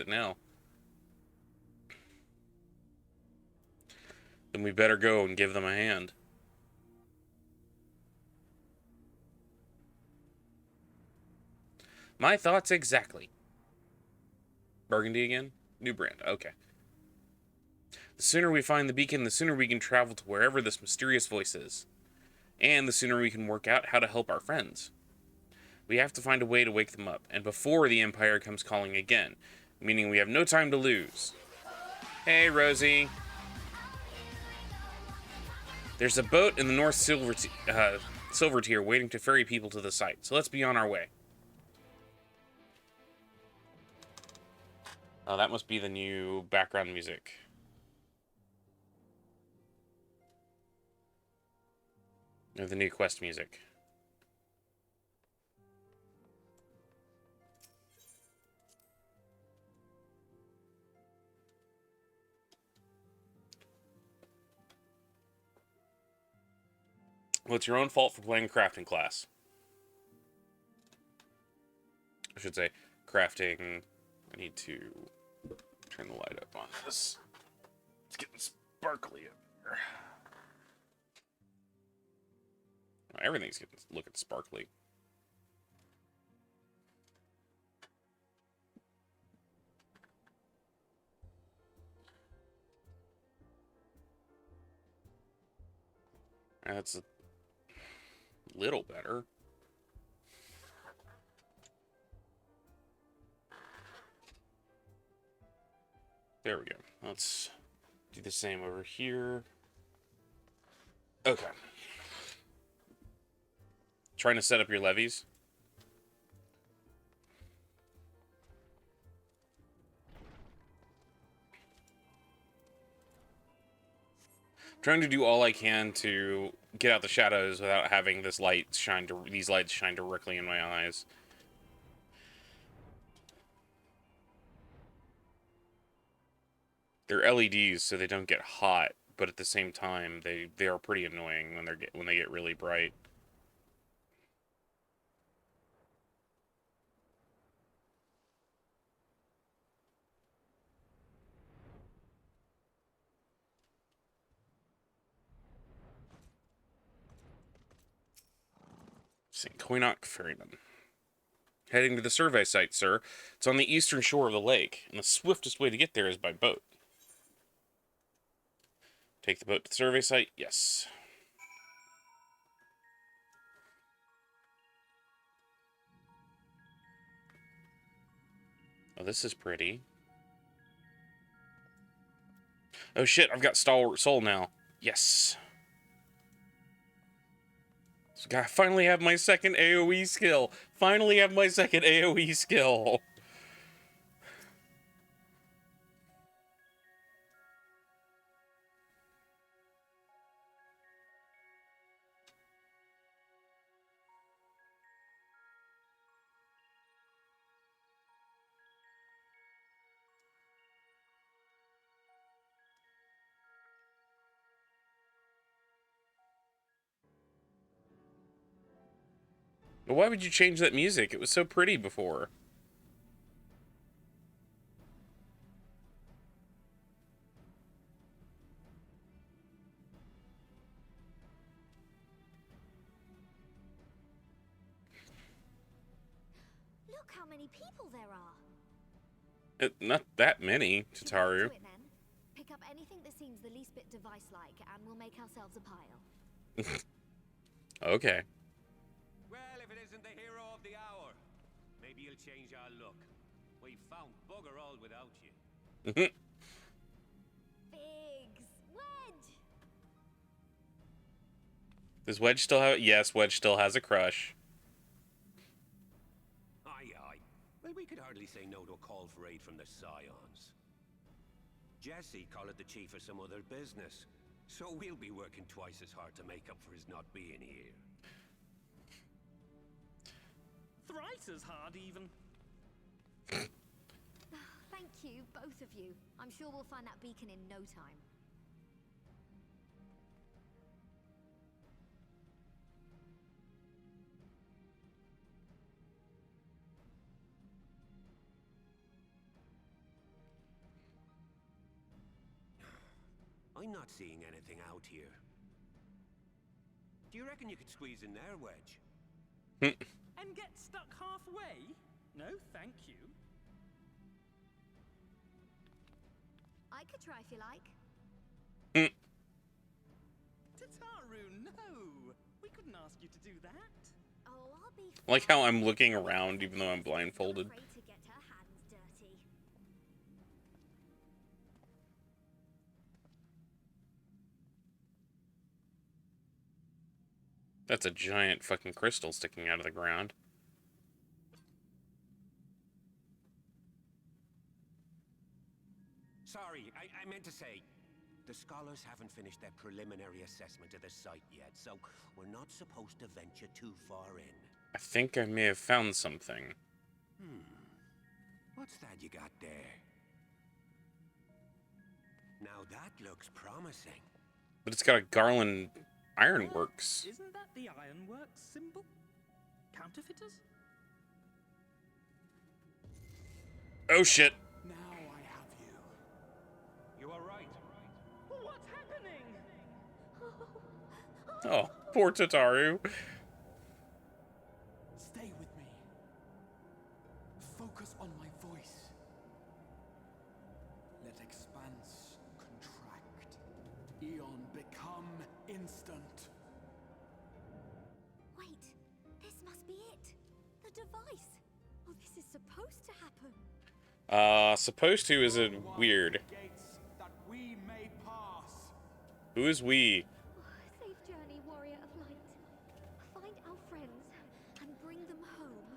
it now. Then we better go and give them a hand. My thoughts exactly. Burgundy again? New brand. Okay. The sooner we find the beacon, the sooner we can travel to wherever this mysterious voice is. And the sooner we can work out how to help our friends. We have to find a way to wake them up, and before the Empire comes calling again, meaning we have no time to lose. Hey, Rosie. There's a boat in the North Silver Tier waiting to ferry people to the site, so let's be on our way. Oh, that must be the new background music. Or the new quest music. Well, it's your own fault for playing crafting class. I should say, crafting. I need to turn the light up on this. It's getting sparkly up here. Everything's getting looking sparkly. That's a little better. There we go. Let's do the same over here. Okay. Trying to set up your levies. Trying to do all I can to get out the shadows without having these lights shine directly in my eyes. They're LEDs, so they don't get hot, but at the same time, they are pretty annoying when they get really bright. St. Koinok Ferryman. Heading to the survey site, sir. It's on the eastern shore of the lake, and the swiftest way to get there is by boat. Take the boat to the survey site? Yes. Oh, this is pretty. Oh shit, I've got Stalwart Soul now. Yes. So I finally have my second AoE skill. Finally have my second AoE skill. But why would you change that music? It was so pretty before. Look how many people there are. Not that many, Tataru. Pick up anything that seems the least bit device-like, and we'll make ourselves a pile. Okay. Well, if it isn't the hero of the hour, maybe you'll change our look. We've found bugger all without you. Biggs! Wedge! Does Wedge still have... Yes, Wedge still has a crush. Aye, aye. Well, we could hardly say no to a call for aid from the Scions. Jesse called it the chief of some other business, so we'll be working twice as hard to make up for his not being here. Thrice as hard, even. Thank you, both of you. I'm sure we'll find that beacon in no time. I'm not seeing anything out here. Do you reckon you could squeeze in there, Wedge? And get stuck halfway? No, thank you. I could try if you like. Tataru, no! We couldn't ask you to do that. Oh, I'll be Like how I'm looking around even though I'm blindfolded. afraid to get her hands dirty. That's a giant fucking crystal sticking out of the ground. Sorry, I meant to say, the scholars haven't finished their preliminary assessment of the site yet, so we're not supposed to venture too far in. I think I may have found something. What's that you got there? Now that looks promising. But it's got a Garland Ironworks. Isn't that the Ironworks symbol? Counterfeiters? Oh shit. Now I have you. You are right. What's happening? Oh, poor Tataru. Stay with me. Focus on my voice. Let expanse contract. Eon become instant. Wait, this must be it. The device. Oh, this is supposed to happen. Supposed to is it weird? Gates that we may pass. Who is we? Safe journey, warrior of light. Find our friends and bring them home.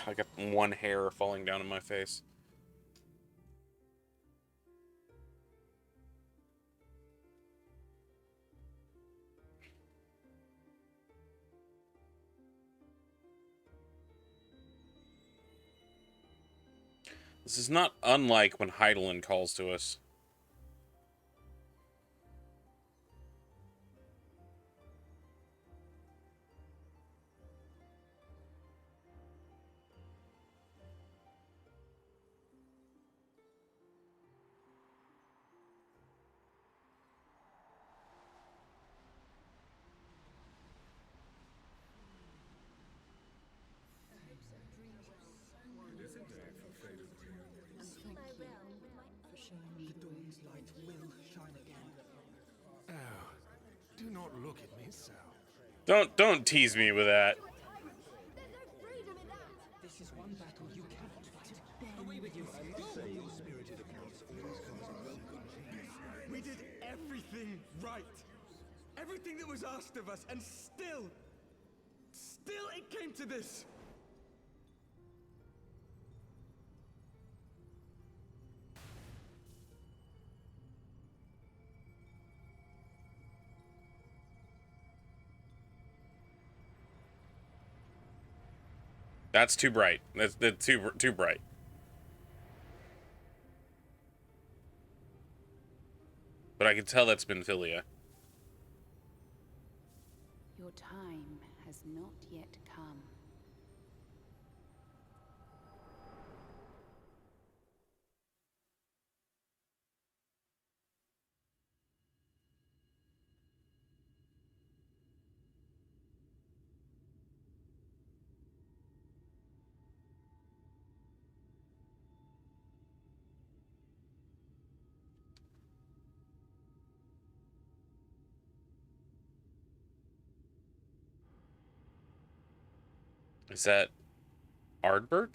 I got one hair falling down on my face. This is not unlike when Hydaelyn calls to us. Do not look at me so. Don't tease me with that. There's no freedom in that. This is one battle you cannot fight. Away with you. We did everything right. Everything that was asked of us, and still it came to this. That's too bright. That's too bright. But I can tell that's Benfilia. Your time has not yet come. Is that Ardbert?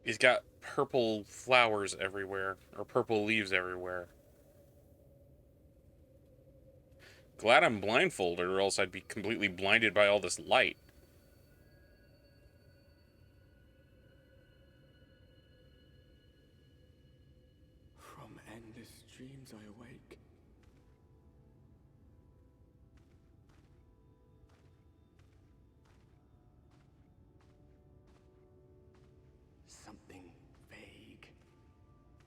He's got purple flowers everywhere, or purple leaves everywhere. Glad I'm blindfolded, or else I'd be completely blinded by all this light. From endless dreams I awake. Something vague,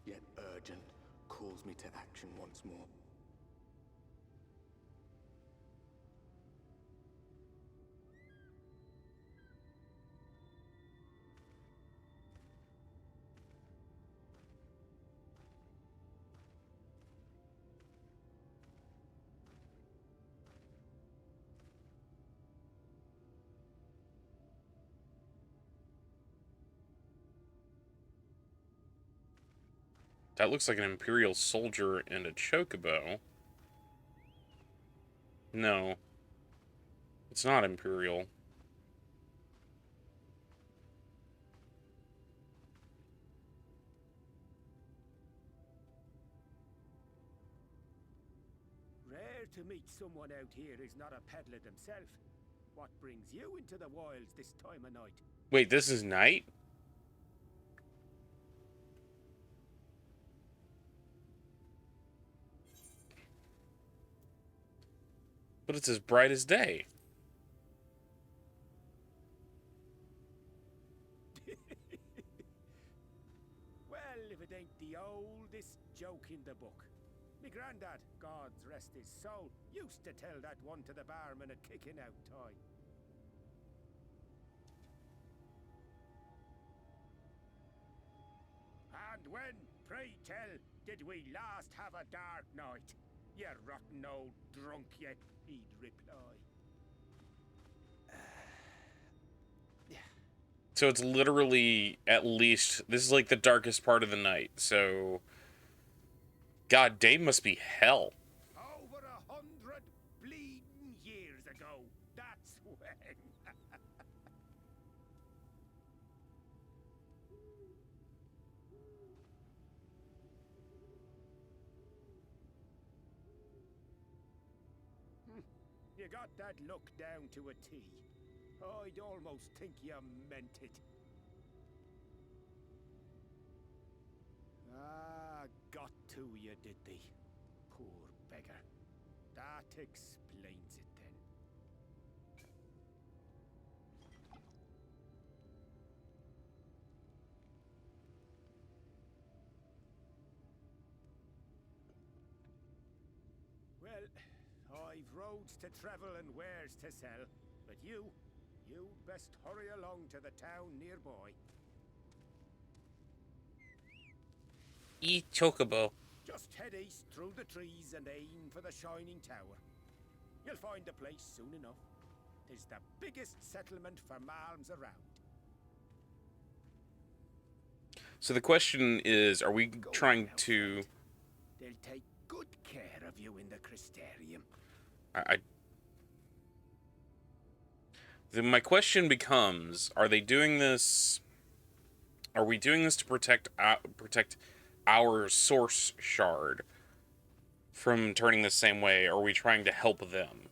yet urgent, calls me to action once more. That looks like an Imperial soldier and a chocobo. No. It's not Imperial. Rare to meet someone out here who's not a peddler themselves. What brings you into the wilds this time of night? Wait, this is night? But it's as bright as day. Well, if it ain't the oldest joke in the book. Me granddad, God's rest his soul, used to tell that one to the barman at kicking out time. And when, pray tell, did we last have a dark night? You rotten old drunk yet, he'd reply. So it's literally, at least, this is like the darkest part of the night. So, God, day must be hell. Over 100 bleeding years ago, that's when. You got that look down to a T. I'd almost think you meant it. Ah, got to you, did they? Poor beggar. That explains it then. Well, I've roads to travel and wares to sell, but you best hurry along to the town nearby. Chocobo. Just head east through the trees and aim for the Shining Tower. You'll find the place soon enough. 'Tis the biggest settlement for malms around. So the question is, are we Go trying on now, to... friend. They'll take good care of you in the Crystarium. My question becomes, are they doing this... Are we doing this to protect our source shard from turning the same way, or are we trying to help them?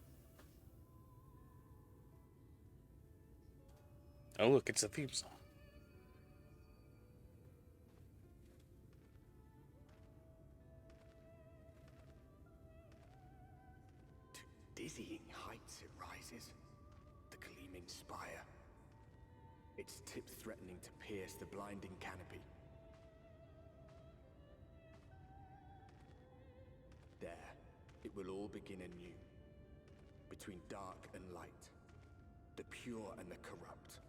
Oh, look, it's a theme song. To dizzying heights it rises. The gleaming spire. Its tip threatening to pierce the blinding canopy. There, it will all begin anew. Between dark and light. The pure and the corrupt.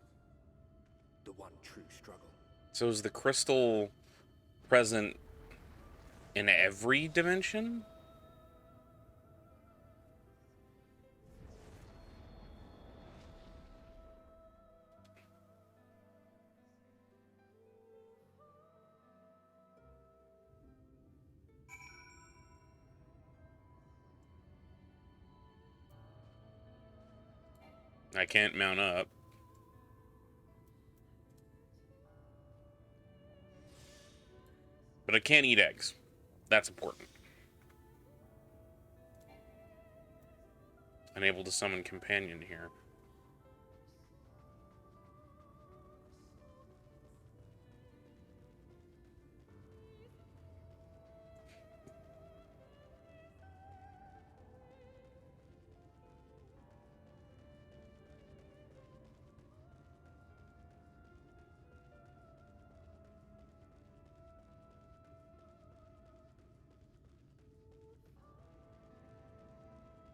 The one true struggle. So is the crystal present in every dimension? I can't mount up. But I can't eat eggs. That's important. Unable to summon companion here.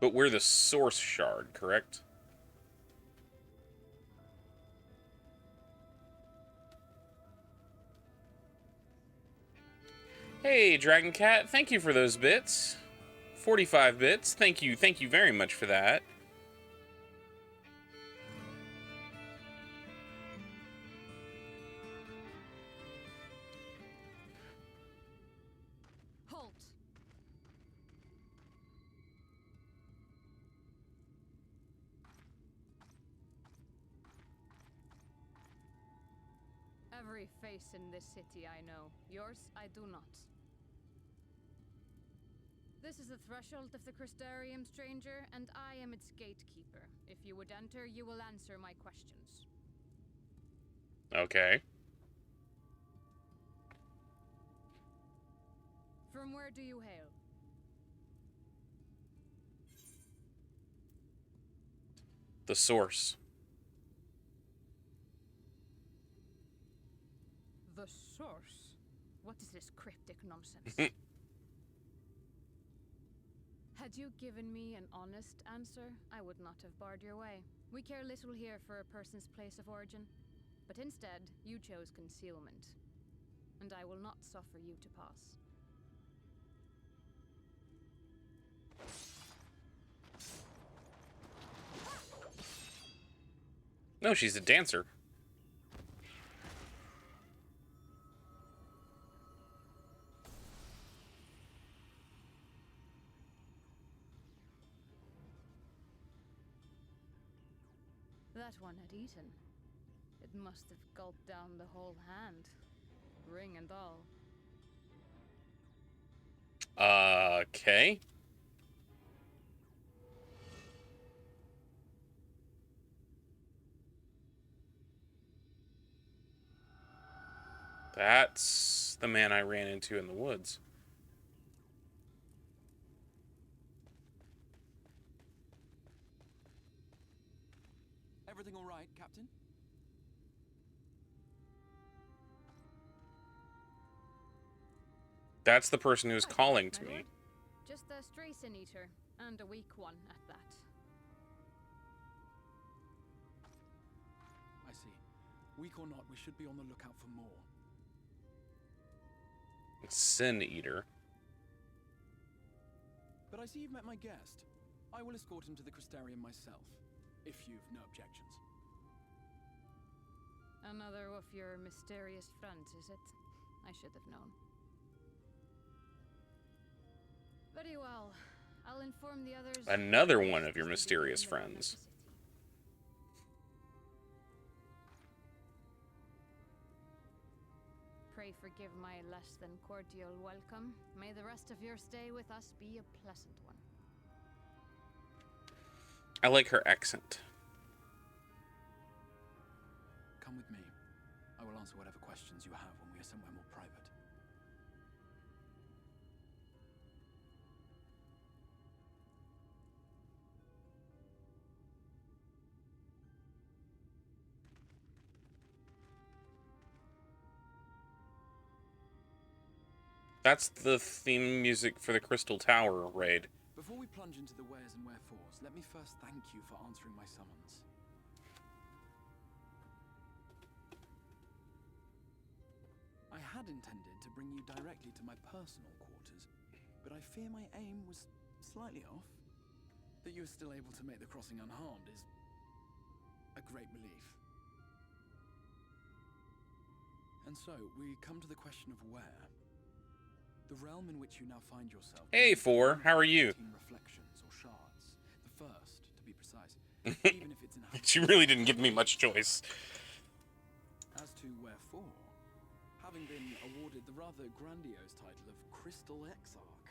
But we're the source shard, correct? Hey, Dragon Cat, thank you for those bits. 45 bits. Thank you very much for that. Halt! Every face in this city I know. Yours, I do not. This is the threshold of the Crystarium, stranger, and I am its gatekeeper. If you would enter, you will answer my questions. Okay. From where do you hail? The source. The source? What is this cryptic nonsense? Had you given me an honest answer, I would not have barred your way. We care little here for a person's place of origin. But instead, you chose concealment. And I will not suffer you to pass. No, she's a dancer. That one had eaten. It must have gulped down the whole hand. Ring and all. Okay. That's the man I ran into in the woods. Everything all right, Captain? That's the person who's calling to My me. lord. Just a Strayson eater, and a weak one at that. I see. Weak or not, we should be on the lookout for more. Sin Eater. But I see you've met my guest. I will escort him to the Crystarium myself, if you've no objections. Another of your mysterious friends, is it? I should have known. Very well. I'll inform the others. Another one of your mysterious friends. Pray forgive my less than cordial welcome. May the rest of your stay with us be a pleasant one. I like her accent. Come with me. I will answer whatever questions you have when we are somewhere more private. That's the theme music for the Crystal Tower raid. Before we plunge into the wheres and wherefores, let me first thank you for answering my summons. I had intended to bring you directly to my personal quarters, but I fear my aim was slightly off. That you are still able to make the crossing unharmed is a great relief. And so, we come to the question of where. The realm in which you now find yourself. Hey, Four, how are you? Reflections or shards. The first, to be precise. Even if it's in She really didn't give me much choice. As to wherefore, having been awarded the rather grandiose title of Crystal Exarch.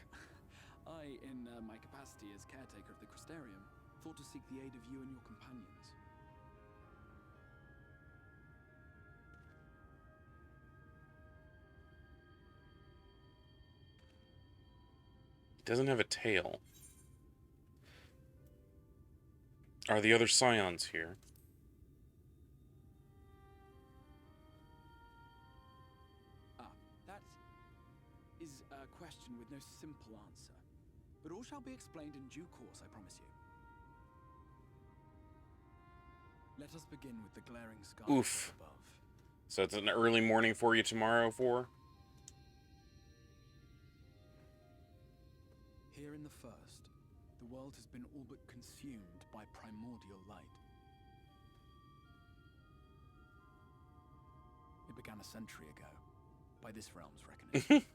I, in my capacity as caretaker of the Crystarium, thought to seek the aid of you and your companions. Doesn't have a tail. Are the other Scions here? That is a question with no simple answer. But all shall be explained in due course, I promise you. Let us begin with the glaring sky Oof. above. So it's an early morning for you tomorrow, for? Here in the first, the world has been all but consumed by primordial light. It began a century ago, by this realm's reckoning.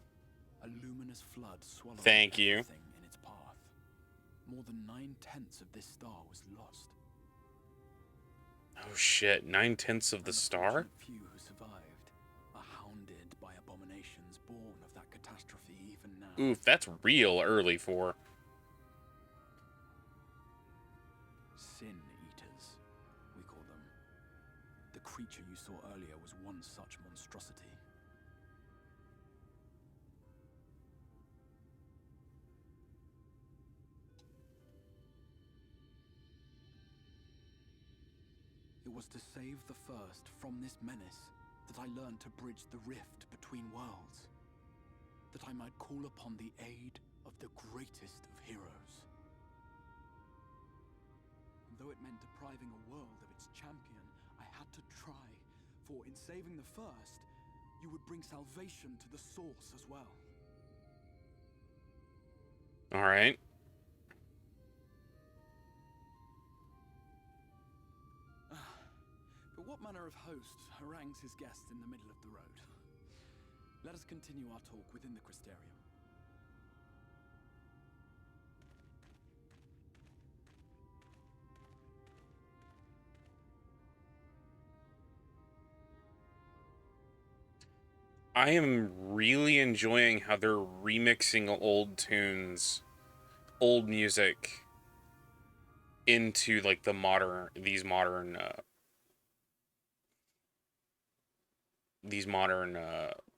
A luminous flood swallowed Thank you. everything in its path. More than 9/10 of this star was lost. Oh shit, 9/10 of the star? Unfortunate few who survived are hounded by abominations born of that catastrophe even now. Oof, that's real early for. Sin Eaters, we call them. The creature you saw earlier was one such monstrosity. It was to save the first from this menace that I learned to bridge the rift between worlds. That I might call upon the aid of the greatest of heroes. And though it meant depriving a world of its champion, I had to try, for in saving the first, you would bring salvation to the source as well. Alright. But what manner of host harangues his guests in the middle of the road? Let us continue our talk within the Crystarium. I am really enjoying how they're remixing old tunes, old music into like the modern, these modern,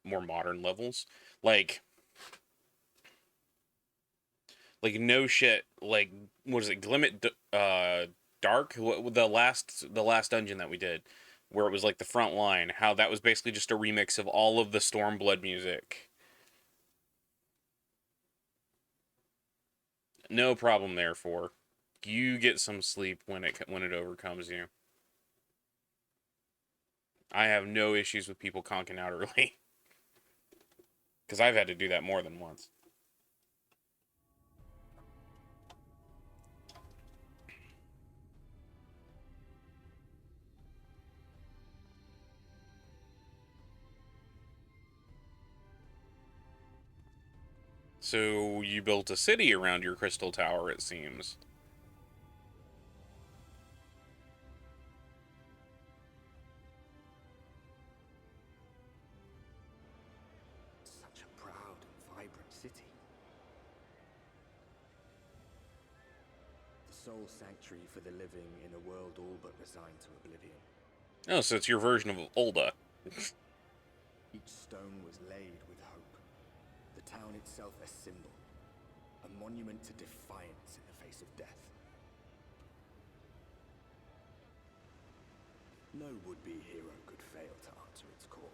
more modern levels. Like no shit. Like, what is it? Glimmet, Dark. The last dungeon that we did, where it was like the front line. How that was basically just a remix of all of the Stormblood music. No problem there, for you get some sleep when it overcomes you. I have no issues with people conking out early. Because I've had to do that more than once. So you built a city around your crystal tower, it seems. Such a proud and vibrant city. The sole sanctuary for the living in a world all but resigned to oblivion. Oh, so it's your version of Ul'dah. Each stone was laid with hope. The town itself a symbol. A monument to defiance in the face of death. No would-be hero could fail to answer its call.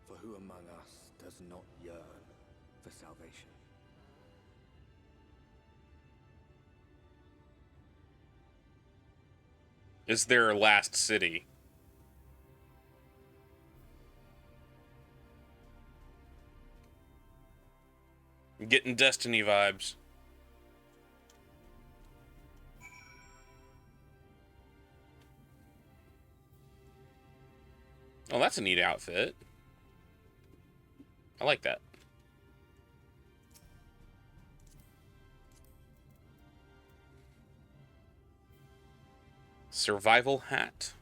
For who among us does not yearn for salvation? Is their last city. I'm getting Destiny vibes. Oh, that's a neat outfit. I like that. Survival hat.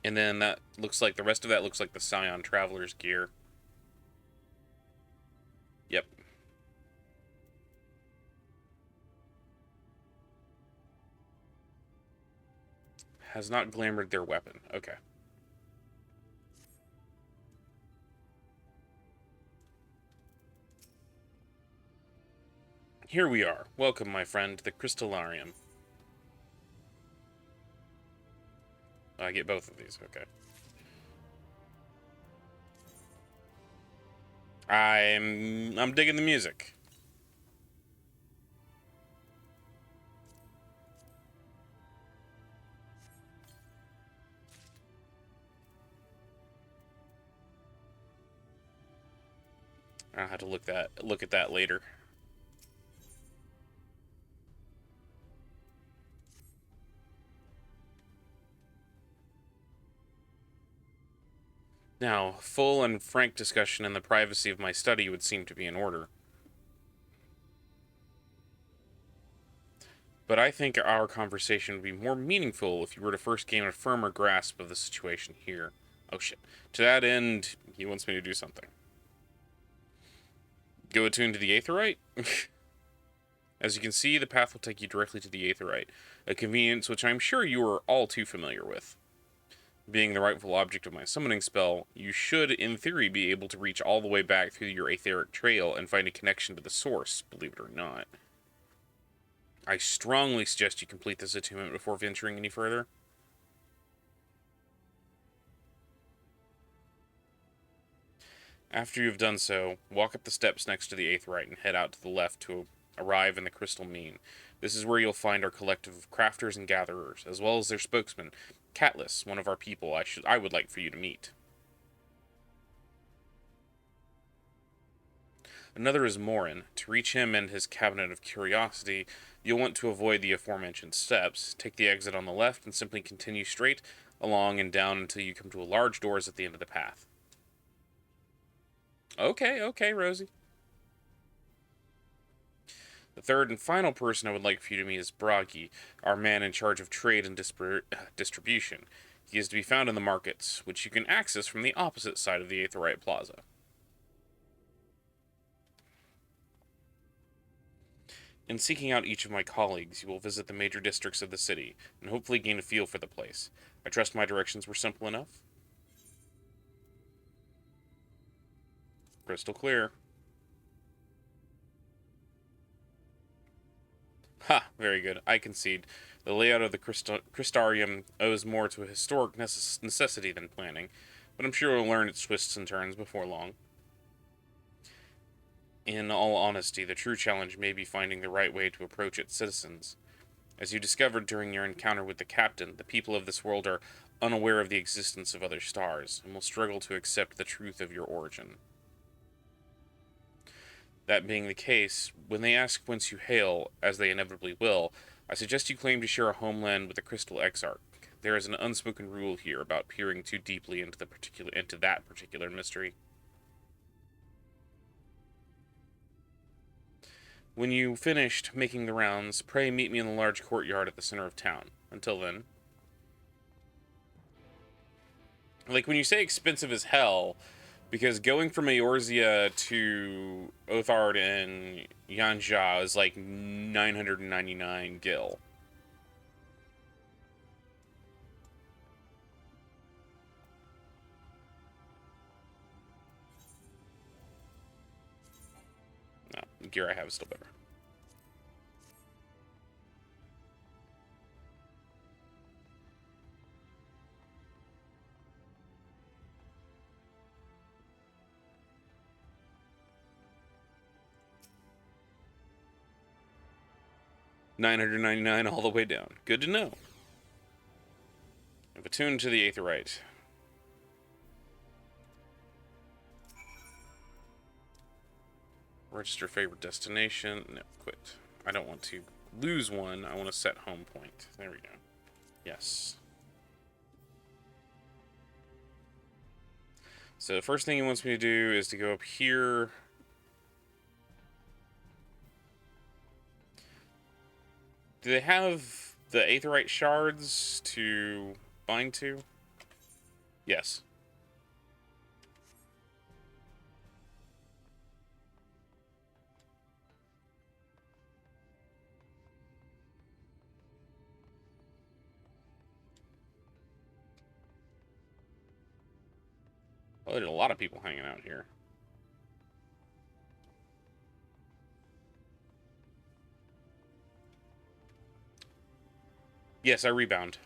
And then that looks like, the rest of that looks like the Scion Traveler's gear. Yep. Has not glamored their weapon. Okay. Here we are. Welcome, my friend, to the Crystallarium. I get both of these, okay. I'm digging the music. I'll have to look at that later. Now, full and frank discussion in the privacy of my study would seem to be in order. But I think our conversation would be more meaningful if you were to first gain a firmer grasp of the situation here. Oh shit. To that end, he wants me to do something. Go attuned to the Aetheryte? As you can see, the path will take you directly to the Aetheryte, a convenience which I'm sure you are all too familiar with. Being the rightful object of my summoning spell, you should, in theory, be able to reach all the way back through your aetheric trail and find a connection to the source, believe it or not. I strongly suggest you complete this attunement before venturing any further. After you've done so, walk up the steps next to the Aetheryte and head out to the left to arrive in the Crystal Mean. This is where you'll find our collective of crafters and gatherers, as well as their spokesman, Catlas, one of our people I would like for you to meet. Another is Morin. To reach him and his cabinet of curiosity, you'll want to avoid the aforementioned steps, take the exit on the left, and simply continue straight along and down until you come to a large doors at the end of the path. Okay, Rosie. The third and final person I would like for you to meet is Bragi, our man in charge of trade and distribution. He is to be found in the markets, which you can access from the opposite side of the Aetheryte Plaza. In seeking out each of my colleagues, you will visit the major districts of the city, and hopefully gain a feel for the place. I trust my directions were simple enough. Crystal clear. Ha, very good. I concede. The layout of the Crystarium owes more to a historic necessity than planning, but I'm sure we'll learn its twists and turns before long. In all honesty, the true challenge may be finding the right way to approach its citizens. As you discovered during your encounter with the captain, the people of this world are unaware of the existence of other stars, and will struggle to accept the truth of your origin. That being the case, when they ask whence you hail, as they inevitably will, I suggest you claim to share a homeland with the Crystal Exarch. There is an unspoken rule here about peering too deeply into that particular mystery. When you finished making the rounds, pray meet me in the large courtyard at the center of town. Until then. Like, when you say expensive as hell, because going from Eorzea to Othard and Yanja is like 999 gil. No, the gear I have is still better. $999 all the way down. Good to know. I've attuned to the Aetheryte. Register favorite destination. No, quit. I don't want to lose one. I want to set home point. There we go. Yes. So the first thing he wants me to do is to go up here. Do they have the Aetheryte shards to bind to? Yes. Well, there's a lot of people hanging out here. Yes, I rebound.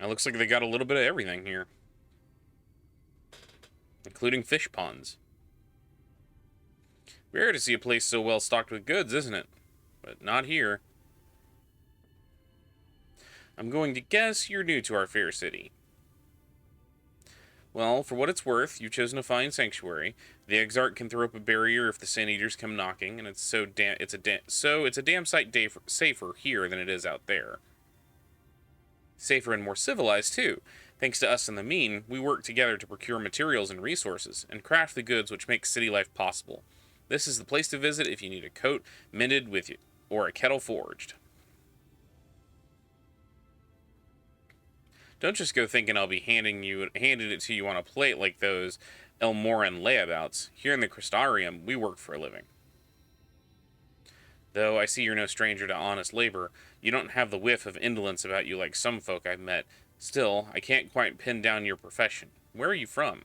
It looks like they got a little bit of everything here, including fish ponds. Rare to see a place so well stocked with goods, isn't it? But not here. I'm going to guess you're new to our fair city. Well, for what it's worth, you've chosen a fine sanctuary. The Exarch can throw up a barrier if the Sand Eaters come knocking, and it's a damn sight safer here than it is out there. Safer and more civilized too. Thanks to us and the Mean, we work together to procure materials and resources, and craft the goods which make city life possible. This is the place to visit if you need a coat mended with you, or a kettle forged. Don't just go thinking I'll be handing it to you on a plate like those Elmoran layabouts. Here in the Crystarium, we work for a living. Though I see you're no stranger to honest labor, you don't have the whiff of indolence about you like some folk I've met. Still, I can't quite pin down your profession. Where are you from?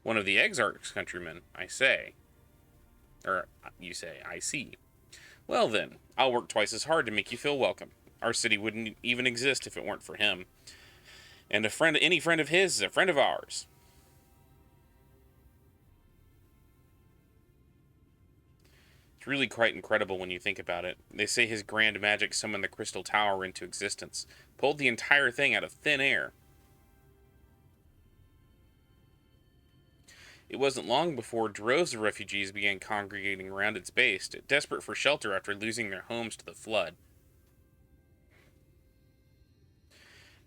One of the Exarch's countrymen, I say. Or, you say, I see. Well then, I'll work twice as hard to make you feel welcome. Our city wouldn't even exist if it weren't for him. And any friend of his is a friend of ours. It's really quite incredible when you think about it. They say his grand magic summoned the Crystal Tower into existence, pulled the entire thing out of thin air. It wasn't long before droves of refugees began congregating around its base, desperate for shelter after losing their homes to the flood.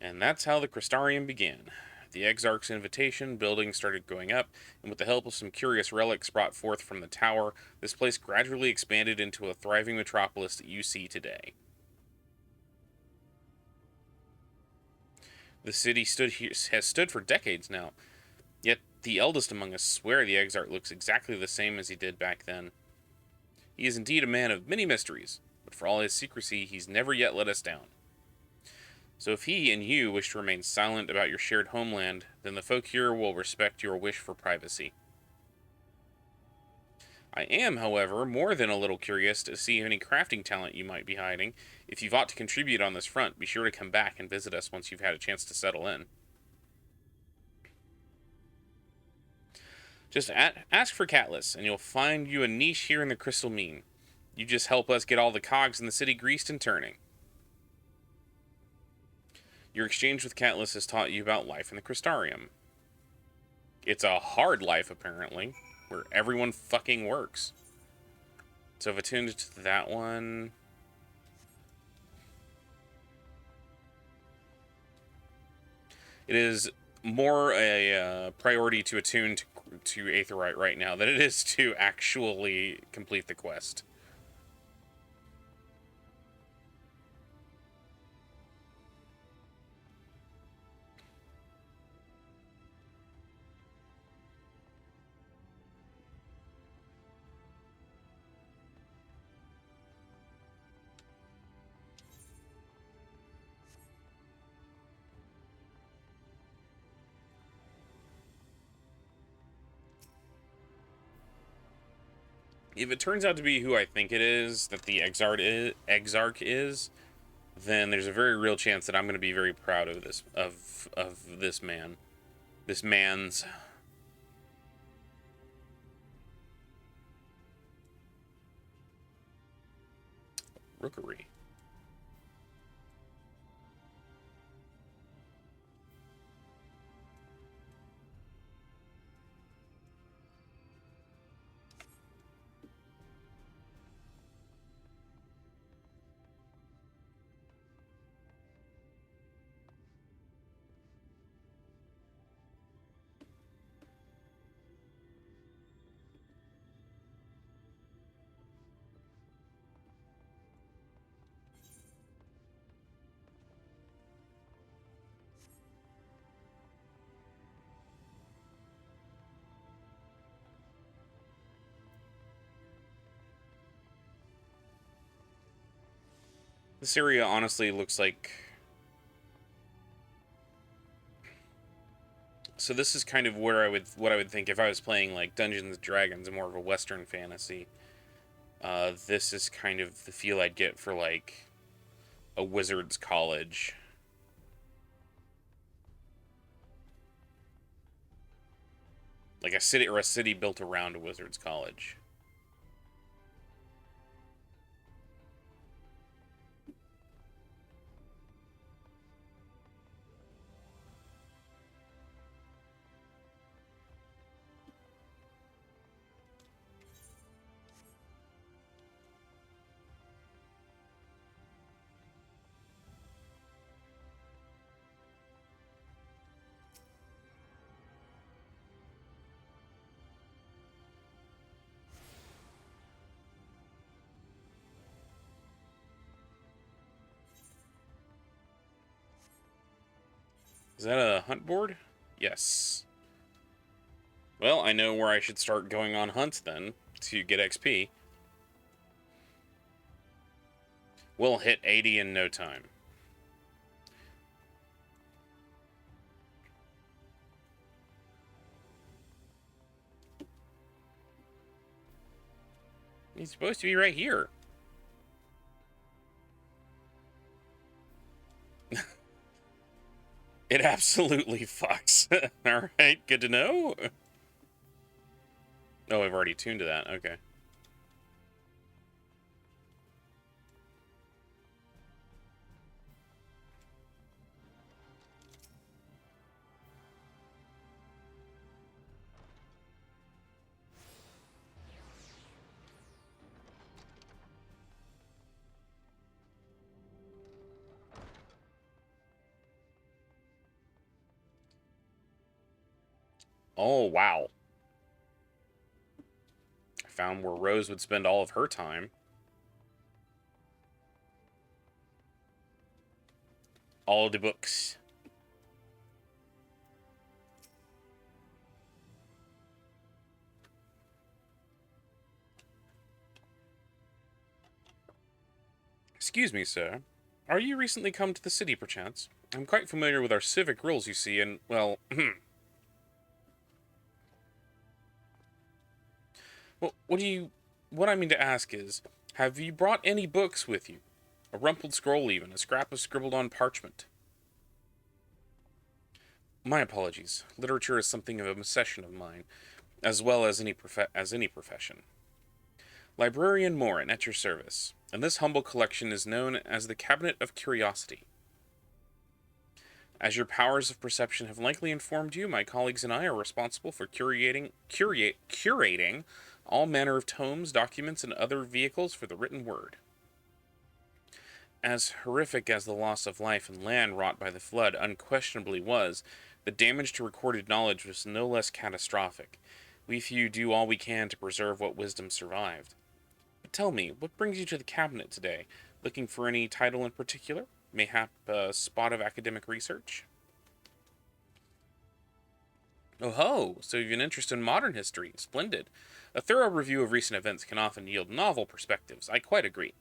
And that's how the Crystarium began. The Exarch's invitation, buildings started going up, and with the help of some curious relics brought forth from the tower, this place gradually expanded into a thriving metropolis that you see today. The city has stood for decades now, yet the eldest among us swear the Exarch looks exactly the same as he did back then. He is indeed a man of many mysteries, but for all his secrecy, he's never yet let us down. So if he and you wish to remain silent about your shared homeland, then the folk here will respect your wish for privacy. I am, however, more than a little curious to see any crafting talent you might be hiding. If you've ought to contribute on this front, be sure to come back and visit us once you've had a chance to settle in. Just ask for Cutlass, and you'll find you a niche here in the Crystal Mean. You just help us get all the cogs in the city greased and turning. Your exchange with Cutlass has taught you about life in the Crystarium. It's a hard life, apparently, where everyone fucking works. So I've attuned to that one. It is more a priority to attune to Aetheryte right now than it is to actually complete the quest. If it turns out to be who I think it is, that the Exarch is, then there's a very real chance that I'm going to be very proud of this man. This man's. Rookery. This area honestly looks like... So this is kind of where what I would think if I was playing like Dungeons and Dragons, more of a Western fantasy. This is kind of the feel I'd get for like a wizard's college. Like a city built around a wizard's college. Is that a hunt board? Yes. Well, I know where I should start going on hunts then, to get XP. We'll hit 80 in no time. He's supposed to be right here. It absolutely fucks. Alright, good to know. Oh, I've already tuned to that. Okay. Oh, wow. I found where Rose would spend all of her time. All the books. Excuse me, sir. Are you recently come to the city, perchance? I'm quite familiar with our civic rules, you see, and, well, well, what I mean to ask is, have you brought any books with you? A rumpled scroll even, a scrap of scribbled on parchment. My apologies. Literature is something of a obsession of mine, as well as any profession. Librarian Morin, at your service, and this humble collection is known as the Cabinet of Curiosity. As your powers of perception have likely informed you, my colleagues and I are responsible for curating all manner of tomes, documents, and other vehicles for the written word. As horrific as the loss of life and land wrought by the flood unquestionably was, the damage to recorded knowledge was no less catastrophic. We few do all we can to preserve what wisdom survived. But tell me, what brings you to the cabinet today? Looking for any title in particular? Mayhap a spot of academic research? Oh ho, so you've an interest in modern history. Splendid. A thorough review of recent events can often yield novel perspectives. I quite agree.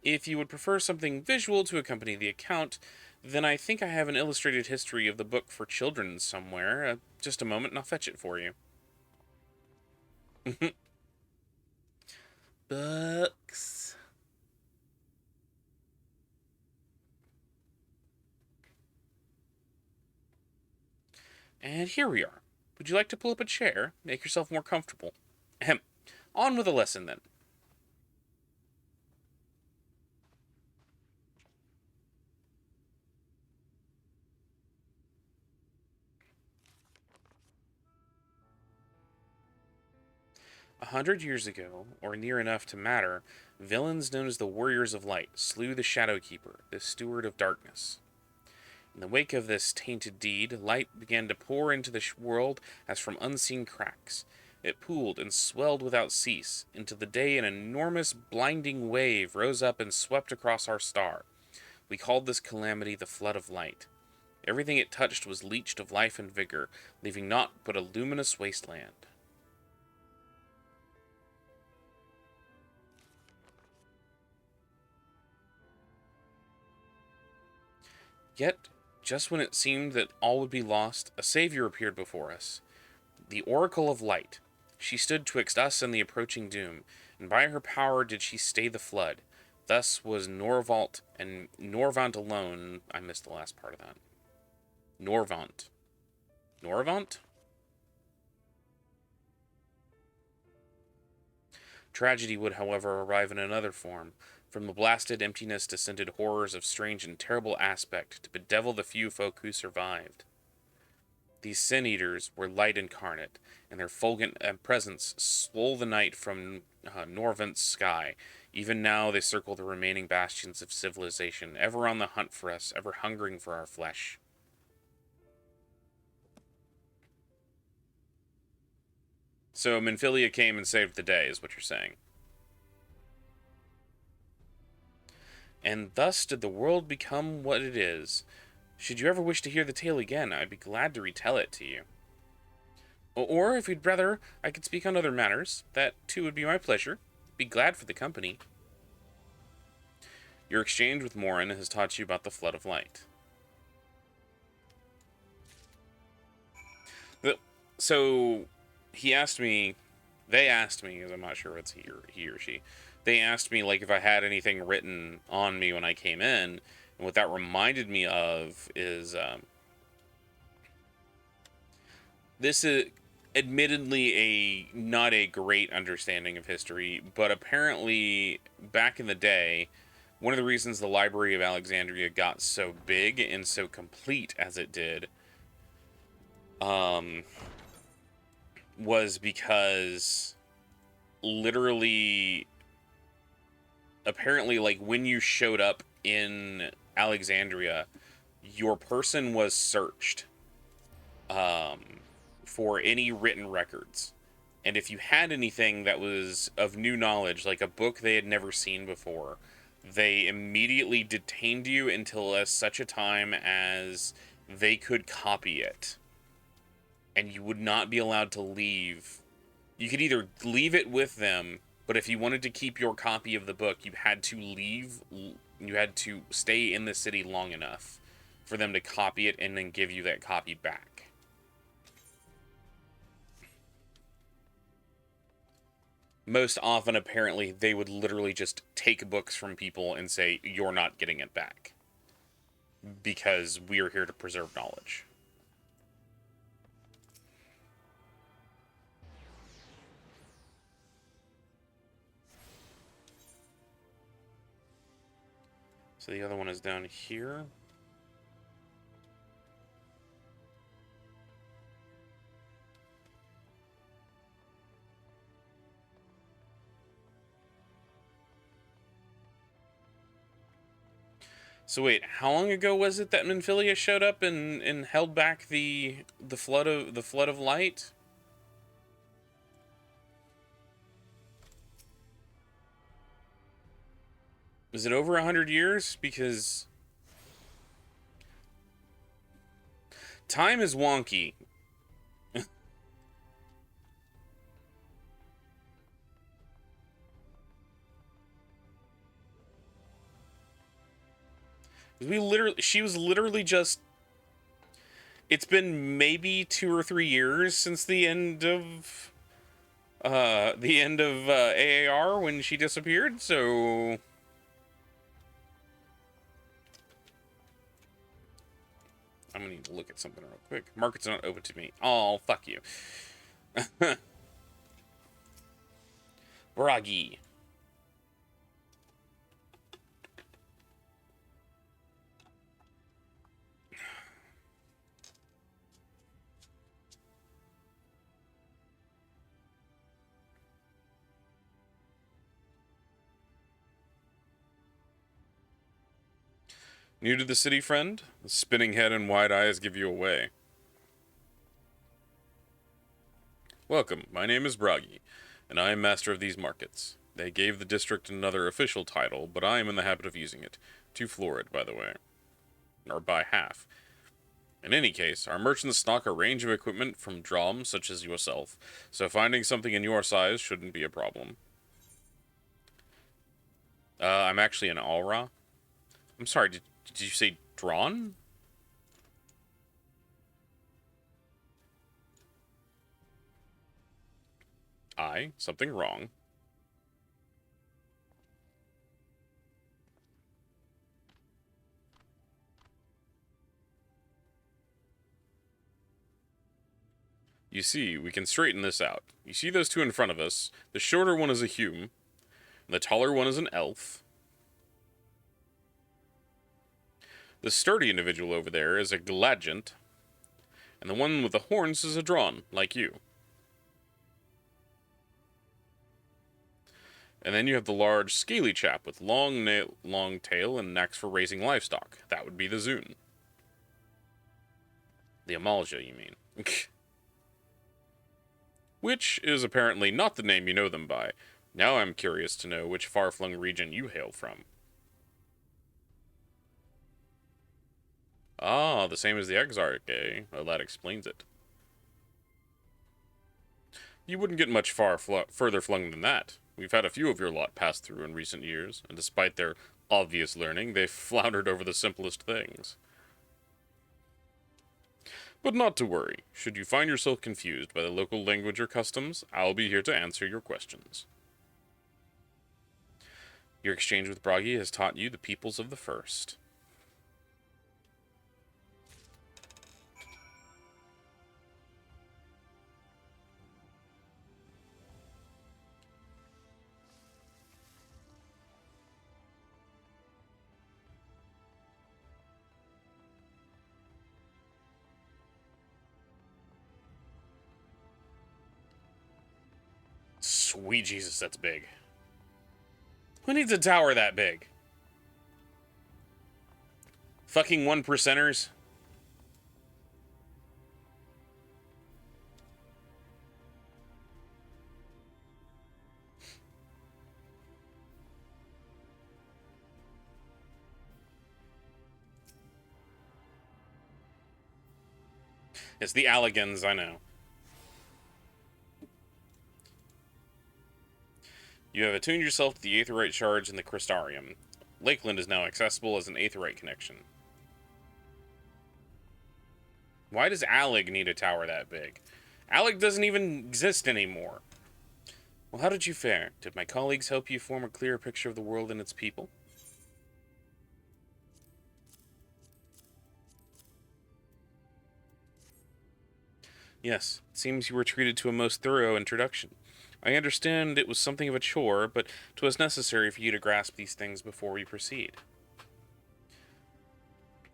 If you would prefer something visual to accompany the account, then I think I have an illustrated history of the book for children somewhere. Just a moment and I'll fetch it for you. Books. And here we are. Would you like to pull up a chair? Make yourself more comfortable. Ahem. On with the lesson, then. A 100 years ago, or near enough to matter, villains known as the Warriors of Light slew the Shadowkeeper, the Steward of Darkness. In the wake of this tainted deed, light began to pour into the world as from unseen cracks. It pooled and swelled without cease. Into the day an enormous, blinding wave rose up and swept across our star. We called this calamity the Flood of Light. Everything it touched was leached of life and vigor, leaving naught but a luminous wasteland. Yet, just when it seemed that all would be lost, a savior appeared before us. The Oracle of Light. She stood twixt us and the approaching doom, and by her power did she stay the flood. Thus was Norvalt and Norvant alone. I missed the last part of that. Norvant. Norvant? Tragedy would, however, arrive in another form. From the blasted emptiness descended horrors of strange and terrible aspect to bedevil the few folk who survived. These sin-eaters were light incarnate, and their fulgent presence stole the night from Norvant's sky. Even now they circle the remaining bastions of civilization, ever on the hunt for us, ever hungering for our flesh. So Minfilia came and saved the day, is what you're saying. And thus did the world become what it is. Should you ever wish to hear the tale again, I'd be glad to retell it to you. Or, if you'd rather, I could speak on other matters. That, too, would be my pleasure. Be glad for the company. Your exchange with Morin has taught you about the Flood of Light. So, they asked me, because I'm not sure it's he or she, they asked me, like, if I had anything written on me when I came in, and what that reminded me of is, this is admittedly not a great understanding of history, but apparently, back in the day, one of the reasons the Library of Alexandria got so big and so complete as it did, was because literally, apparently, like, when you showed up in Alexandria, your person was searched for any written records. And if you had anything that was of new knowledge, like a book they had never seen before, they immediately detained you until as such a time as they could copy it. And you would not be allowed to leave. You could either leave it with them, but if you wanted to keep your copy of the book, you had to leave. You had to stay in the city long enough for them to copy it and then give you that copy back. Most often, apparently, they would literally just take books from people and say, you're not getting it back. Because we are here to preserve knowledge. So the other one is down here. So wait, how long ago was it that Minfilia showed up and held back the flood of light? Was it over 100 years? Because time is wonky. She was literally just, it's been maybe 2 or 3 years since the end of AAR when she disappeared, so I'm gonna need to look at something real quick. Market's not open to me. Oh, fuck you. Bragi. New to the city, friend? The spinning head and wide eyes give you away. Welcome, my name is Bragi, and I am master of these markets. They gave the district another official title, but I am in the habit of using it. Too florid, by the way. Or by half. In any case, our merchants stock a range of equipment from drums, such as yourself, so finding something in your size shouldn't be a problem. I'm actually an Alra. I'm sorry, did you say drawn? Why? Something wrong. You see, we can straighten this out. You see those two in front of us? The shorter one is a hume, and the taller one is an elf. The sturdy individual over there is a Galagant, and the one with the horns is a Drawn, like you. And then you have the large, scaly chap with long tail and necks for raising livestock. That would be the Zune. The Amalja, you mean. Which is apparently not the name you know them by. Now I'm curious to know which far-flung region you hail from. Ah, the same as the Exarch, eh? Well, that explains it. You wouldn't get much further flung than that. We've had a few of your lot pass through in recent years, and despite their obvious learning, they've floundered over the simplest things. But not to worry. Should you find yourself confused by the local language or customs, I'll be here to answer your questions. Your exchange with Bragi has taught you the peoples of the First. Sweet Jesus, that's big. Who needs a tower that big? Fucking 1%ers? It's the Alligans, I know. You have attuned yourself to the Aetheryte shards in the Crystarium. Lakeland is now accessible as an Aetheryte connection. Why does Allig need a tower that big? Allig doesn't even exist anymore. Well, how did you fare? Did my colleagues help you form a clearer picture of the world and its people? Yes, it seems you were treated to a most thorough introduction. I understand it was something of a chore, but 'twas necessary for you to grasp these things before we proceed.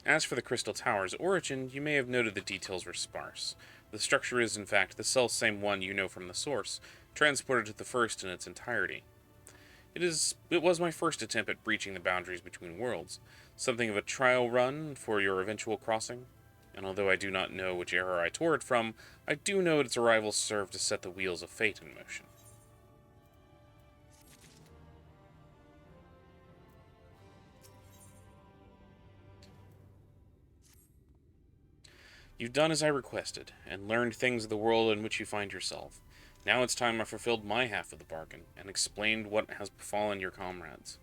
As for the Crystal Tower's origin, you may have noted the details were sparse. The structure is, in fact, the self-same one you know from the source, transported to the First in its entirety. It was my first attempt at breaching the boundaries between worlds, something of a trial run for your eventual crossing. And although I do not know which era I tore it from, I do know its arrival served to set the wheels of fate in motion. You've done as I requested, and learned things of the world in which you find yourself. Now it's time I fulfilled my half of the bargain, and explained what has befallen your comrades.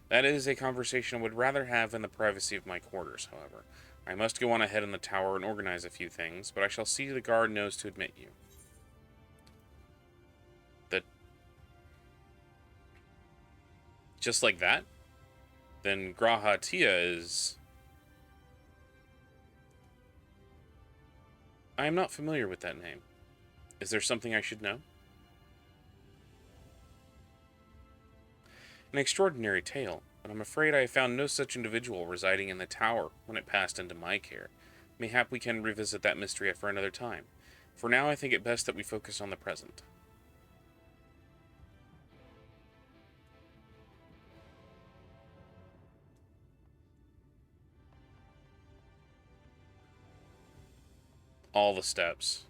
That is a conversation I would rather have in the privacy of my quarters, however. I must go on ahead in the tower and organize a few things, but I shall see the guard knows to admit you. Just like that? Then Graha Tia is... I am not familiar with that name. Is there something I should know? An extraordinary tale, but I'm afraid I have found no such individual residing in the tower when it passed into my care. Mayhap we can revisit that mystery for another time. For now, I think it best that we focus on the present. All the steps.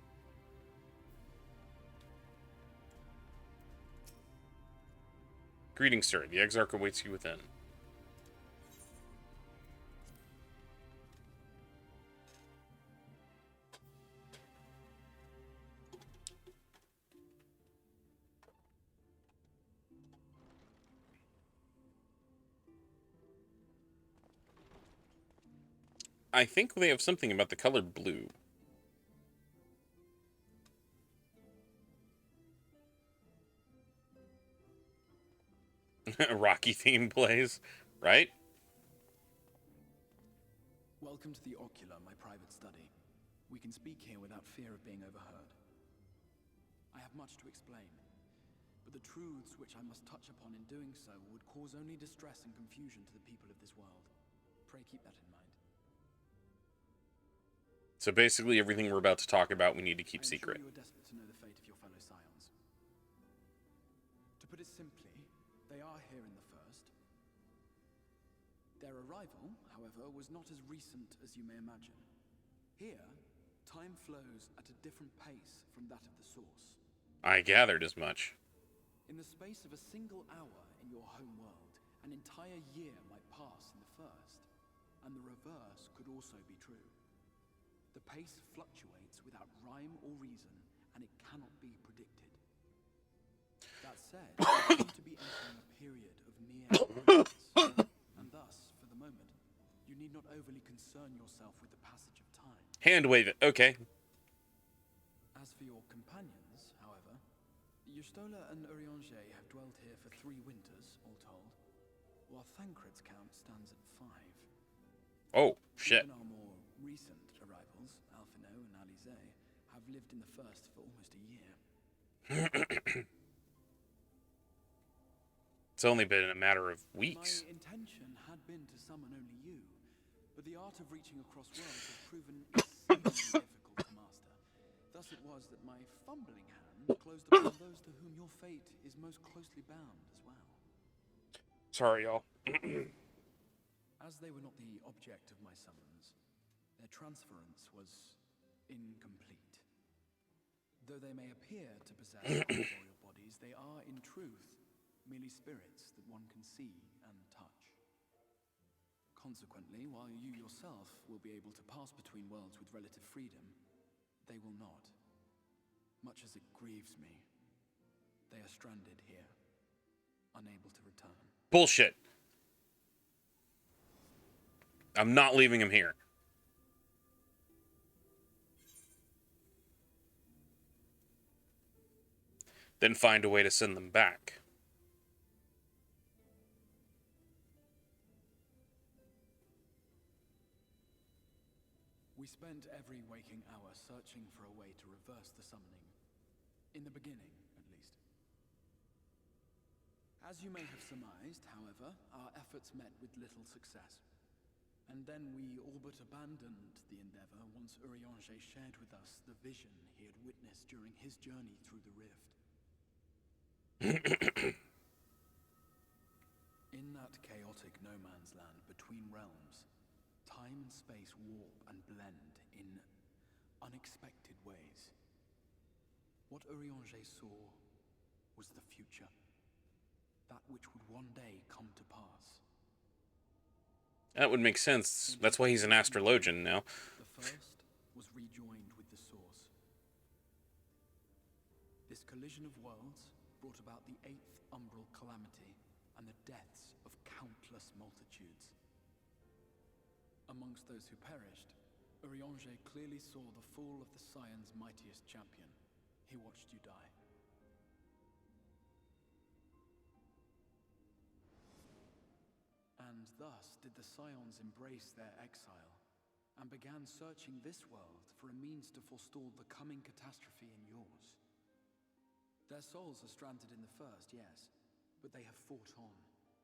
Greetings, sir. The Exarch awaits you within. I think they have something about the color blue. Rocky theme plays, right? Welcome to the Ocular, my private study. We can speak here without fear of being overheard. I have much to explain, but the truths which I must touch upon in doing so would cause only distress and confusion to the people of this world. Pray keep that in mind. So basically, everything we're about to talk about, we need to keep I am secret. Sure you are desperate to know the fate of your fellow scions. To put it simply, they are here in the First. Their arrival, however, was not as recent as you may imagine. Here, time flows at a different pace from that of the Source. I gathered as much. In the space of a single hour in your home world, an entire year might pass in the First, and the reverse could also be true. The pace fluctuates without rhyme or reason, and it cannot be predicted. That said, you seem to be entering a period of near ignorance, and thus, for the moment, you need not overly concern yourself with the passage of time. Hand wave it. Okay. As for your companions, however, Y'shtola and Urianger have dwelled here for 3 winters, all told, while Thancred's count stands at 5. Oh, shit. Even our more recent arrivals, Alphino and Alize, have lived in the First for almost a year. It's only been a matter of weeks. My intention had been to summon only you, but the art of reaching across worlds has proven exceedingly difficult to master. Thus it was that my fumbling hand closed upon those to whom your fate is most closely bound as well. Sorry, y'all. As they were not the object of my summons, their transference was incomplete. Though they may appear to possess corporeal bodies, they are, in truth, merely spirits that one can see and touch. Consequently, while you yourself will be able to pass between worlds with relative freedom, they will not. Much as it grieves me, they are stranded here, unable to return. Bullshit. I'm not leaving him here. Then find a way to send them back. We spent every waking hour searching for a way to reverse the summoning. In the beginning, at least. As you may have surmised, however, our efforts met with little success. And then we all but abandoned the endeavor once Urianger shared with us the vision he had witnessed during his journey through the rift. In that chaotic no-man's land between realms, time and space warp and blend in unexpected ways. What Urianger saw was the future, that which would one day come to pass. That would make sense. That's why he's an astrologian now. The First was rejoined with the Source. This collision of worlds brought about the 8th umbral calamity and the deaths of countless multitudes. Amongst those who perished, Urianger clearly saw the fall of the Scion's mightiest champion. He watched you die. And thus did the Scions embrace their exile, and began searching this world for a means to forestall the coming catastrophe in yours. Their souls are stranded in the First, yes, but they have fought on,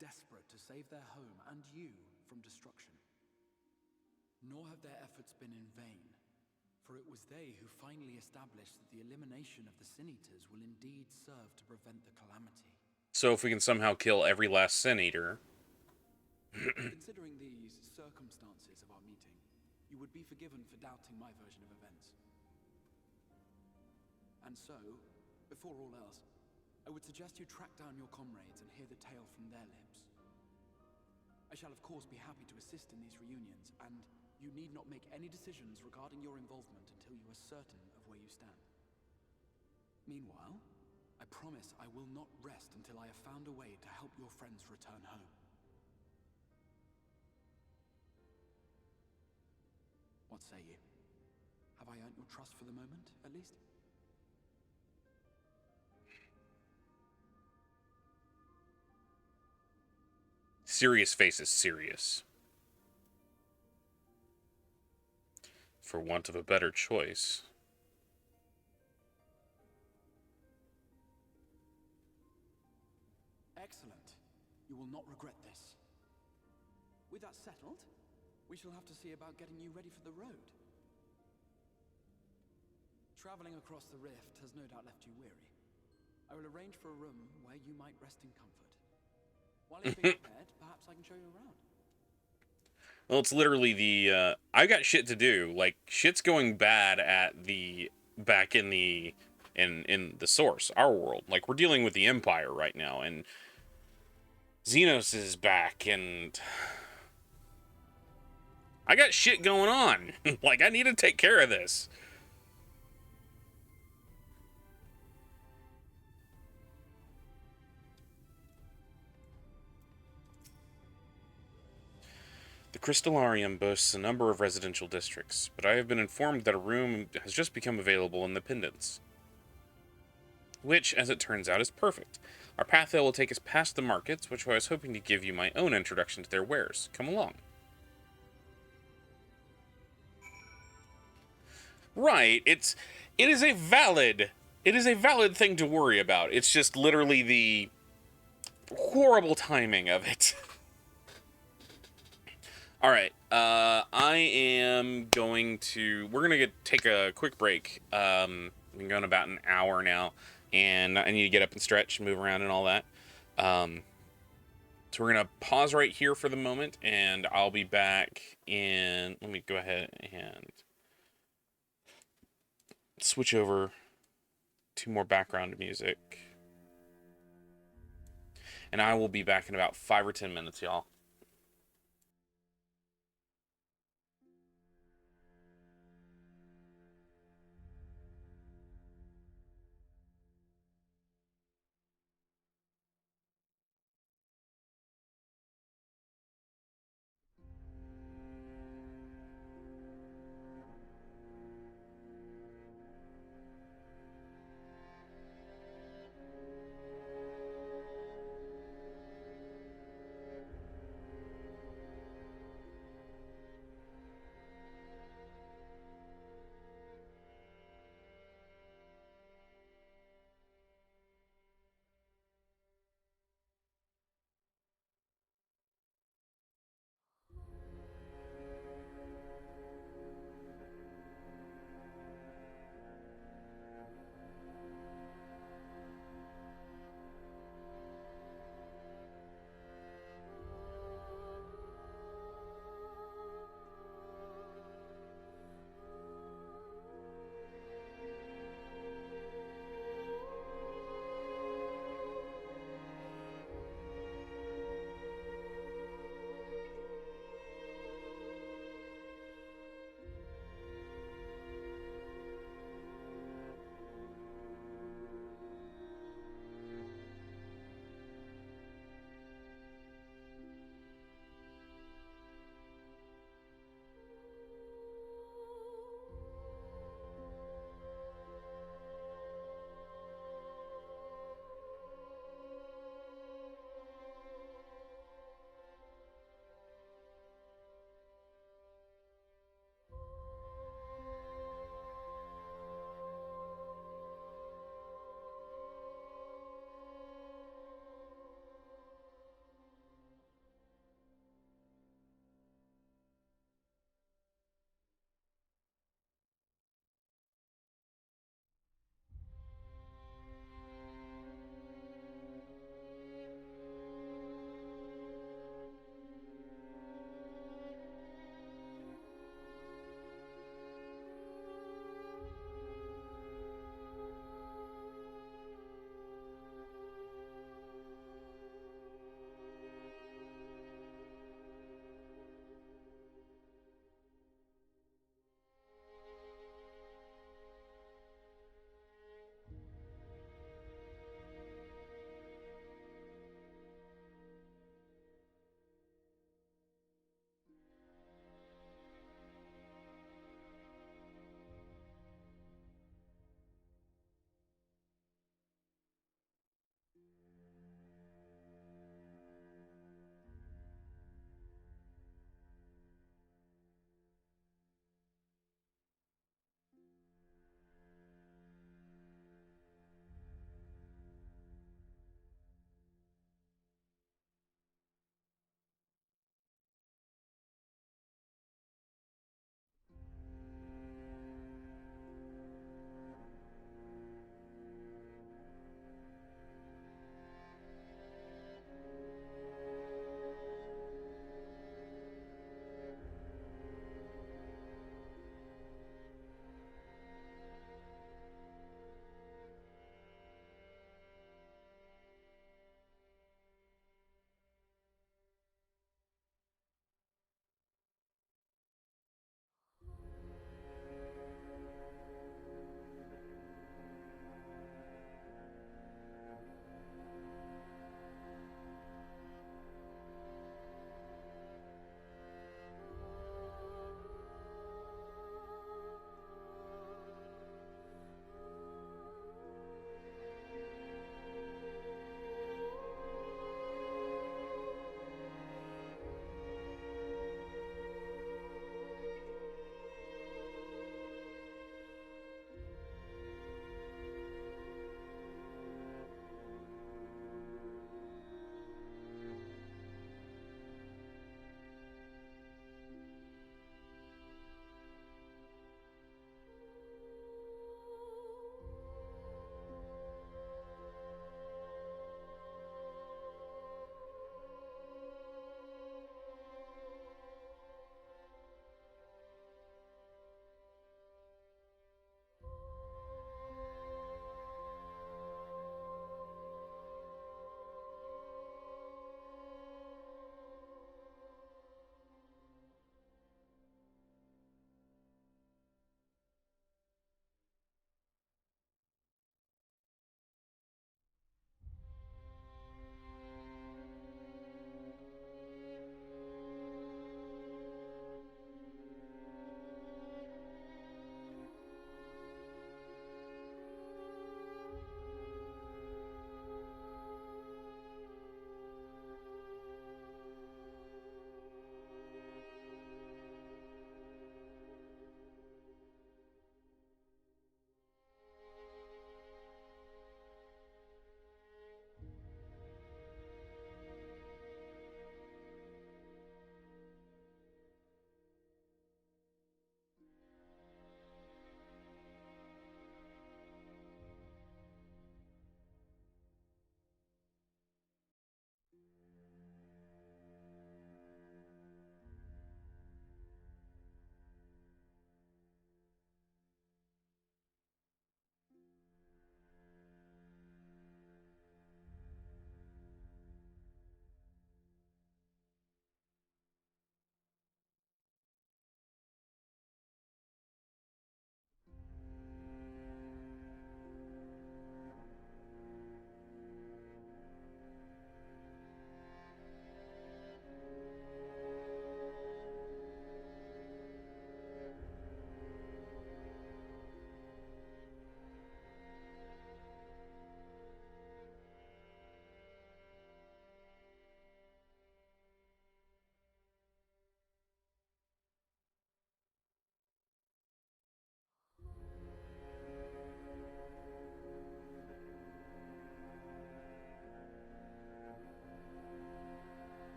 desperate to save their home and you from destruction. Nor have their efforts been in vain, for it was they who finally established that the elimination of the Sin Eaters will indeed serve to prevent the calamity. So if we can somehow kill every last Sin Eater... Considering these circumstances of our meeting, you would be forgiven for doubting my version of events. And so, before all else, I would suggest you track down your comrades and hear the tale from their lips. I shall of course be happy to assist in these reunions, and you need not make any decisions regarding your involvement until you are certain of where you stand. Meanwhile, I promise I will not rest until I have found a way to help your friends return home. What say you? Have I earned your trust for the moment, at least? serious face is serious. For want of a better choice. Excellent. You will not regret this. With that settled, we shall have to see about getting you ready for the road. Traveling across the rift has no doubt left you weary. I will arrange for a room where you might rest in comfort. While you're being prepared, perhaps I can show you around. Well, it's literally the, I got shit to do. Like, shit's going bad at the, back in the, in the source, our world. Like, we're dealing with the Empire right now, and Xenos is back, and I got shit going on. Like, I need to take care of this. The Crystallarium boasts a number of residential districts, but I have been informed that a room has just become available in the Pendants. Which, as it turns out, is perfect. Our path there will take us past the markets, which I was hoping to give you my own introduction to their wares. Come along. Right, it is a valid thing to worry about. It's just literally the horrible timing of it. All right, I am going to. We're gonna take a quick break. We've been going about an hour now, and I need to get up and stretch, and move around, and all that. So we're gonna pause right here for the moment, and I'll be back in. Let me go ahead and switch over to more background music, and I will be back in about 5 or 10 minutes, y'all.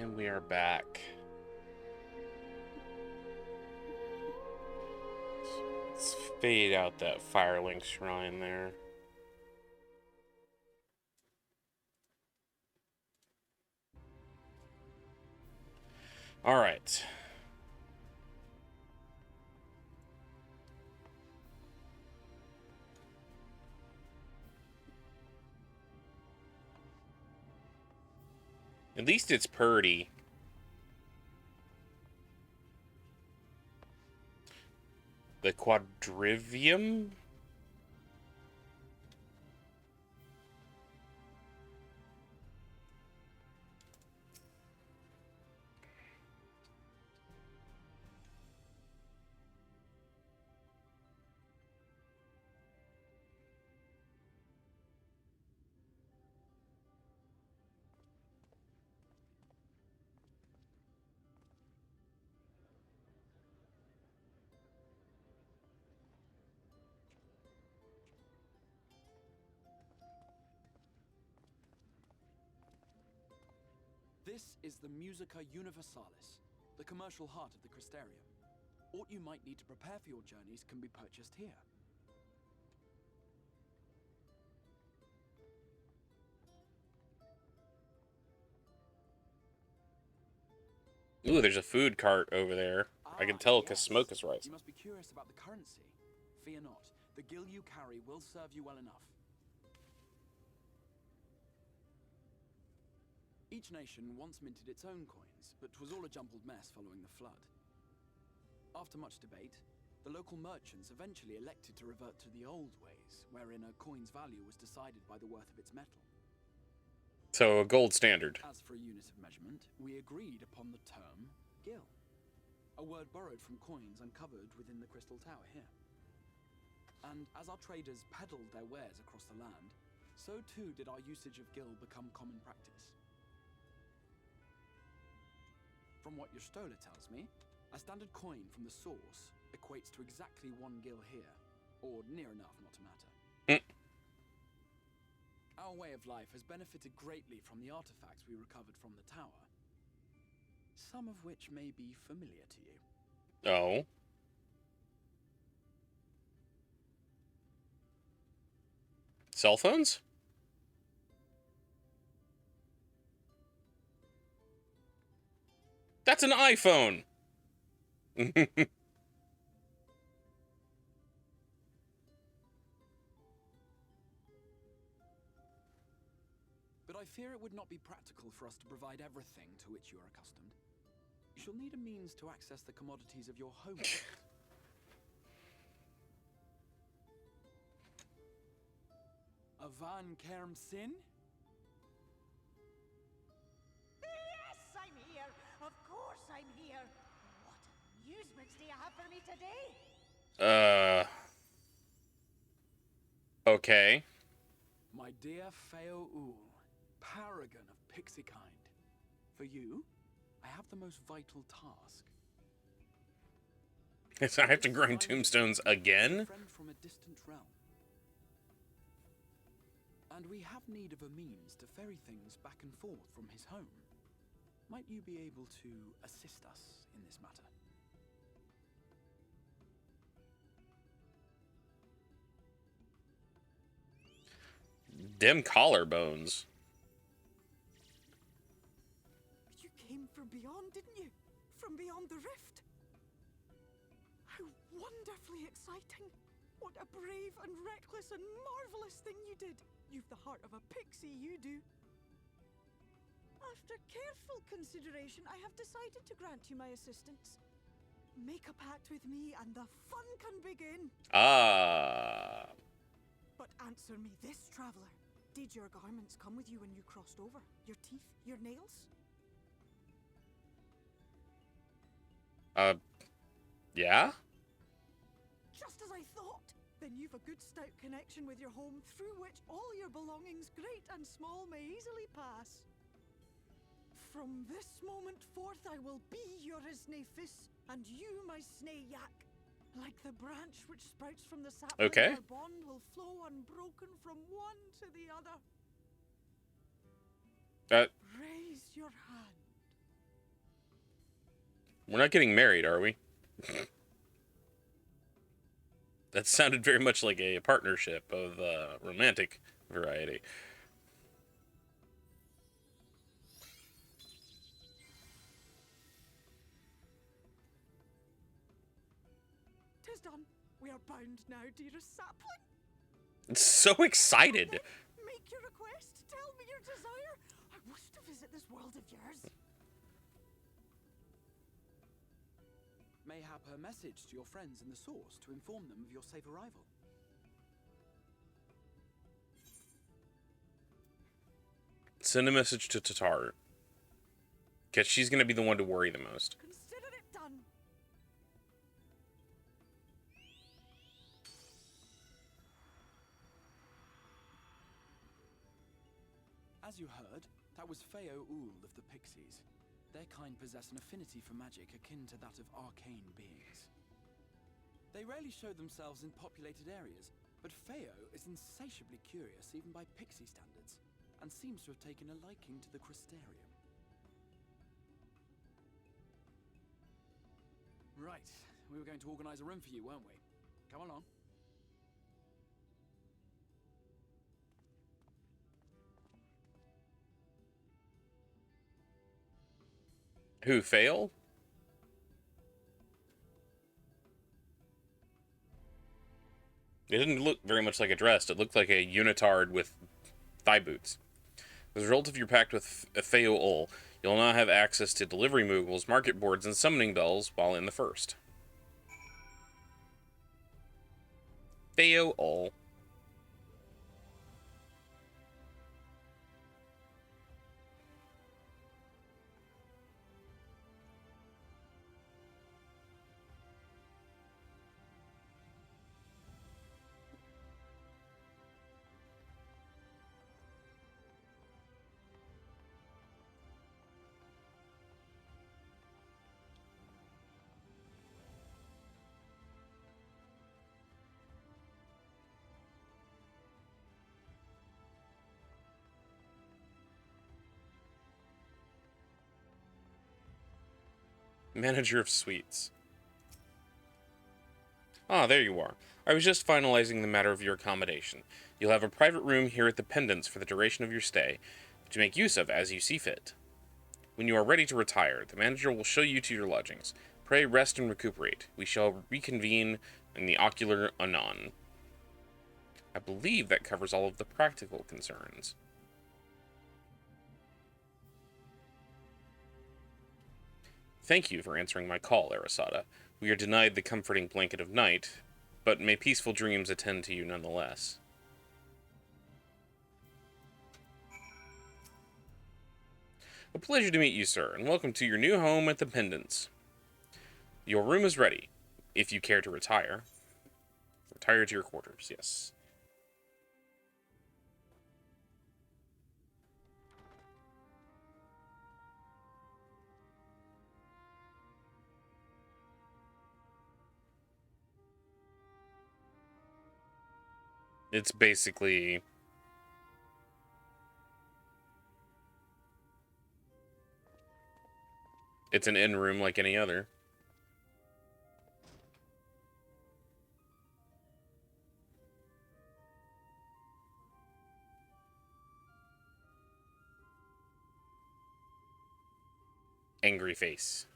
And we are back. Let's fade out that Firelink shrine there. All right. At least it's Purdy. The Quadrivium? This is the Musica Universalis, the commercial heart of the Crystarium. What you might need to prepare for your journeys can be purchased here. Ooh, there's a food cart over there. I can tell because Yes. smoke is rising. You must be curious about the currency. Fear not. The gil you carry will serve you well enough. Each nation once minted its own coins, but 'twas all a jumbled mess following the flood. After much debate, the local merchants eventually elected to revert to the old ways, wherein a coin's value was decided by the worth of its metal. So a gold standard. As for a unit of measurement, we agreed upon the term gil, a word borrowed from coins uncovered within the Crystal Tower here. And as our traders peddled their wares across the land, so too did our usage of gil become common practice. From what your stola tells me, a standard coin from the source equates to exactly 1 gil here, or near enough not to matter. Our way of life has benefited greatly from the artifacts we recovered from the tower, some of which may be familiar to you. Oh. Cell phones? That's an iPhone! But I fear it would not be practical for us to provide everything to which you are accustomed. You shall need a means to access the commodities of your home world. A Van Kerm Sin? Yes, I'm here. Of course I'm here. What amusements do you have for me today? Okay. My dear Feo Ul, paragon of pixie kind. For you, I have the most vital task. So I have to grind tombstones again? A friend from a distant realm. And we have need of a means to ferry things back and forth from his home. Might you be able to assist us in this matter? Them collarbones. You came from beyond, didn't you? From beyond the rift? How wonderfully exciting! What a brave and reckless and marvelous thing you did! You've the heart of a pixie, you do. After careful consideration, I have decided to grant you my assistance. Make a pact with me and the fun can begin. Ah. But answer me this, traveler. Did your garments come with you when you crossed over? Your teeth? Your nails? Yeah? Just as I thought! Then you've a good stout connection with your home through which all your belongings, great and small, may easily pass. From this moment forth I will be your Isne Fis, and you my Sne Yak. Like the branch which sprouts from the sapling, Okay. our bond will flow unbroken from one to the other. Raise your hand. We're not getting married, are we? That sounded very much like a partnership of romantic variety. "'Tis done. We are bound now, dearest sapling. It's so excited. Make your request. Tell me your desire. I wish to visit this world of yours." Mayhap her message to your friends in the Source to inform them of your safe arrival. Send a message to Tatar. Because she's going to be the one to worry the most. Consider it done. As you heard, that was Feo Ul of the Pixies. Their kind possess an affinity for magic akin to that of arcane beings. They rarely show themselves in populated areas, but Feo is insatiably curious even by Pixie standards, and seems to have taken a liking to the Crystarium. Right, we were going to organize a room for you, weren't we? Come along. Who, Fail? It didn't look very much like a dress. It looked like a unitard with thigh boots. As a result of your pact with Feo Ul, you'll now have access to delivery moogles, market boards, and summoning bells while in the first. Feo Ul. Manager of Suites. Ah, there you are. I was just finalizing the matter of your accommodation. You'll have a private room here at the Pendants for the duration of your stay, to make use of as you see fit. When you are ready to retire, the manager will show you to your lodgings. Pray rest and recuperate. We shall reconvene in the ocular anon. I believe that covers all of the practical concerns. Thank you for answering my call, Arasada. We are denied the comforting blanket of night, but may peaceful dreams attend to you nonetheless. A pleasure to meet you, sir, and welcome to your new home at the Pendants. Your room is ready, if you care to retire. Retire to your quarters, yes. It's basically... It's an inn room like any other. Angry face.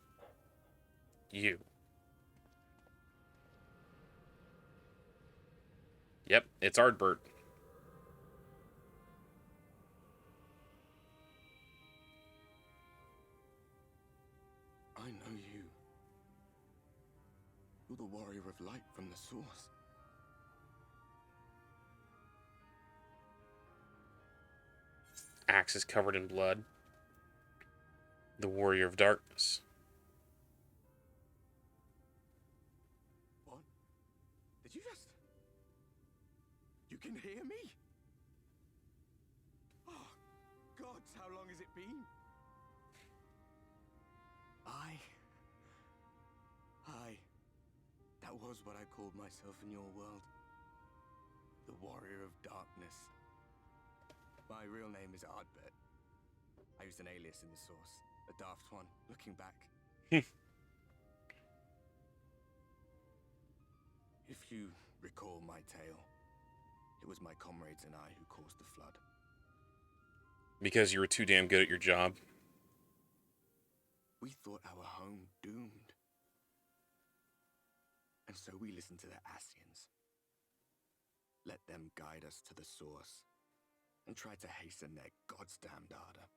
You. Yep, it's Ardbert. I know you. You're the warrior of light from the Source. Axe is covered in blood. The warrior of darkness. What? Did you just... You can hear me? Oh, gods, how long has it been? That was what I called myself in your world. The Warrior of Darkness. My real name is Ardbert. I used an alias in the Source. A daft one, looking back. If you recall my tale, it was my comrades and I who caused the flood. Because you were too damn good at your job. We thought our home doomed. And so we listened to the Ascians. Let them guide us to the source, and tried to hasten their God's damned ardor.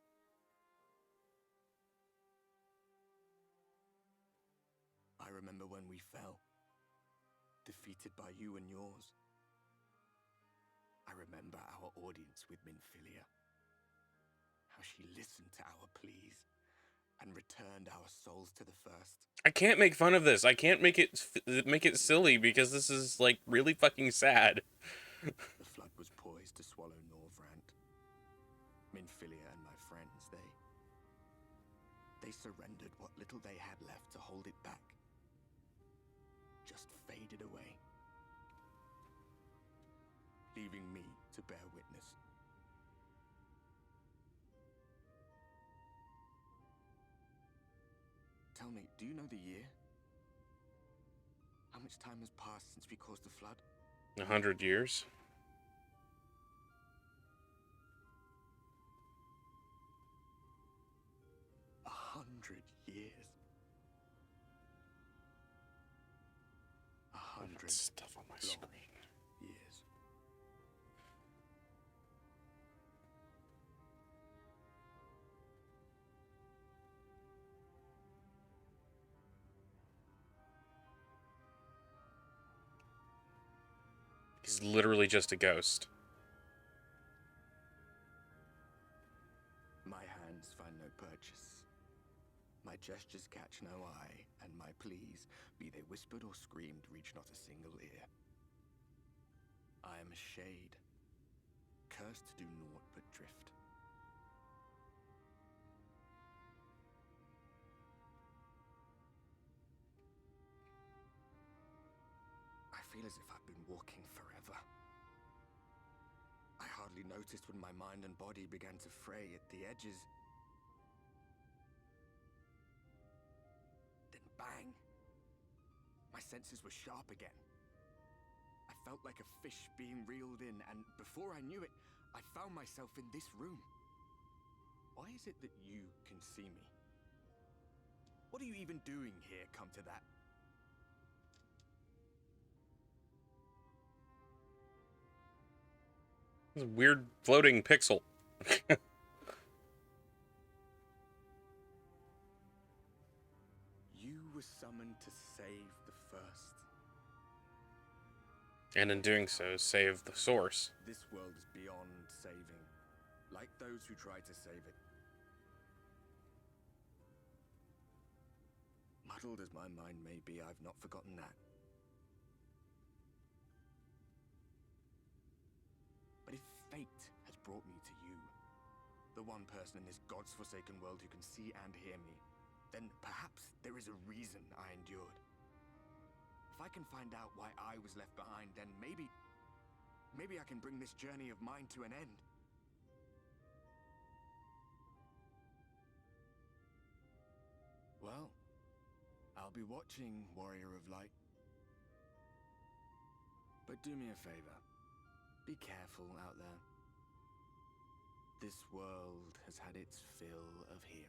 I remember when we fell, defeated by you and yours. I remember our audience with Minfilia. How she listened to our pleas and returned our souls to the first. I can't make fun of this. I can't make it silly because this is like really fucking sad. The flood was poised to swallow Norvrant. Minfilia and my friends, they surrendered what little they had left to hold it back. Just faded away, leaving me to bear witness. Tell me, do you know the year? How much time has passed since we caused the flood? 100 years. A 100 years. 100 stuff on my long screen. years. He's literally just a ghost. My hands find no purchase. My gestures catch no eye, and my pleas, be they whispered or screamed, reach not a single ear. I am a shade, cursed to do naught but drift. I feel as if I've been walking forever. I hardly noticed when my mind and body began to fray at the edges. Then bang! My senses were sharp again. I felt like a fish being reeled in, and before I knew it, I found myself in this room. Why is it that you can see me? What are you even doing here, come to that? This weird floating pixel. You were summoned to save the first. And in doing so, save the source. This world is beyond saving, like those who try to save it. Muddled as my mind may be, I've not forgotten that. But if fate has brought me to you, the one person in this God's-forsaken world who can see and hear me, then perhaps there is a reason I endured. If I can find out why I was left behind, then maybe I can bring this journey of mine to an end. Well, I'll be watching, Warrior of Light. But do me a favor. Be careful out there. This world has had its fill of heroes.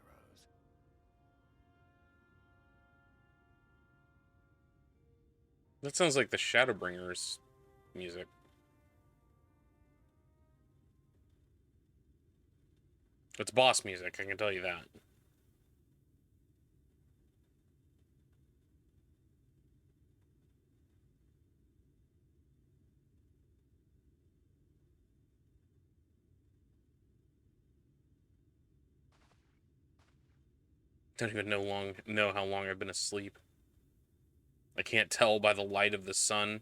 That sounds like the Shadowbringers music. It's boss music, I can tell you that. Don't even know how long I've been asleep. I can't tell by the light of the sun.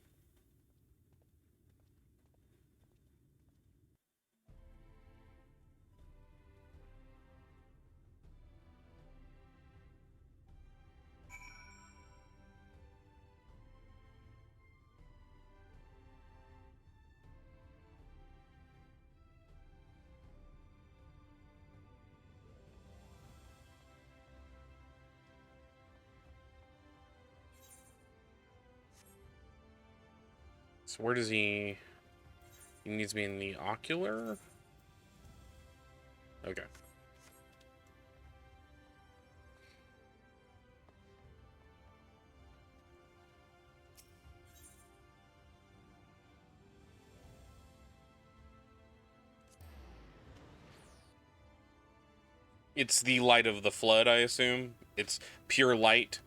So where does he... He needs me in the ocular? Okay. It's the light of the flood, I assume. It's pure light.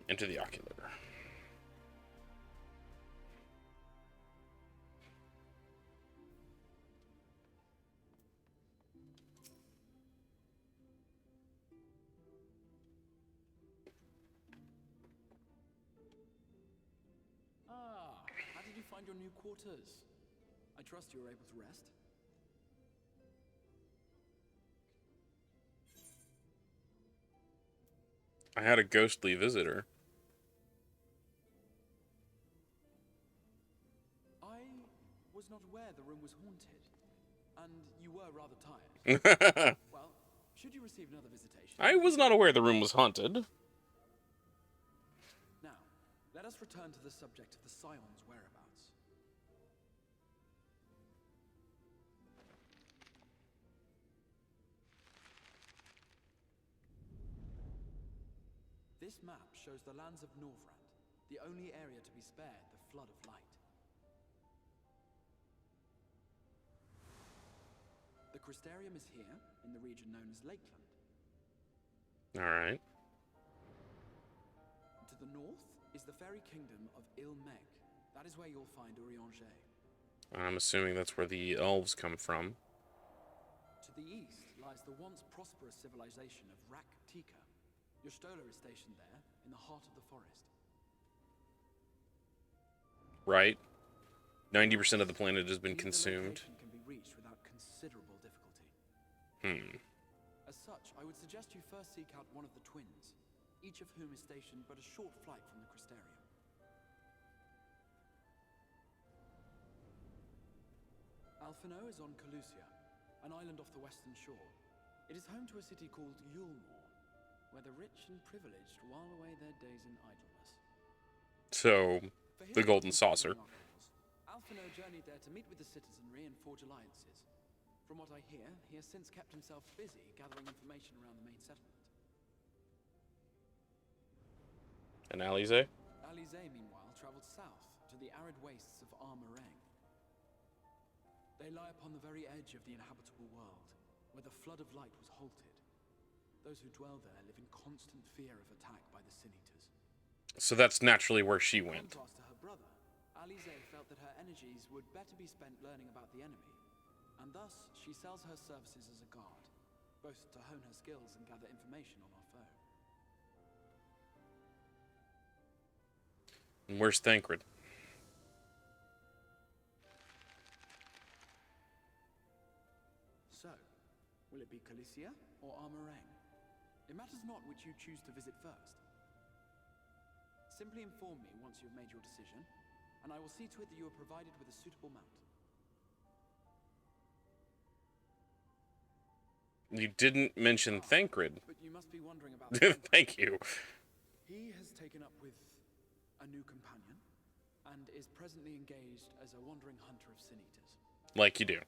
Into the ocular. How did you find your new quarters? I trust you were able to rest. I had a ghostly visitor. I was not aware the room was haunted, and you were rather tired. Well, should you receive another visitation... I was not aware the room was haunted. Now, let us return to the subject of the Scion's whereabouts. This map shows the lands of Norvrand, the only area to be spared the flood of light. The Crystarium is here, in the region known as Lakeland. Alright. To the north is the fairy kingdom of Ilmeg. That is where you'll find Urianger. I'm assuming that's where the elves come from. To the east lies the once prosperous civilization of Rak-Tika. Your Stola is stationed there, in the heart of the forest. Right. 90% of the planet has been consumed. The location can be reached without considerable difficulty. As such, I would suggest you first seek out one of the twins, each of whom is stationed but a short flight from the Crystarium. Alphino is on Calusia, an island off the western shore. It is home to a city called Yulmore, where the rich and privileged while away their days in idleness. So, the Golden Saucer. Alphino journeyed there to meet with the citizenry and forge alliances. From what I hear, he has since kept himself busy gathering information around the main settlement. And Alize? Alize, meanwhile, traveled south to the arid wastes of Armareng. They lie upon the very edge of the inhabitable world, where the flood of light was halted. Those who dwell there live in constant fear of attack by the Sin Eaters. So that's naturally where she In went. contrast to her brother, Alize felt that her energies would better be spent learning about the enemy, and thus she sells her services as a guard, both to hone her skills and gather information on our foe. And where's Thancred? So, will it be Calicia or Armareng? It matters not which you choose to visit first. Simply inform me once you have made your decision, and I will see to it that you are provided with a suitable mount. You didn't mention Thancred. But you must be wondering about Thank you. He has taken up with a new companion, and is presently engaged as a wandering hunter of Sin Eaters. Like you do.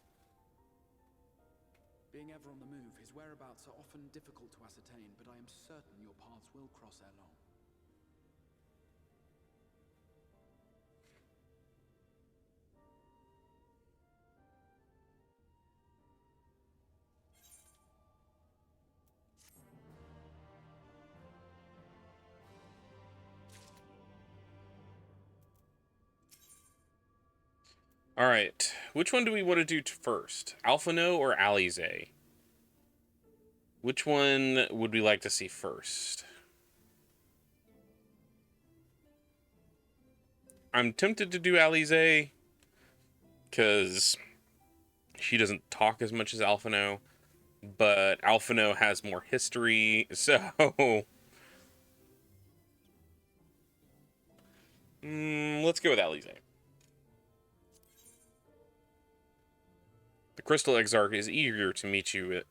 Being ever on the move, his whereabouts are often difficult to ascertain, but I am certain your paths will cross ere long. Alright. Which one do we want to do first? Alphino or Alize? Which one would we like to see first? I'm tempted to do Alize, because she doesn't talk as much as Alphino, but Alphino has more history, so... Let's go with Alize. The Crystal Exarch is eager to meet you.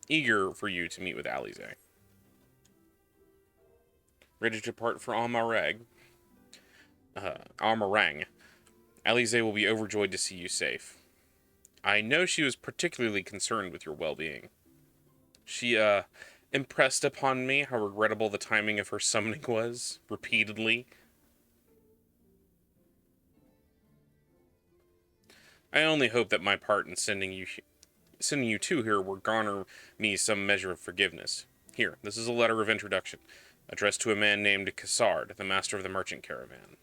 Eager for you to meet with Alize. Ready to depart for Amarang. Amarang. Alize will be overjoyed to see you safe. I know she was particularly concerned with your well-being. She, impressed upon me how regrettable the timing of her summoning was, repeatedly. I only hope that my part in sending you to her will garner me some measure of forgiveness. Here, this is a letter of introduction, addressed to a man named Cassard, the master of the merchant caravan.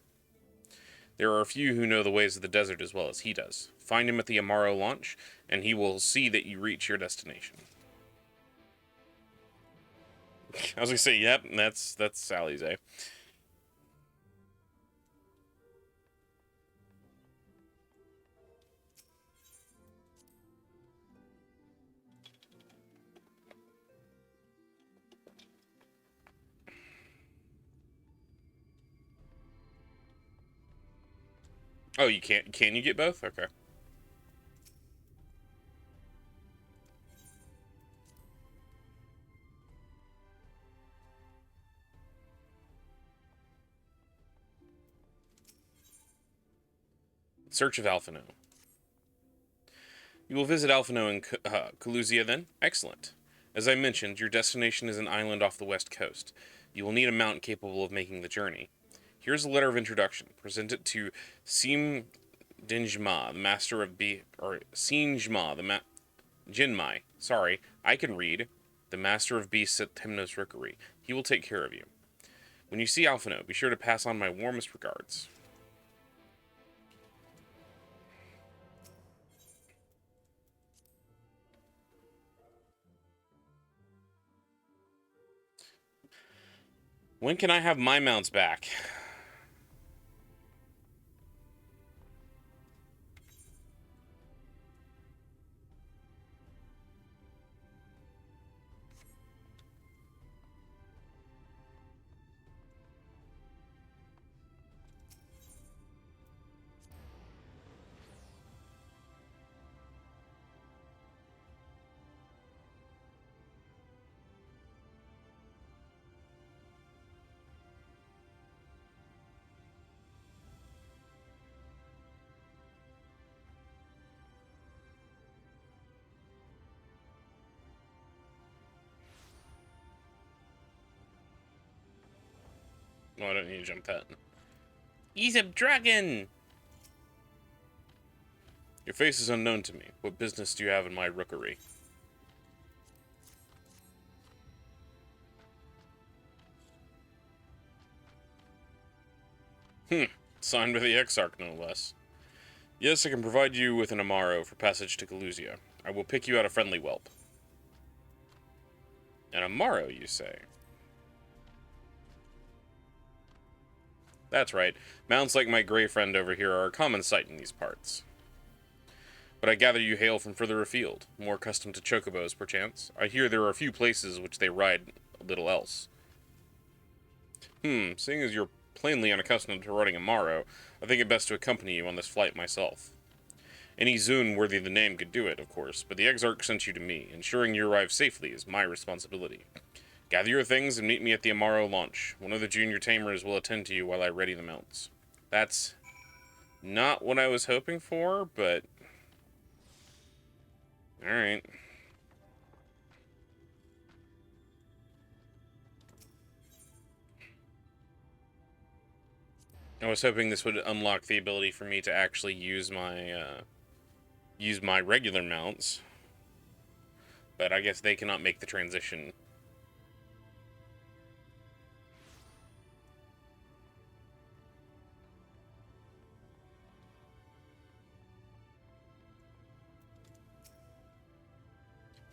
There are a few who know the ways of the desert as well as he does. Find him at the Amaro launch, and he will see that you reach your destination. I was gonna say, yep, that's Alize. Oh, you can't. Can you get both? Okay. Search of Alphino. You will visit Alphino and Kalusia then? Excellent. As I mentioned, your destination is an island off the west coast. You will need a mount capable of making the journey. Here's a letter of introduction. Present it to Sim Dinjma, the master of Sinjma, Jinmai. Sorry, I can read. The master of beasts at Temnos Rookery. He will take care of you. When you see Alphino, be sure to pass on my warmest regards. When can I have my mounts back? No, I don't need to jump that. He's a dragon! Your face is unknown to me. What business do you have in my rookery? Signed by the Exarch, no less. Yes, I can provide you with an Amaro for passage to Kalusia. I will pick you out a friendly whelp. An Amaro, you say? That's right. Mounts like my gray friend over here are a common sight in these parts. But I gather you hail from further afield, more accustomed to chocobos, perchance. I hear there are a few places which they ride a little else. Seeing as you're plainly unaccustomed to riding a Amaro, I think it best to accompany you on this flight myself. Any Zun worthy of the name could do it, of course, but the Exarch sent you to me. Ensuring you arrive safely is my responsibility. Gather your things and meet me at the Amaro launch. One of the junior tamers will attend to you while I ready the mounts. That's not what I was hoping for, but... Alright. I was hoping this would unlock the ability for me to actually use my regular mounts. But I guess they cannot make the transition.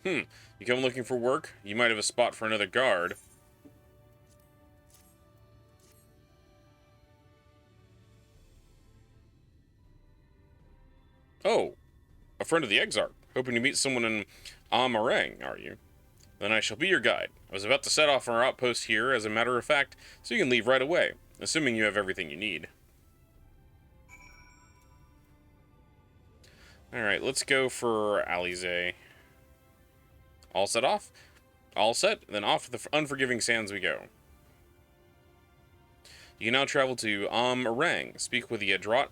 You come looking for work? You might have a spot for another guard. Oh, a friend of the Exarch. Hoping to meet someone in Amarang, are you? Then I shall be your guide. I was about to set off our outpost here, as a matter of fact, so you can leave right away, assuming you have everything you need. Alright, let's go for Alize. All set off? All set, then off the unforgiving sands we go. You can now travel to Arang, speak with the adroit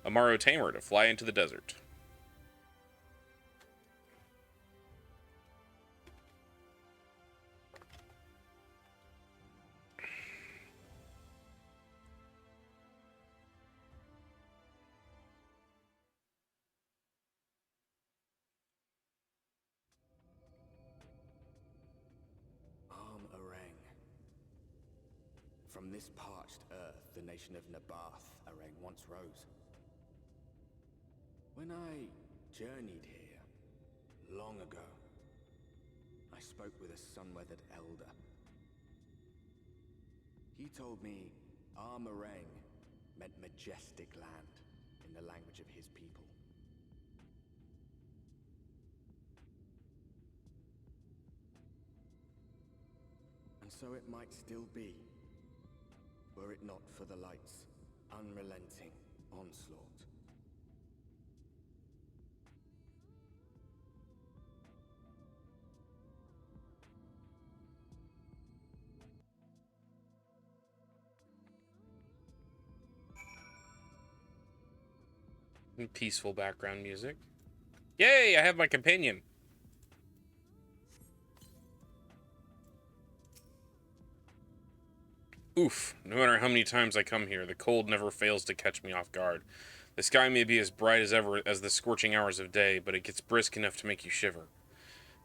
Amaro Tamer to fly into the desert. Arang. From this parched earth, the nation of Nabath, Arang once rose. When I journeyed here, long ago, I spoke with a sun-weathered elder. He told me Arang meant majestic land in the language of his people. And so it might still be, were it not for the light's unrelenting onslaught. Peaceful background music. Yay, I have my companion. Oof, no matter how many times I come here, the cold never fails to catch me off guard. The sky may be as bright as ever as the scorching hours of day, but it gets brisk enough to make you shiver.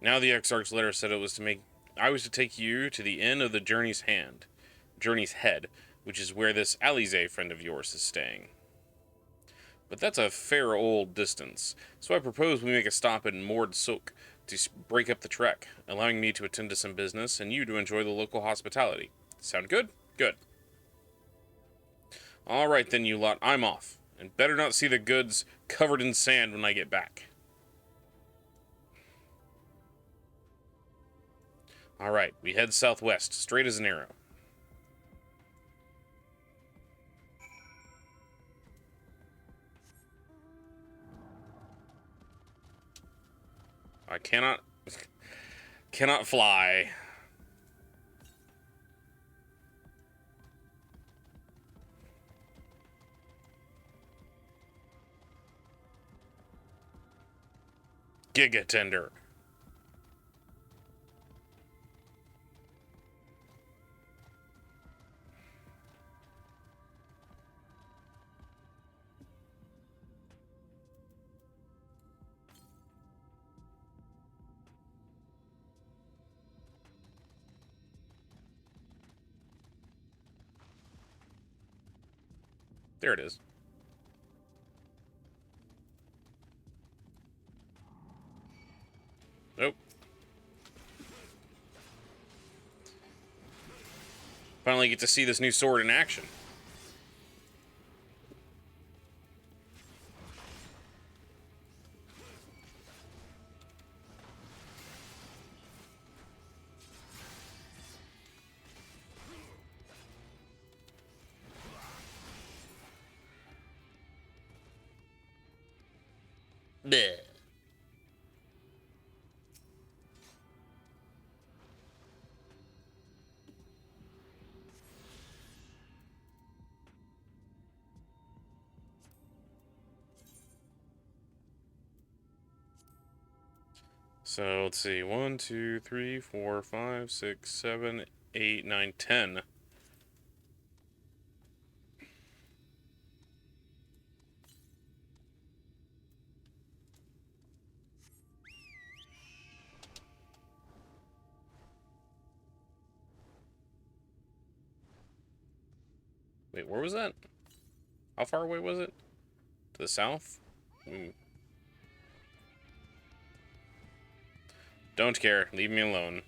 Now the Exarch's letter said I was to take you to the inn of the Journey's Head, which is where this Alize friend of yours is staying. But that's a fair old distance, so I propose we make a stop in Mord Suk to break up the trek, allowing me to attend to some business and you to enjoy the local hospitality. Sound good? Good. Alright then, you lot, I'm off. And better not see the goods covered in sand when I get back. Alright, we head southwest, straight as an arrow. I cannot fly. Giga Tender. There it is. Nope. Finally get to see this new sword in action. Bleh. So let's see, 1, 2, 3, 4, 5, 6, 7, 8, 9, 10. Wait, where was that? How far away was it? To the south? Don't care. Leave me alone.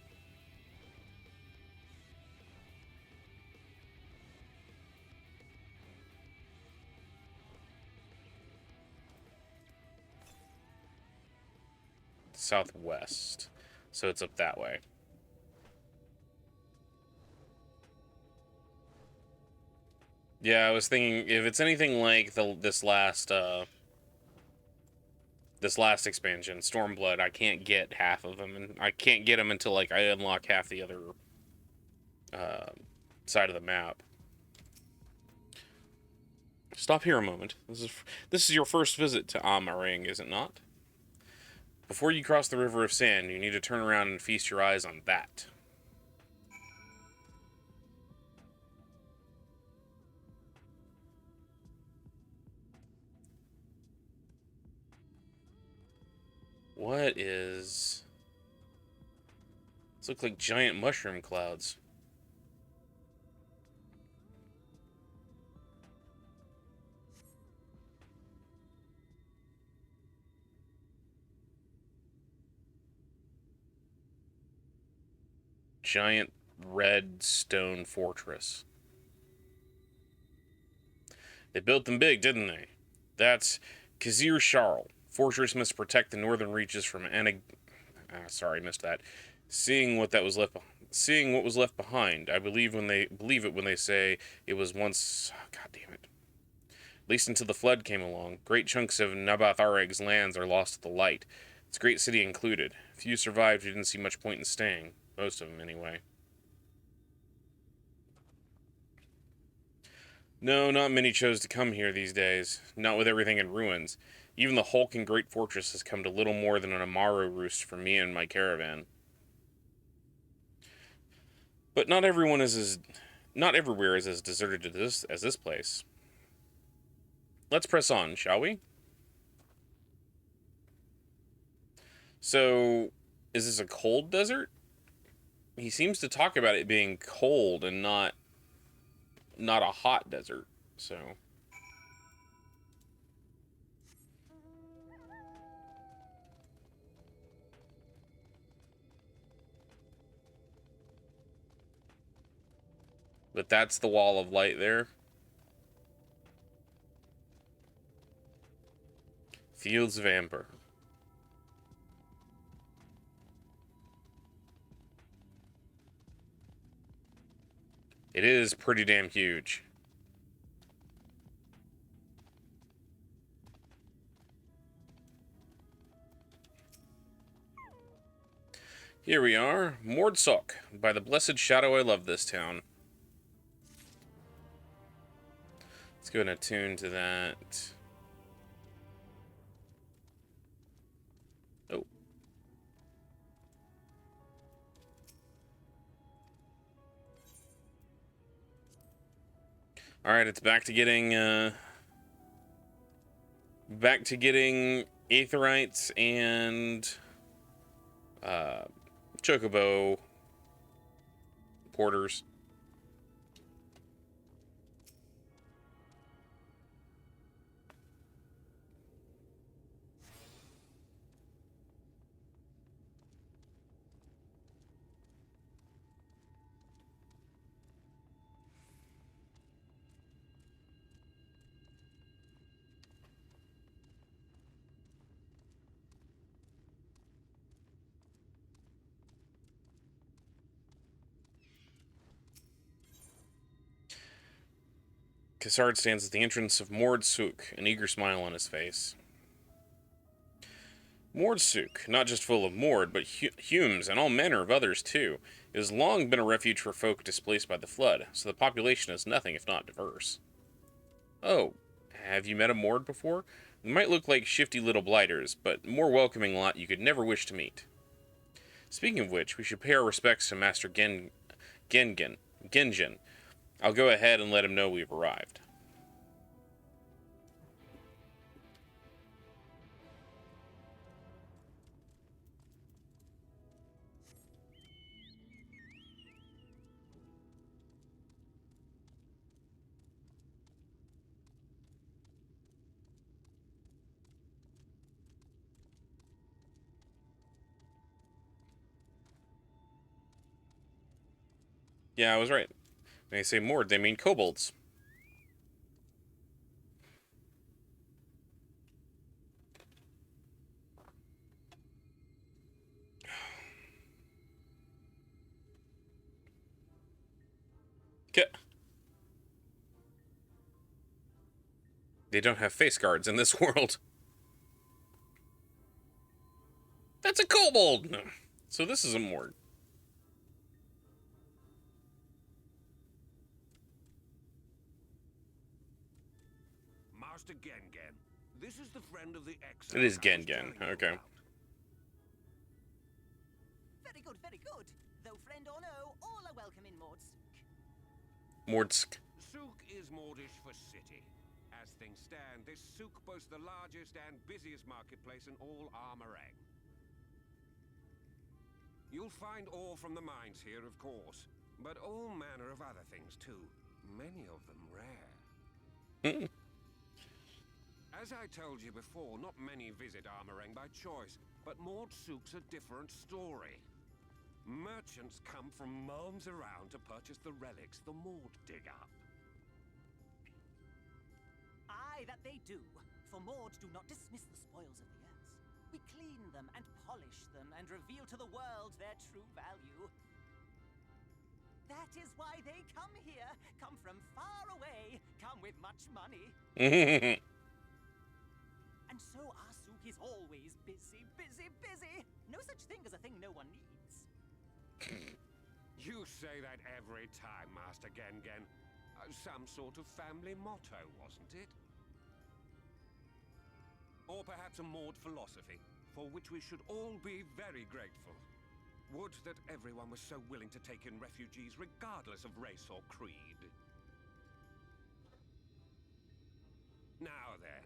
Southwest. So it's up that way. Yeah, I was thinking if it's anything like this last this last expansion, Stormblood, I can't get half of them, and I can't get them until like I unlock half the other side of the map. Stop here a moment. This is your first visit to Amarang, is it not? Before you cross the River of Sand, you need to turn around and feast your eyes on that. What is... These look like giant mushroom clouds. Giant red stone fortress. They built them big, didn't they? That's Khazir Sharl. Fortress must protect the northern reaches from sorry, missed that. Seeing what was left behind. I believe it when they say it was once. Oh, God damn it! At least until the flood came along, great chunks of Nabath Areg's lands are lost to the light. Its great city included. Few survived who didn't see much point in staying. Most of them, anyway. No, not many chose to come here these days. Not with everything in ruins. Even the hulking great fortress has come to little more than an Amaru roost for me and my caravan. But not everywhere is as deserted as this place. Let's press on, shall we? So, is this a cold desert? He seems to talk about it being cold and not a hot desert, so... But that's the wall of light there. Fields of Amber. It is pretty damn huge. Here we are, Mordsok. By the blessed shadow, I love this town. Let's go and attune to that. Oh. Alright, it's back to getting Aetherites and Chocobo porters. Kassard stands at the entrance of Mordsuk, an eager smile on his face. Mordsuk, not just full of Mord, but Humes and all manner of others too, it has long been a refuge for folk displaced by the flood, so the population is nothing if not diverse. Oh, have you met a Mord before? They might look like shifty little blighters, but more welcoming lot you could never wish to meet. Speaking of which, we should pay our respects to Master Genjin. I'll go ahead and let him know we've arrived. Yeah, I was right. When they say Mord, they mean kobolds. They don't have face guards in this world. It's a kobold! No. So this is a morgue. Master Gengen, this is the friend of the ex. It is Gengen, okay. Very good, very good. Though friend or no, all are welcome in Mordsk. Mordsk. Souk is Mordish for city. As things stand, this souk boasts the largest and busiest marketplace in all Armorang. You'll find ore from the mines here, of course, but all manner of other things too. Many of them rare. As I told you before, not many visit Armorang by choice, but Mord Souk's a different story. Merchants come from miles around to purchase the relics the Mord dig up. Aye, that they do. For Mord do not dismiss the spoils of the earth. We clean them and polish them and reveal to the world their true value. That is why they come here, come from far away, come with much money. And so our souk is always busy, busy, busy. No such thing as a thing no one needs. You say that every time, Master Gengen. Some sort of family motto, wasn't it? Or perhaps a Mord philosophy, for which we should all be very grateful. Would that everyone was so willing to take in refugees regardless of race or creed. Now then,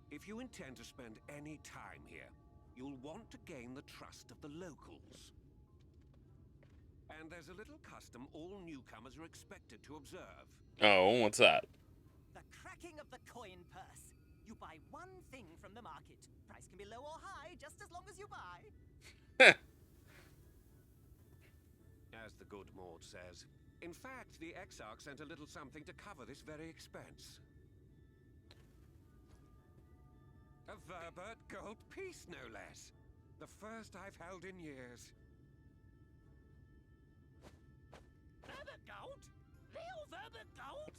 if you intend to spend any time here, you'll want to gain the trust of the locals. And there's a little custom all newcomers are expected to observe. Oh, what's that? The cracking of the coin purse. You buy one thing from the market. Price can be low or high, just as long as you buy. As the good Mord says. In fact, the Exarch sent a little something to cover this very expense. A Verbert gold piece, no less. The first I've held in years. Verbert gold? Real Verbert gold?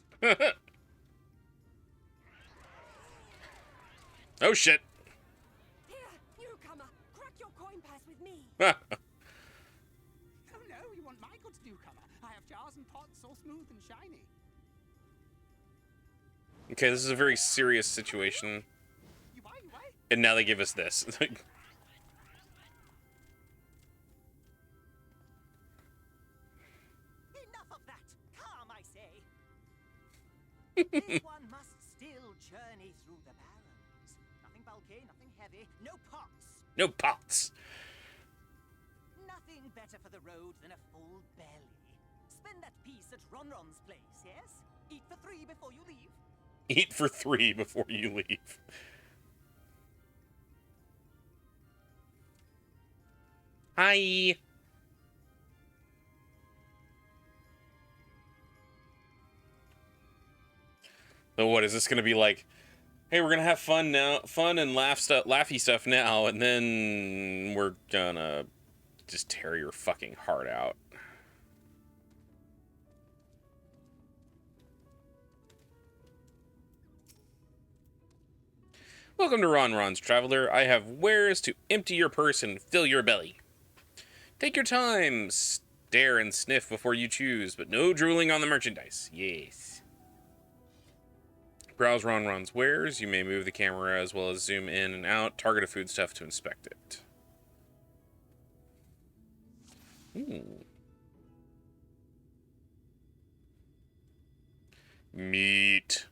Oh shit. Here, newcomer, crack your coin purse with me. Oh no, you want my goods, newcomer? I have jars and pots all smooth and shiny. Okay, this is a very serious situation. And now they give us this. Enough of that. Calm, I say. This one must still journey through the barrens. Nothing bulky, nothing heavy, no pots. No pots. Nothing better for the road than a full belly. Spend that piece at Ronron's place, yes? Eat for 3 before you leave. Eat for 3 before you leave. Hi. So what is this going to be like? Hey, we're going to have fun now, fun and laughy stuff now, and then we're gonna just tear your fucking heart out. Welcome to Ronron's Traveler. I have wares to empty your purse and fill your belly. Take your time, stare and sniff before you choose, but no drooling on the merchandise. Yes. Browse Ronron's wares. You may move the camera as well as zoom in and out. Target a foodstuff to inspect it. Ooh. Meat.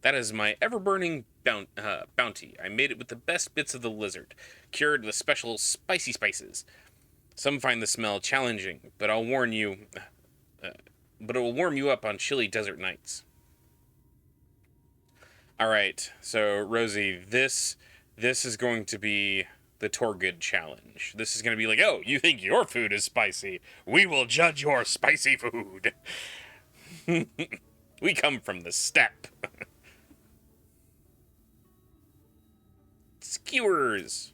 That is my ever-burning bounty. I made it with the best bits of the lizard, cured with special spicy spices. Some find the smell challenging, but I'll warn you. But it will warm you up on chilly desert nights. All right, so Rosie, this is going to be the Torgood challenge. This is going to be like, oh, you think your food is spicy? We will judge your spicy food. We come from the steppe. Skewers.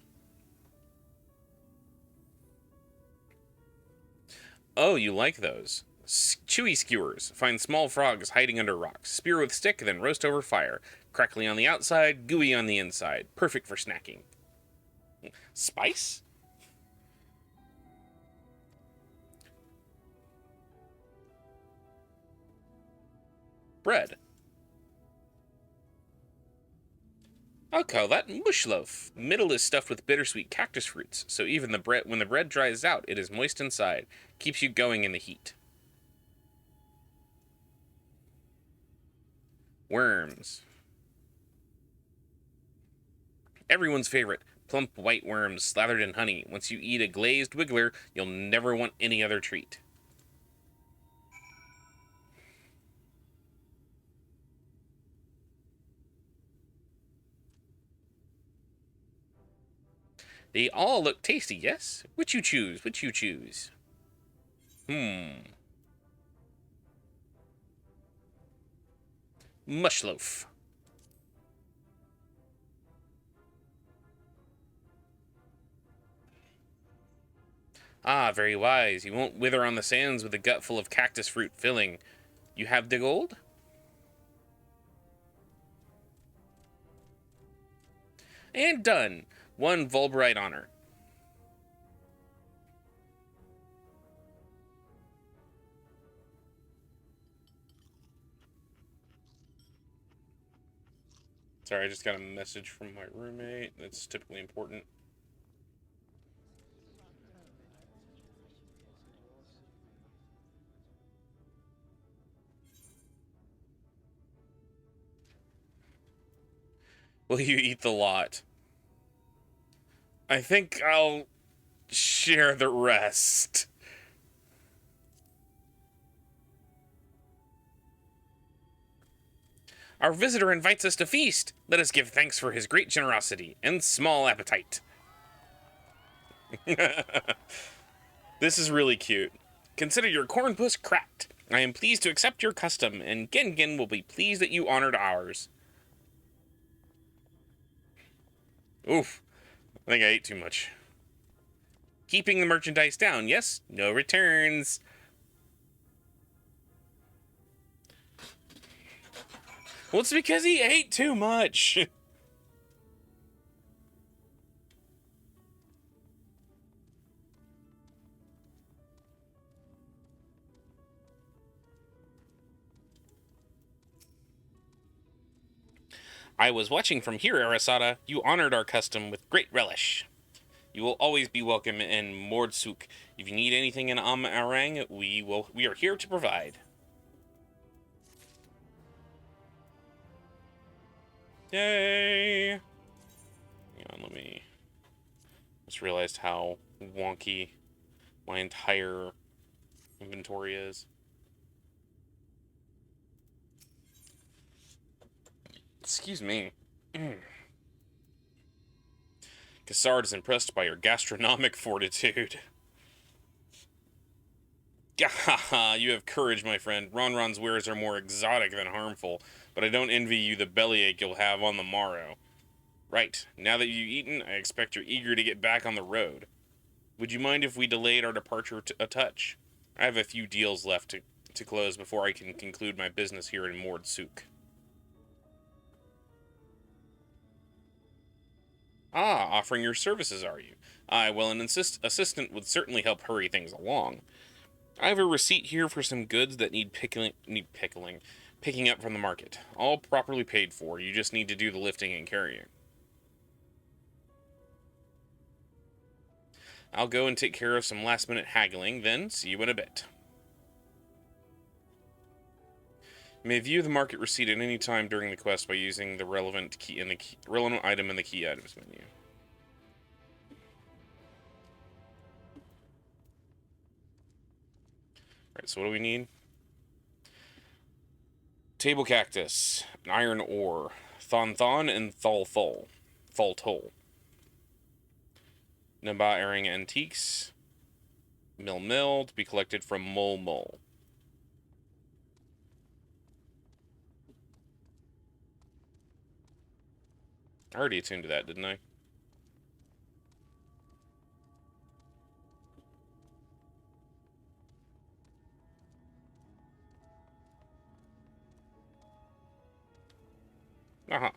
Oh, you like those. Chewy skewers. Find small frogs hiding under rocks. Spear with stick, then roast over fire. Crackly on the outside, gooey on the inside. Perfect for snacking. Spice? Bread. I'll call that mush loaf. Middle is stuffed with bittersweet cactus fruits, so even when the bread dries out, it is moist inside. Keeps you going in the heat. Worms. Everyone's favorite. Plump white worms slathered in honey. Once you eat a glazed wiggler, you'll never want any other treat. They all look tasty, yes? Which you choose? Which you choose? Mush loaf. Ah, very wise. You won't wither on the sands with a gut full of cactus fruit filling. You have the gold? And done. 1 Vulberite honor. Sorry, I just got a message from my roommate. That's typically important. Will you eat the lot? I think I'll share the rest. Our visitor invites us to feast. Let us give thanks for his great generosity and small appetite. This is really cute. Consider your corn puss cracked. I am pleased to accept your custom, and Gengen will be pleased that you honored ours. Oof. I think I ate too much. Keeping the merchandise down, yes? No returns. Well, it's because he ate too much. I was watching from here, Arasada. You honored our custom with great relish. You will always be welcome in Mordsuk. If you need anything in Arang, we are here to provide. Yay! Hang on, let me... just realized how wonky my entire inventory is. Excuse me. Cassard is impressed by your gastronomic fortitude. Gahaha, you have courage, my friend. Ronron's wares are more exotic than harmful, but I don't envy you the bellyache you'll have on the morrow. Right, now that you've eaten, I expect you're eager to get back on the road. Would you mind if we delayed our departure a touch? I have a few deals left to close before I can conclude my business here in Mordsuk. Ah, offering your services, are you? Aye, well, an assistant would certainly help hurry things along. I have a receipt here for some goods that need picking up from the market. All properly paid for. You just need to do the lifting and carrying. I'll go and take care of some last-minute haggling, then see you in a bit. You may view the market receipt at any time during the quest by using the relevant item in the key items menu. Alright, so what do we need? Table cactus, an iron ore, thon and thol. Naba Airing antiques, mill to be collected from Mol. I already attuned to that, didn't I? Aha.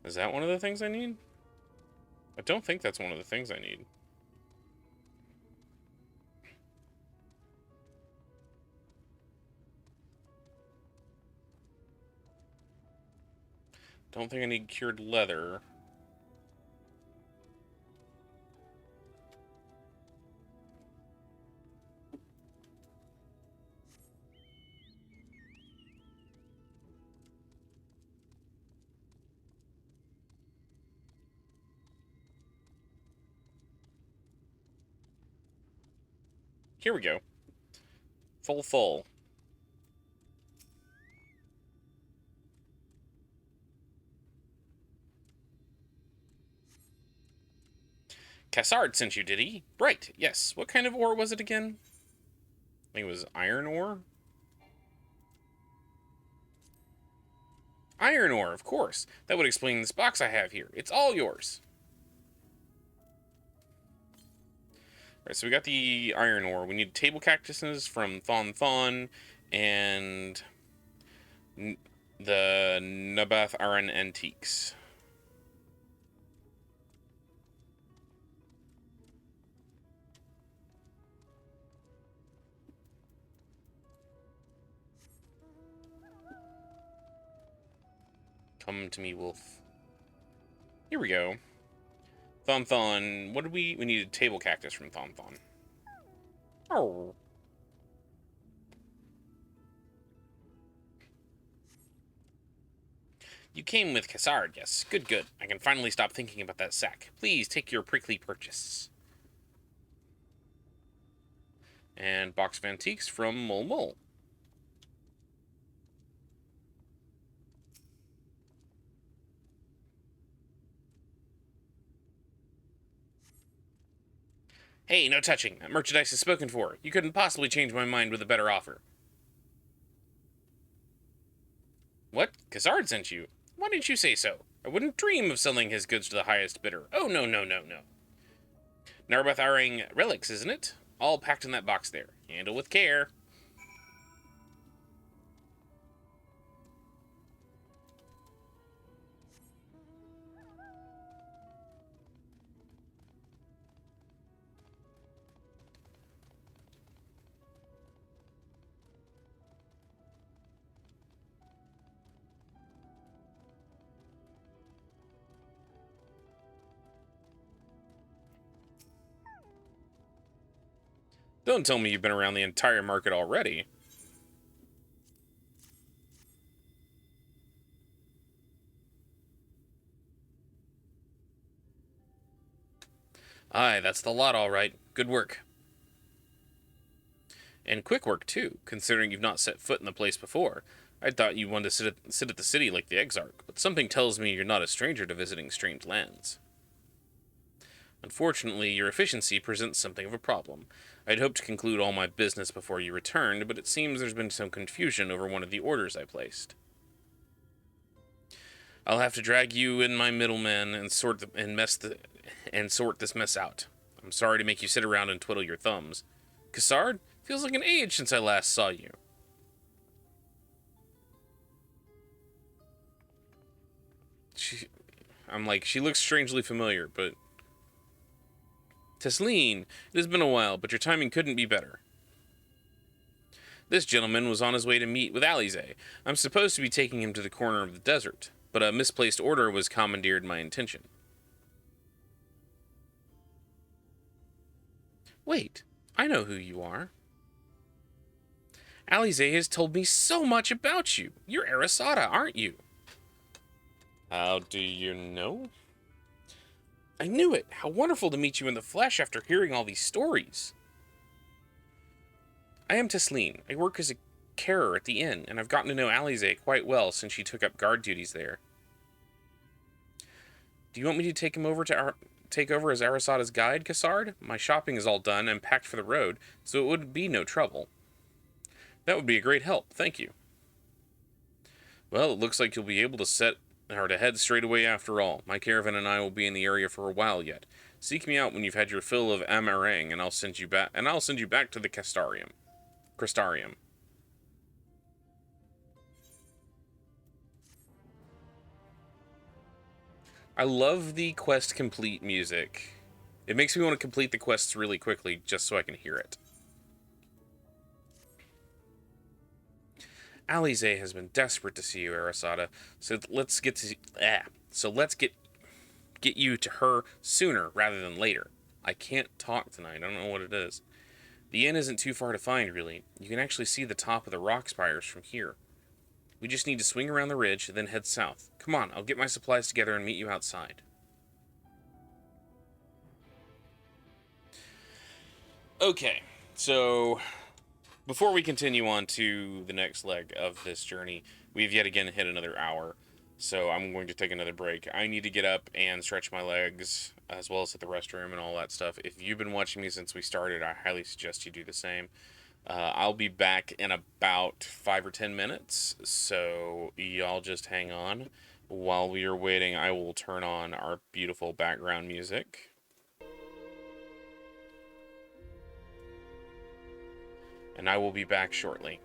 Is that one of the things I need? I don't think that's one of the things I need. Don't think I need cured leather. Here we go. Full. Cassard sent you, did he? Right, yes. What kind of ore was it again? I think it was iron ore? Iron ore, of course. That would explain this box I have here. It's all yours. Alright, so we got the iron ore. We need table cactuses from Thon Thon and the Nabath Aran Antiques. Come to me, wolf. Here we go. Thon Thon. What did we needed table cactus from Thon Thon. Oh. You came with Cassard, yes. Good. I can finally stop thinking about that sack. Please take your prickly purchase. And box of antiques from Mole Mole. Hey, no touching. That merchandise is spoken for. You couldn't possibly change my mind with a better offer. What? Cassard sent you? Why didn't you say so? I wouldn't dream of selling his goods to the highest bidder. Oh, no. Narbath Aring relics, isn't it? All packed in that box there. Handle with care. Don't tell me you've been around the entire market already. Aye, that's the lot, all right. Good work. And quick work, too, considering you've not set foot in the place before. I thought you wanted to sit at the city like the Exarch, but something tells me you're not a stranger to visiting strange lands. Unfortunately, your efficiency presents something of a problem. I'd hoped to conclude all my business before you returned, but it seems there's been some confusion over one of the orders I placed. I'll have to drag you and my middleman and sort this mess out. I'm sorry to make you sit around and twiddle your thumbs. Cassard, feels like an age since I last saw you. She looks strangely familiar, but... Tesleen, it has been a while, but your timing couldn't be better. This gentleman was on his way to meet with Alize. I'm supposed to be taking him to the corner of the desert, but a misplaced order was commandeered my intention. Wait, I know who you are. Alize has told me so much about you. You're Arasada, aren't you? How do you know? I knew it. How wonderful to meet you in the flesh after hearing all these stories. I am Tesleen. I work as a carer at the inn, and I've gotten to know Alize quite well since she took up guard duties there. Do you want me to take over as Arasada's guide, Cassard? My shopping is all done and packed for the road, so it would be no trouble. That would be a great help, thank you. Well, it looks like you'll be able to head straight away after all. My caravan and I will be in the area for a while yet. Seek me out when you've had your fill of Amarang, and I'll send you back to the Crystarium. I love the quest complete music. It makes me want to complete the quests really quickly just so I can hear it. Alize has been desperate to see you, Arasada. Let's get you to her sooner rather than later. I can't talk tonight. I don't know what it is. The inn isn't too far to find, really. You can actually see the top of the rock spires from here. We just need to swing around the ridge, then head south. Come on, I'll get my supplies together and meet you outside. Okay, so before we continue on to the next leg of this journey, we've yet again hit another hour. So I'm going to take another break. I need to get up and stretch my legs, as well as hit the restroom and all that stuff. If you've been watching me since we started, I highly suggest you do the same. I'll be back in about 5 or 10 minutes, so y'all just hang on. While we are waiting, I will turn on our beautiful background music. And I will be back shortly.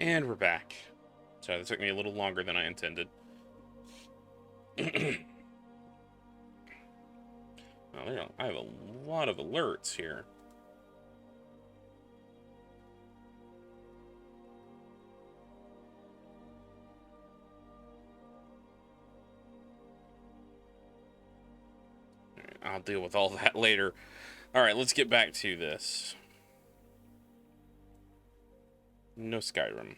And we're back. Sorry, that took me a little longer than I intended. Oh, I have a lot of alerts here. I'll deal with all that later. Alright, let's get back to this. No Skyrim.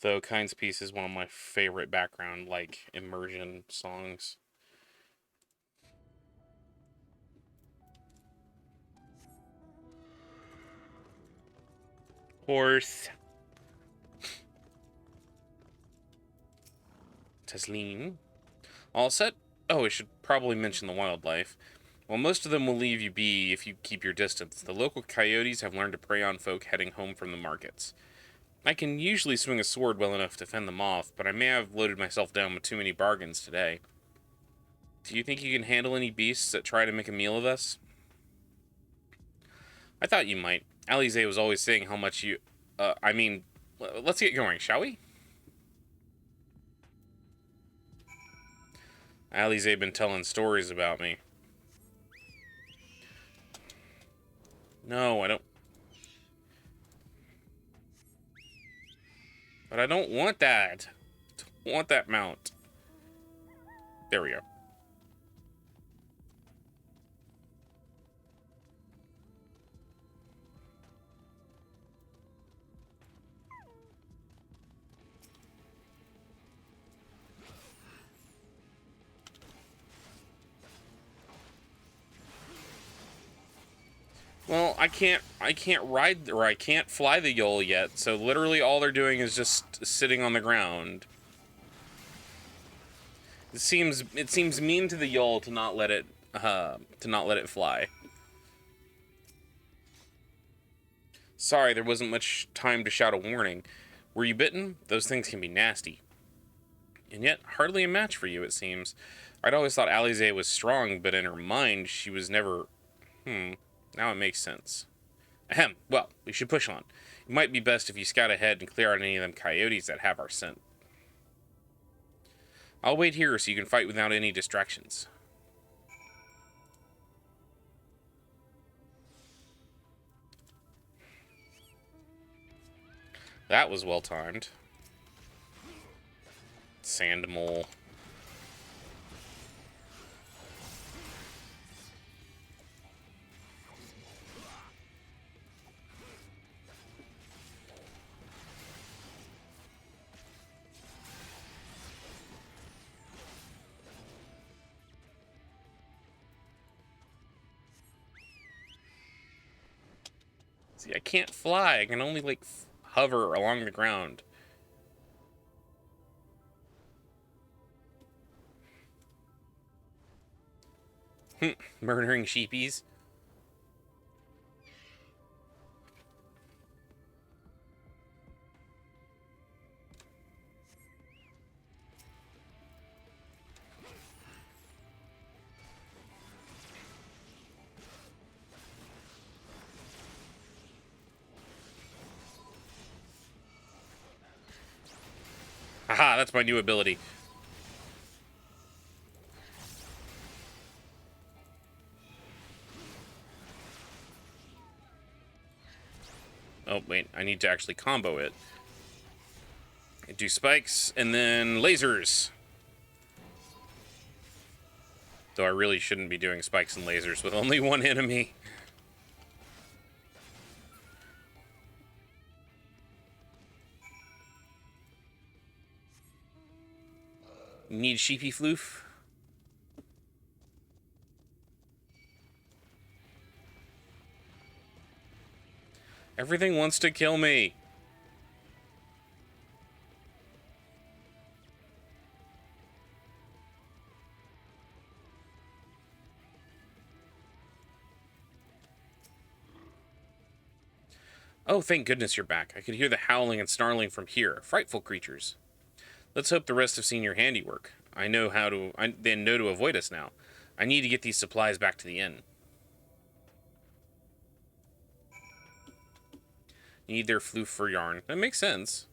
Though Kind's Peace is one of my favorite background, like, immersion songs. Horse. Taslim. All set? Oh, I should probably mention the wildlife. While most of them will leave you be if you keep your distance, the local coyotes have learned to prey on folk heading home from the markets. I can usually swing a sword well enough to fend them off, but I may have loaded myself down with too many bargains today. Do you think you can handle any beasts that try to make a meal of us? I thought you might. Alize was always saying how much you... let's get going, shall we? Alize been telling stories about me. No, I don't... But I don't want that. I don't want that mount. There we go. Well, I can't ride, or I can't fly the Yol yet, so literally all they're doing is just sitting on the ground. It seems mean to the Yol to not let it fly. Sorry, there wasn't much time to shout a warning. Were you bitten? Those things can be nasty. And yet, hardly a match for you, it seems. I'd always thought Alize was strong, but in her mind, she was never... Now it makes sense. Ahem. Well, we should push on. It might be best if you scout ahead and clear out any of them coyotes that have our scent. I'll wait here so you can fight without any distractions. That was well timed. Sand mole. See, I can't fly. I can only, like, hover along the ground. Murdering sheepies. Haha, that's my new ability. Oh, wait, I need to actually combo it. Do spikes, and then lasers. Though I really shouldn't be doing spikes and lasers with only one enemy. Need sheepy floof? Everything wants to kill me. Oh, thank goodness you're back. I could hear the howling and snarling from here. Frightful creatures. Let's hope the rest have seen your handiwork. They know to avoid us now. I need to get these supplies back to the inn. You need their floof for yarn. That makes sense.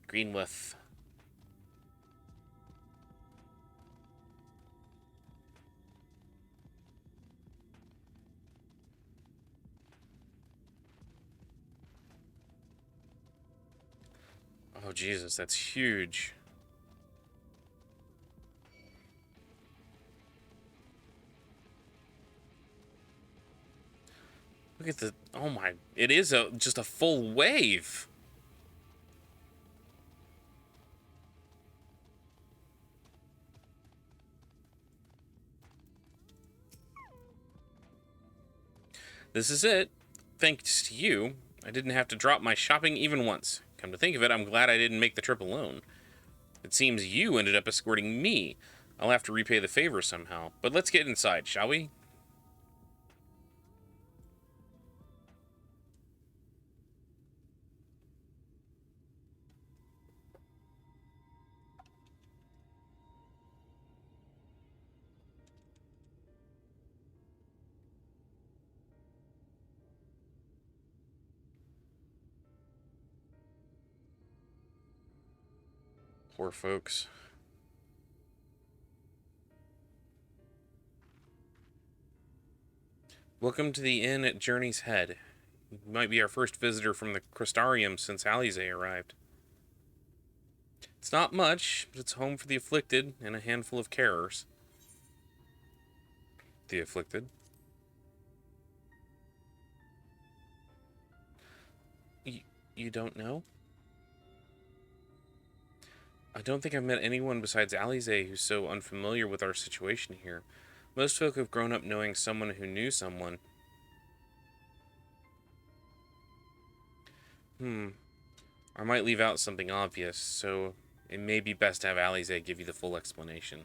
Greenwith. Oh, Jesus, that's huge. Look at the... Oh, my... It is just a full wave. This is it. Thanks to you, I didn't have to drop my shopping even once. Come to think of it, I'm glad I didn't make the trip alone. It seems you ended up escorting me. I'll have to repay the favor somehow. But let's get inside, shall we? Poor folks. Welcome to the inn at Journey's Head. You might be our first visitor from the Crystarium since Alisaie arrived. It's not much, but it's home for the afflicted and a handful of carers. The afflicted? You don't know? I don't think I've met anyone besides Alisaie who's so unfamiliar with our situation here. Most folk have grown up knowing someone who knew someone. I might leave out something obvious, so it may be best to have Alisaie give you the full explanation.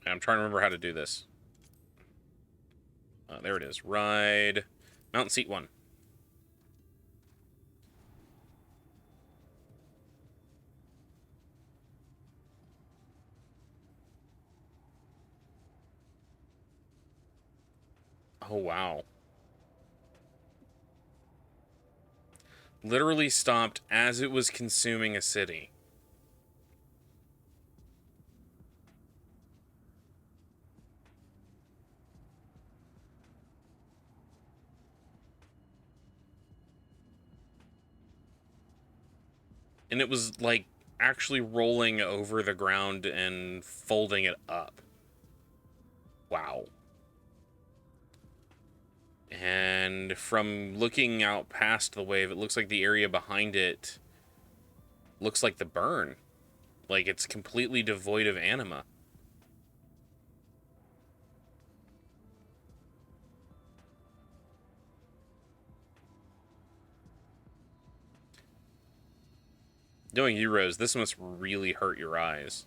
I'm trying to remember how to do this. There it is. Ride Mountain Seat 1. Oh, wow. Literally stopped as it was consuming a city. And it was, like, actually rolling over the ground and folding it up. Wow. And from looking out past the wave, it looks like the area behind it looks like the burn. Like, it's completely devoid of anima. Knowing you, Rose, this must really hurt your eyes.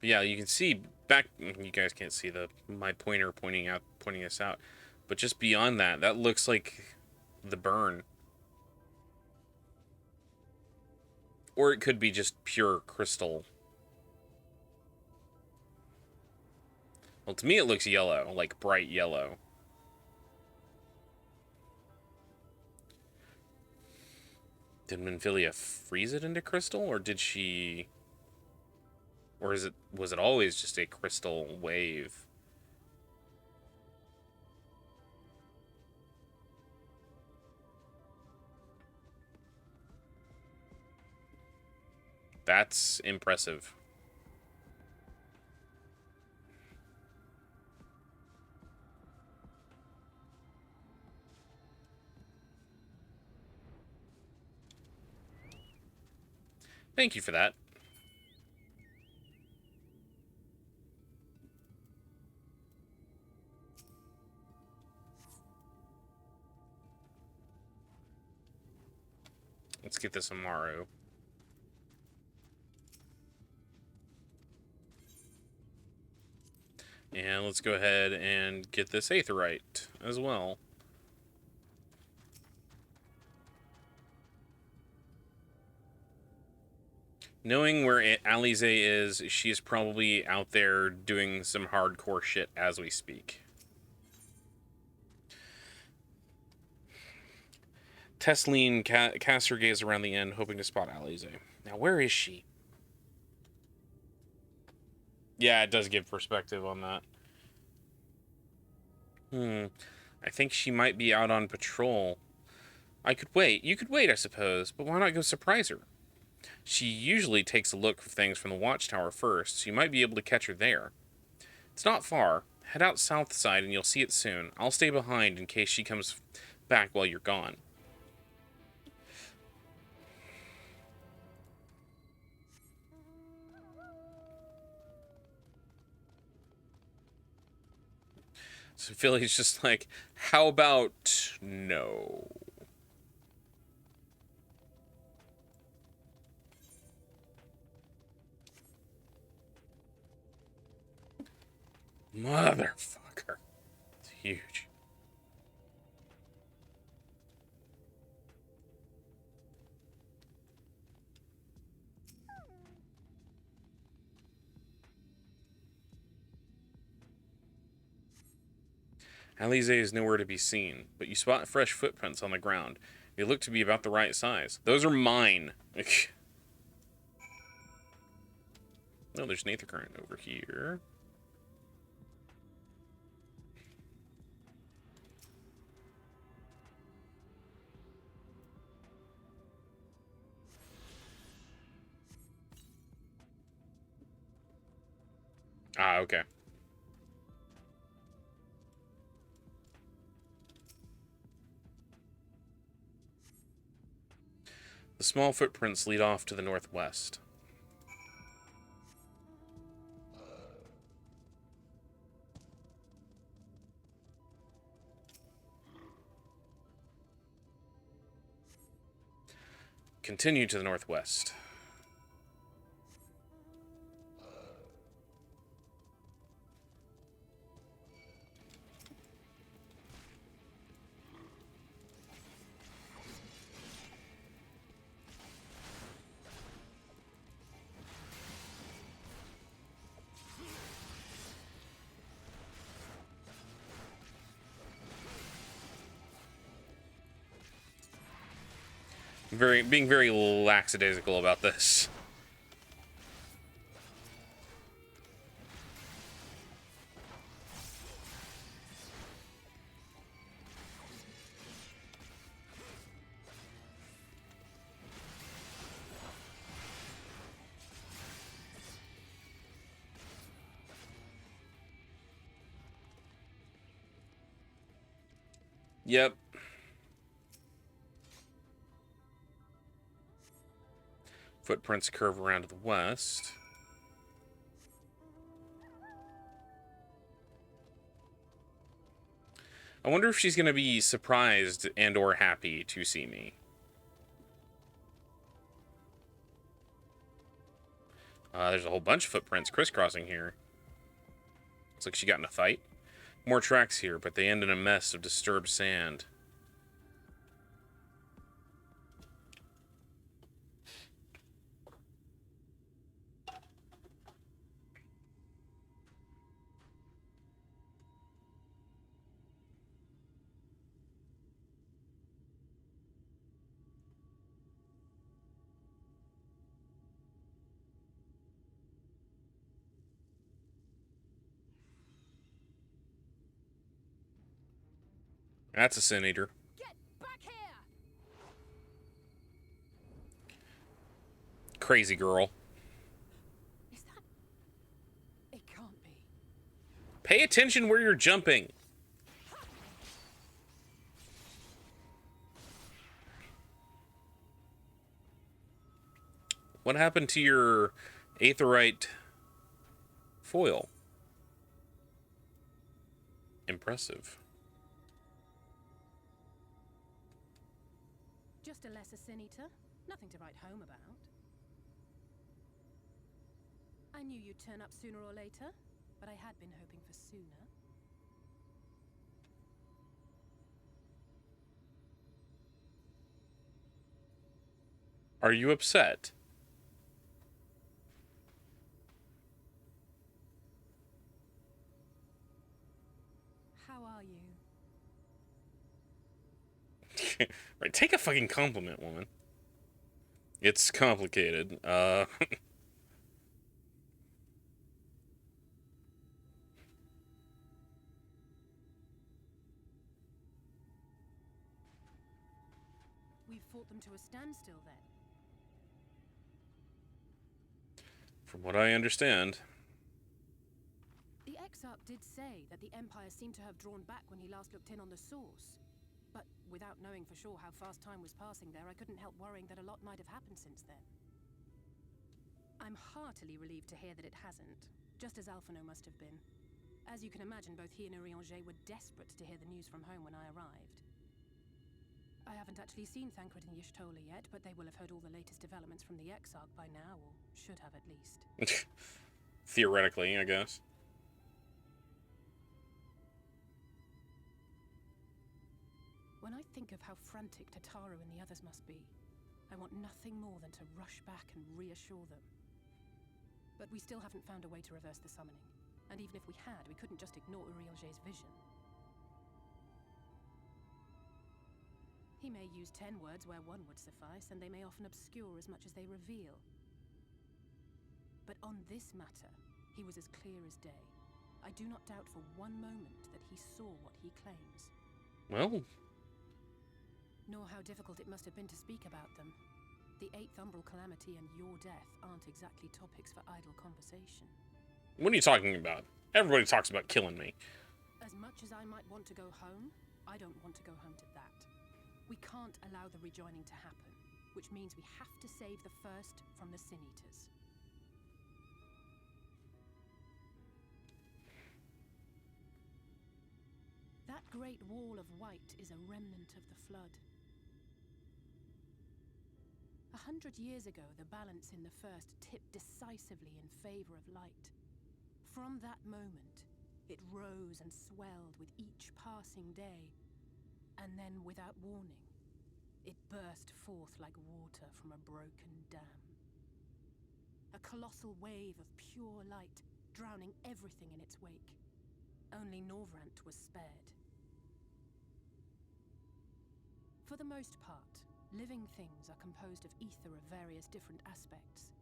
But yeah, you can see back. You guys can't see my pointer pointing this out, but just beyond that, that looks like the burn, or it could be just pure crystal. Well, to me, it looks yellow, like bright yellow. Did Minfilia freeze it into crystal, or did she... Or was it always just a crystal wave? That's impressive. Thank you for that. Let's get this Amaru. And let's go ahead and get this Aetheryte as well. Knowing where Alize is, she is probably out there doing some hardcore shit as we speak. Tesleen casts her gaze around the inn, hoping to spot Alize. Now, where is she? Yeah, it does give perspective on that. I think she might be out on patrol. I could wait. You could wait, I suppose, but why not go surprise her? She usually takes a look for things from the watchtower first, so you might be able to catch her there. It's not far. Head out south side and you'll see it soon. I'll stay behind in case she comes back while you're gone. So Philly's just like, how about no? Motherfucker. It's huge. Alize is nowhere to be seen, but you spot fresh footprints on the ground. They look to be about the right size. Those are mine. Oh, there's an Aether Current over here. Ah, okay. The small footprints lead off to the northwest. Continue to the northwest. Being very lackadaisical about this. Yep. Footprints curve around to the west. I wonder if she's going to be surprised and or happy to see me. There's a whole bunch of footprints crisscrossing here. Looks like she got in a fight. More tracks here, but they end in a mess of disturbed sand. That's a Sin Eater. Get back here! Crazy girl. Is that... It can't be. Pay attention where you're jumping. What happened to your Aetheryte foil? Impressive. Just a lesser sin eater. Nothing to write home about. I knew you'd turn up sooner or later, but I had been hoping for sooner. Are you upset? How are you? Right, take a fucking compliment, woman. It's complicated. We've fought them to a standstill then. From what I understand. The Exarch did say that the Empire seemed to have drawn back when he last looked in on the source. But without knowing for sure how fast time was passing there, I couldn't help worrying that a lot might have happened since then. I'm heartily relieved to hear that it hasn't, just as Alphino must have been. As you can imagine, both he and Urianger were desperate to hear the news from home when I arrived. I haven't actually seen Thancred and Y'shtola yet, but they will have heard all the latest developments from the Exarch by now, or should have at least. Theoretically, I guess. When I think of how frantic Tataru and the others must be, I want nothing more than to rush back and reassure them. But we still haven't found a way to reverse the summoning. And even if we had, we couldn't just ignore Urianger's vision. He may use 10 words where one would suffice, and they may often obscure as much as they reveal. But on this matter, he was as clear as day. I do not doubt for one moment that he saw what he claims. Well... Nor how difficult it must have been to speak about them. The 8th Umbral Calamity and your death aren't exactly topics for idle conversation. What are you talking about? Everybody talks about killing me. As much as I might want to go home, I don't want to go home to that. We can't allow the rejoining to happen, which means we have to save the first from the Sin Eaters. That great wall of white is a remnant of the flood. 100 years ago, the balance in the first tipped decisively in favor of light. From that moment, it rose and swelled with each passing day, and then, without warning, it burst forth like water from a broken dam. A colossal wave of pure light, drowning everything in its wake. Only Norvrant was spared. For the most part, living things are composed of ether of various different aspects.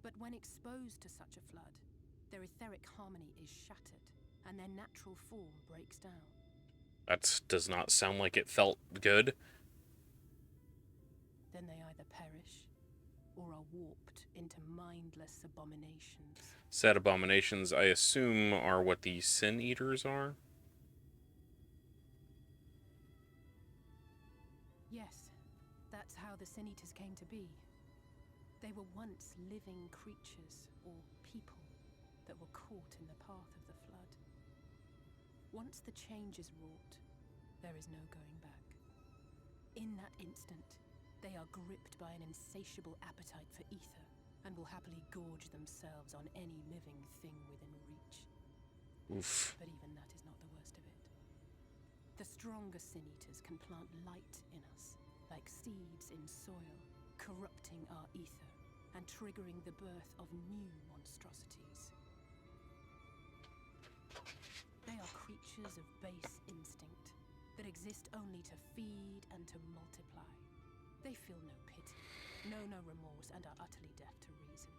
But when exposed to such a flood, their etheric harmony is shattered, and their natural form breaks down. That does not sound like it felt good. Then they either perish, or are warped into mindless abominations. Said abominations, I assume, are what the Sin Eaters are? Yes, that's how the Sin Eaters came to be. They were once living creatures, or people, that were caught in the path of the flood. Once the change is wrought, there is no going back. In that instant, they are gripped by an insatiable appetite for ether, and will happily gorge themselves on any living thing within reach. Oof. But even that is not the worst of it. The stronger Sin Eaters can plant light in us, like seeds in soil, corrupting our ether, and triggering the birth of new monstrosities. They are creatures of base instinct, that exist only to feed and to multiply. They feel no pity, know no remorse, and are utterly deaf to reason.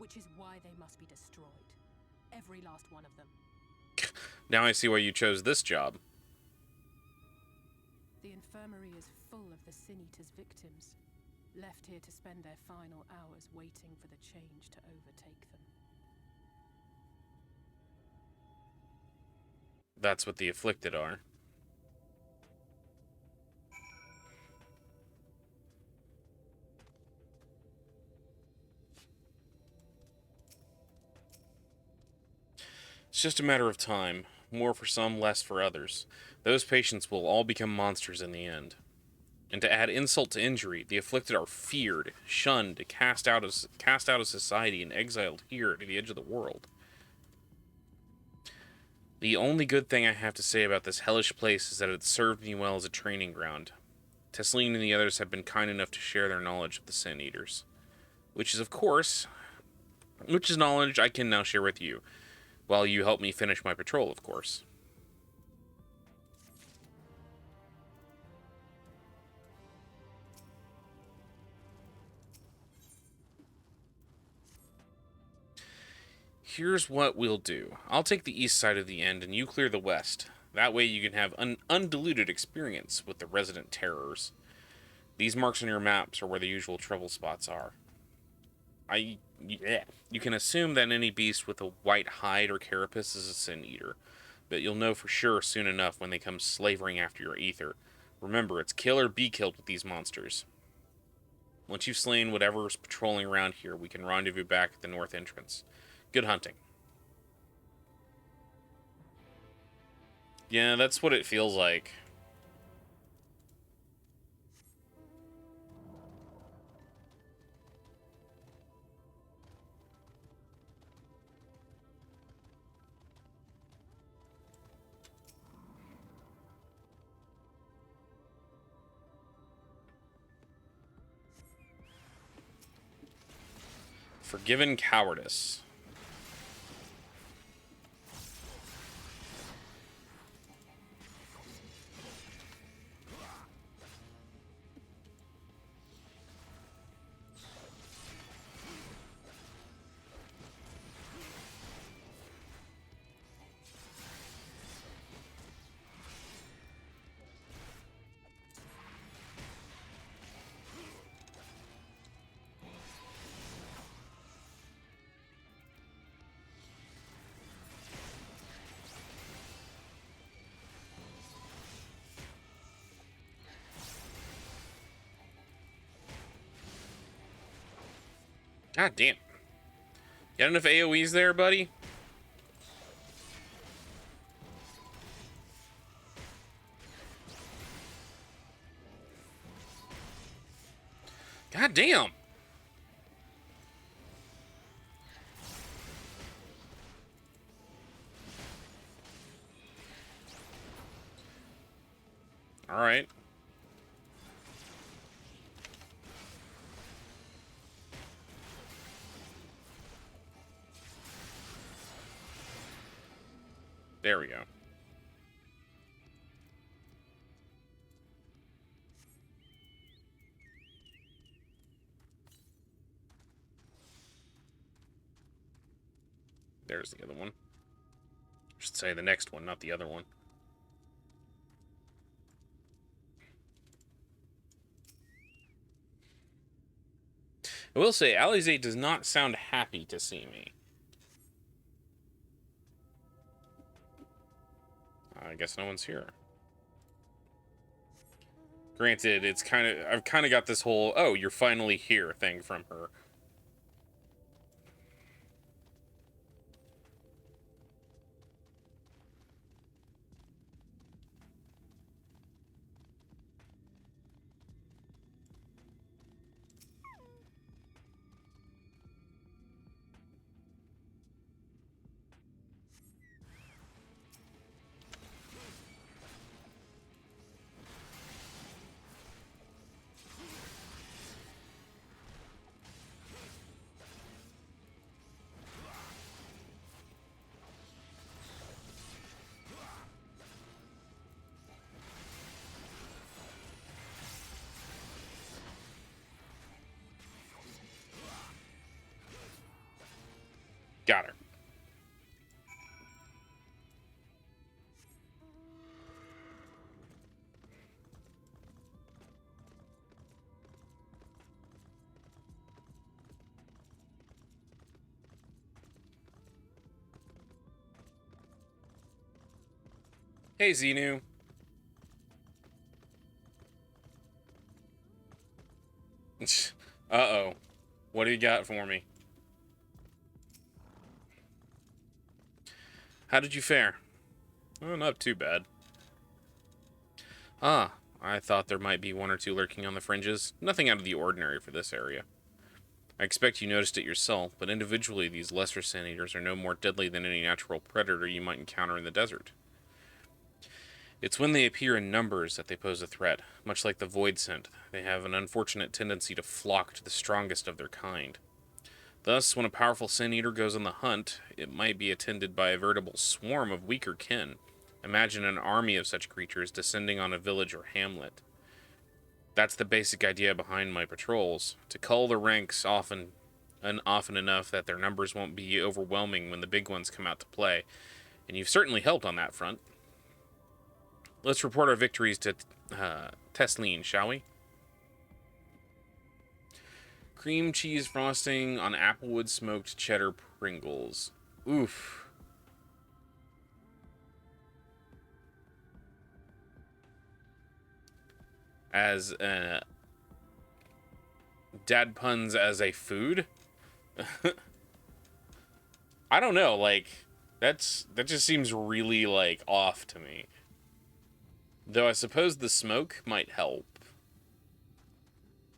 Which is why they must be destroyed. Every last one of them. Now I see why you chose this job. The infirmary is full of the Sin Eaters' victims, left here to spend their final hours waiting for the change to overtake them. That's what the Afflicted are. It's just a matter of time. More for some, less for others. Those patients will all become monsters in the end. And to add insult to injury, the afflicted are feared, shunned, cast out of society, and exiled here to the edge of the world. The only good thing I have to say about this hellish place is that it served me well as a training ground. Tesseline and the others have been kind enough to share their knowledge of the Sin Eaters. Which is knowledge I can now share with you, while you help me finish my patrol, of course. Here's what we'll do. I'll take the east side of the end and you clear the west. That way you can have an undiluted experience with the resident terrors. These marks on your maps are where the usual trouble spots are. You can assume that any beast with a white hide or carapace is a Sin Eater, but you'll know for sure soon enough when they come slavering after your ether. Remember, it's kill or be killed with these monsters. Once you've slain whatever's patrolling around here, we can rendezvous back at the north entrance. Good hunting. Yeah, that's what it feels like. Forgiven cowardice. God damn. Got enough AoEs there, buddy? God damn. All right. There we go. There's the other one. I should say the next one, not the other one. I will say, Alisaie does not sound happy to see me. I guess no one's here. Granted, it's I've kind of got this whole, oh, you're finally here thing from her. Got her. Hey, Xenu. Uh-oh. What do you got for me? How did you fare? Oh, not too bad. Ah, I thought there might be one or two lurking on the fringes. Nothing out of the ordinary for this area. I expect you noticed it yourself, but individually these lesser Sand Eaters are no more deadly than any natural predator you might encounter in the desert. It's when they appear in numbers that they pose a threat. Much like the Void Scent, they have an unfortunate tendency to flock to the strongest of their kind. Thus, when a powerful Sin Eater goes on the hunt, it might be attended by a veritable swarm of weaker kin. Imagine an army of such creatures descending on a village or hamlet. That's the basic idea behind my patrols, to cull the ranks often enough that their numbers won't be overwhelming when the big ones come out to play, and you've certainly helped on that front. Let's report our victories to Tesleen, shall we? Cream cheese frosting on applewood smoked cheddar Pringles. Oof. As dad puns as a food? I don't know, like that just seems really like off to me. Though I suppose the smoke might help.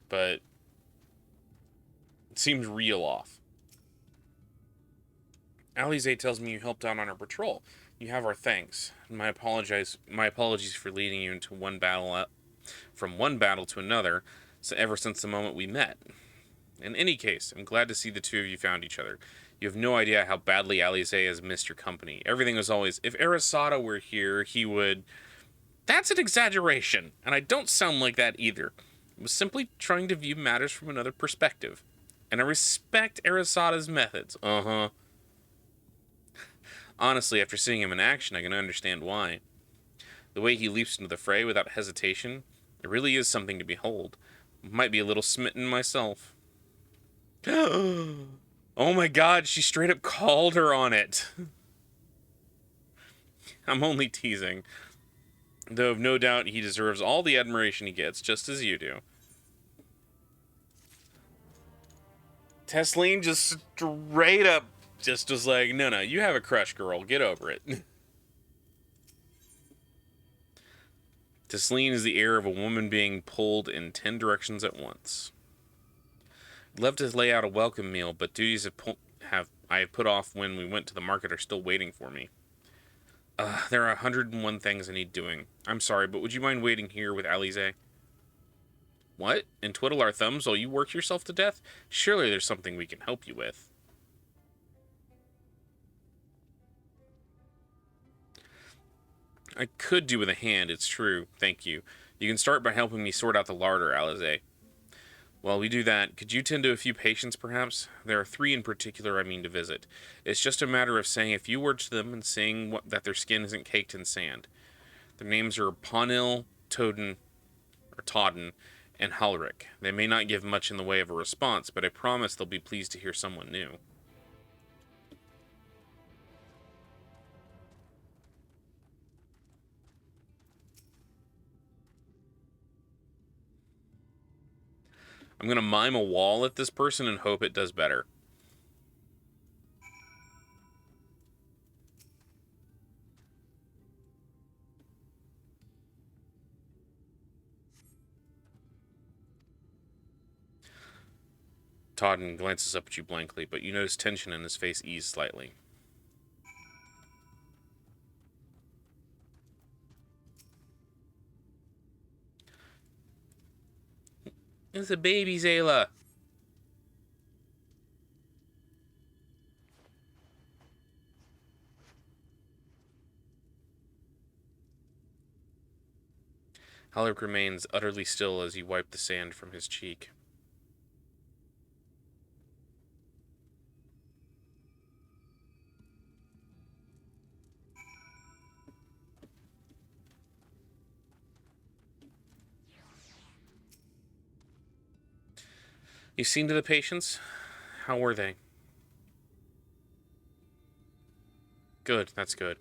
But it seems real off. Alize tells me you helped out on our patrol. You have our thanks. My apologies for leading you into from one battle to another, ever since the moment we met. In any case, I'm glad to see the two of you found each other. You have no idea how badly Alize has missed your company. Everything was always, if Arasada were here, he would... That's an exaggeration, and I don't sound like that either. I was simply trying to view matters from another perspective. And I respect Arasada's methods. Uh-huh. Honestly, after seeing him in action, I can understand why. The way he leaps into the fray without hesitation, it really is something to behold. Might be a little smitten myself. Oh my god, she straight up called her on it. I'm only teasing. Though I've no doubt he deserves all the admiration he gets, just as you do. Tesleen just straight up just was like, no, you have a crush, girl. Get over it. Tesleen is the air of a woman being pulled in 10 directions at once. I'd love to lay out a welcome meal, but duties I have put off when we went to the market are still waiting for me. There are 101 things I need doing. I'm sorry, but would you mind waiting here with Alize? What? And twiddle our thumbs while you work yourself to death? Surely there's something we can help you with. I could do with a hand, it's true. Thank you. You can start by helping me sort out the larder, Alize. While we do that, could you tend to a few patients, perhaps? There are 3 in particular I mean to visit. It's just a matter of saying a few words to them and seeing that their skin isn't caked in sand. Their names are Ponil, Todden, and Halric. They may not give much in the way of a response, but I promise they'll be pleased to hear someone new. I'm going to mime a wall at this person and hope it does better. Todden glances up at you blankly, but you notice tension in his face ease slightly. It's a baby, Zayla. Halric remains utterly still as you wipe the sand from his cheek. You seen to the patients? How were they? Good, that's good.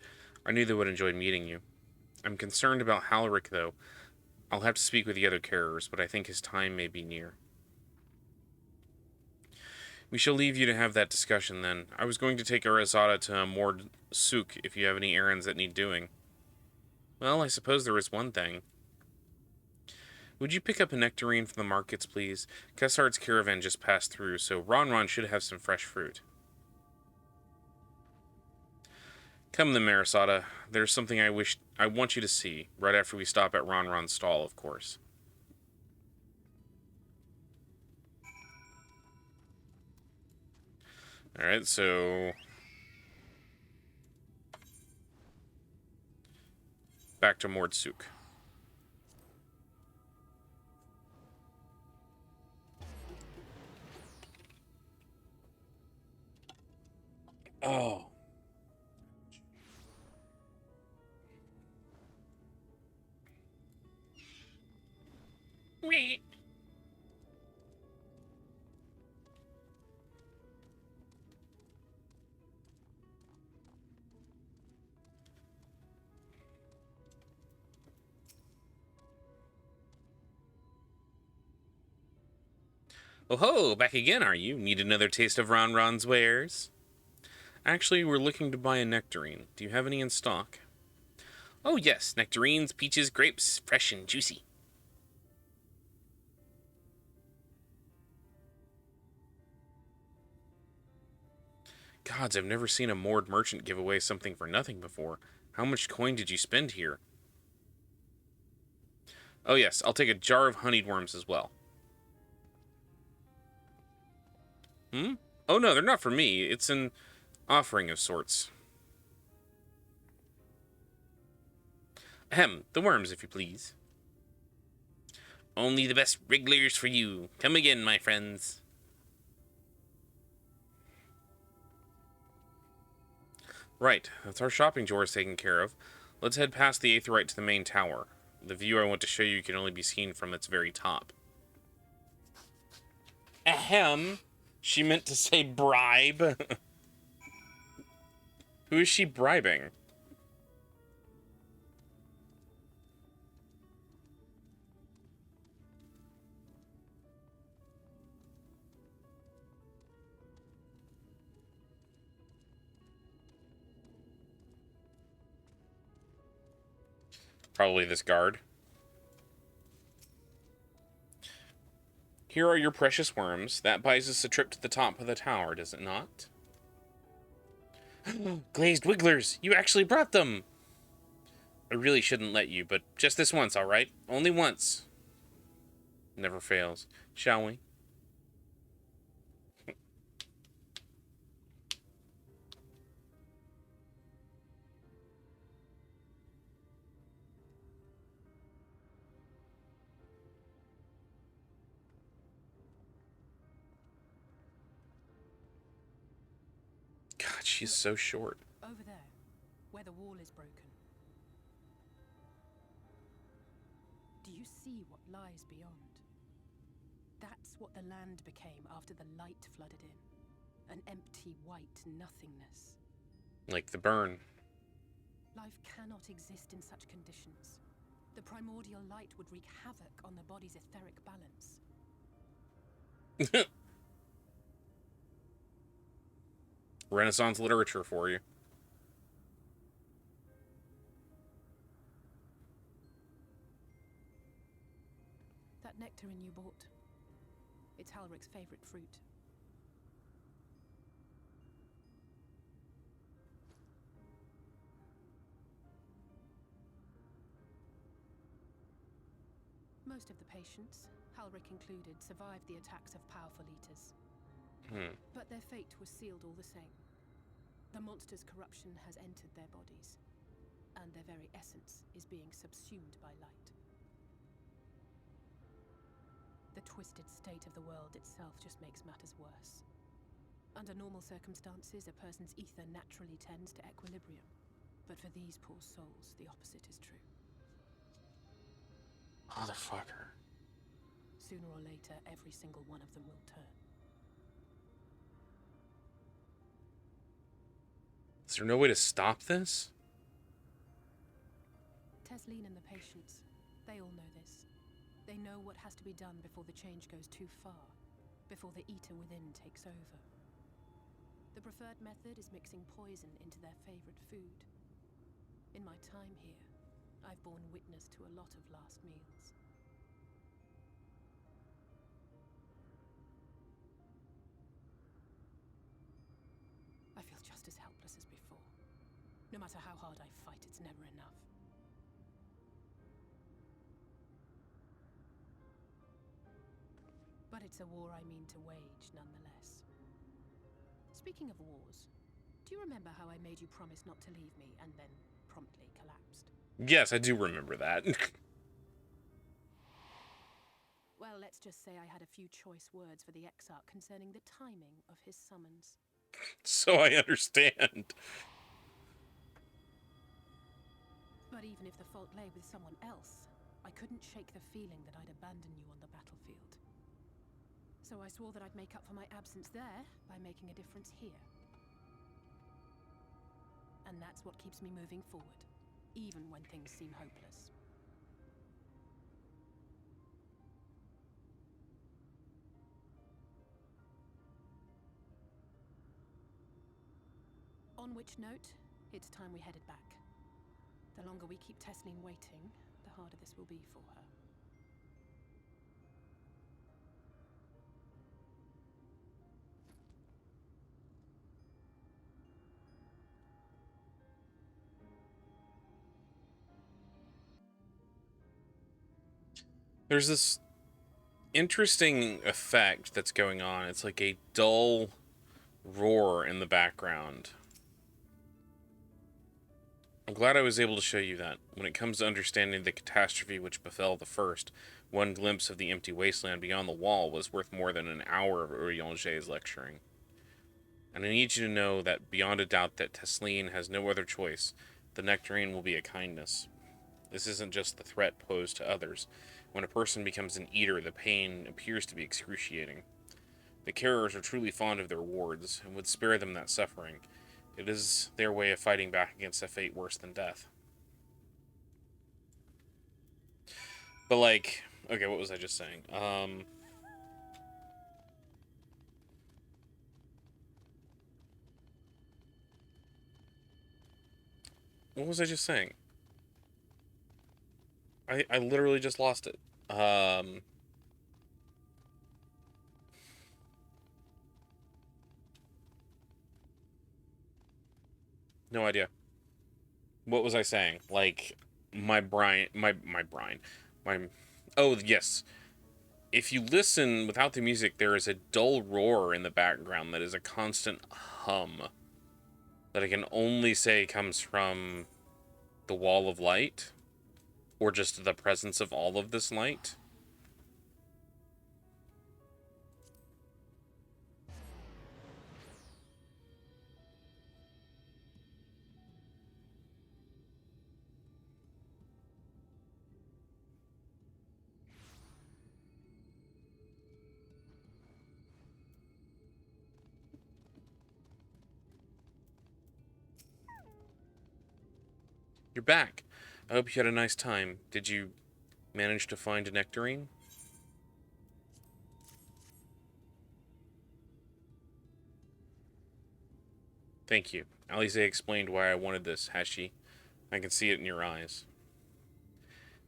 I knew they would enjoy meeting you. I'm concerned about Halric, though. I'll have to speak with the other carers, but I think his time may be near. We shall leave you to have that discussion then. I was going to take Arizada to Mord Souk if you have any errands that need doing. Well, I suppose there is one thing. Would you pick up a nectarine from the markets, please? Kessard's caravan just passed through, so Ron should have some fresh fruit. Come then, Arizada. There's something I want you to see, right after we stop at Ron's stall, of course. Alright, so... back to Mord Souk. Oh. Wait. Oh ho, back again, are you? Need another taste of Ron's wares? Actually, we're looking to buy a nectarine. Do you have any in stock? Oh yes, nectarines, peaches, grapes, fresh and juicy. Gods, I've never seen a Mord merchant give away something for nothing before. How much coin did you spend here? Oh yes, I'll take a jar of honeyed worms as well. Oh no, they're not for me. It's an offering of sorts. Ahem, the worms, if you please. Only the best wrigglers for you. Come again, my friends. Right, that's our shopping chores taken care of. Let's head past the Aetheryte to the main tower. The view I want to show you can only be seen from its very top. Ahem. She meant to say bribe. Who is she bribing? Probably this guard. Here are your precious worms. That buys us a trip to the top of the tower, does it not? Glazed wigglers! You actually brought them! I really shouldn't let you, but just this once, alright? Only once. Never fails. Shall we? God, she's so short. Over there, where the wall is broken. Do you see what lies beyond? That's what the land became after the light flooded in. An empty white nothingness. Like the burn. Life cannot exist in such conditions. The primordial light would wreak havoc on the body's etheric balance. Renaissance literature for you. That nectarine you bought. It's Halric's favorite fruit. Most of the patients, Halric included, survived the attacks of powerful eaters. But their fate was sealed all the same. The monster's corruption has entered their bodies, and their very essence is being subsumed by light. The twisted state of the world itself just makes matters worse. Under normal circumstances, a person's ether naturally tends to equilibrium. But for these poor souls, the opposite is true. Motherfucker. Sooner or later, every single one of them will turn. Is there no way to stop this? Tesleen and the patients, they all know this. They know what has to be done before the change goes too far. before the eater within takes over. The preferred method is mixing poison into their favorite food. In my time here, I've borne witness to a lot of last meals. I feel just as helpless as before. No matter how hard I fight, it's never enough. But it's a war I mean to wage, nonetheless. Speaking of wars, do you remember how I made you promise not to leave me and then promptly collapsed? Yes, I do remember that. Well, let's just say I had a few choice words for the Exarch concerning the timing of his summons. So I understand. But even if the fault lay with someone else, I couldn't shake the feeling that I'd abandon you on the battlefield. So I swore that I'd make up for my absence there by making a difference here. And that's what keeps me moving forward, even when things seem hopeless. On which note, it's time we headed back. The longer we keep Tesleen waiting, the harder this will be for her. There's this interesting effect that's going on. It's like a dull roar in the background. I'm glad I was able to show you that. When it comes to understanding the catastrophe which befell the first, one glimpse of the empty wasteland beyond the wall was worth more than an hour of Urianger's lecturing. And I need you to know that beyond a doubt that Tesleen has no other choice. The Nectarine will be a kindness. This isn't just the threat posed to others. When a person becomes an eater, the pain appears to be excruciating. The carers are truly fond of their wards, and would spare them that suffering. It is their way of fighting back against a fate worse than death. But like, okay, what was I just saying? What was I just saying? I literally just lost it. No idea. What was I saying? Like, oh, yes. If you listen without the music, there is a dull roar in the background that is a constant hum. That I can only say comes from the wall of light. Or just the presence of all of this light. You're back. I hope you had a nice time. Did you manage to find a nectarine? Thank you. Alisaie explained why I wanted this, has she? I can see it in your eyes.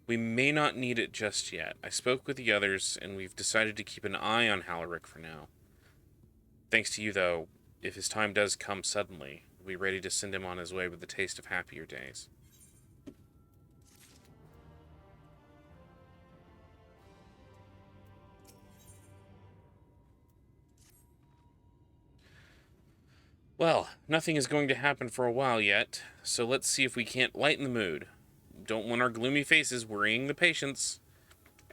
We may not need it just yet. I spoke with the others, and we've decided to keep an eye on Halaric for now. Thanks to you, though, if his time does come suddenly, we'll be ready to send him on his way with the taste of happier days. Well, nothing is going to happen for a while yet, so let's see if we can't lighten the mood. Don't want our gloomy faces worrying the patients.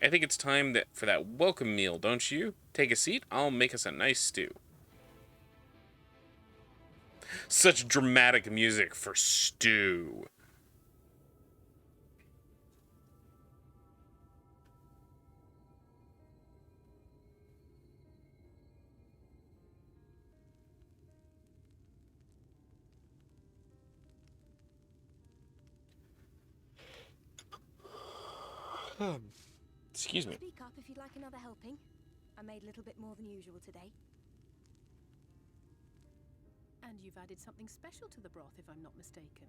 I think it's time for that welcome meal, don't you? Take a seat, I'll make us a nice stew. Such dramatic music for stew. Excuse me. Speak up if you'd like another helping. I made a little bit more than usual today. And you've added something special to the broth, if I'm not mistaken.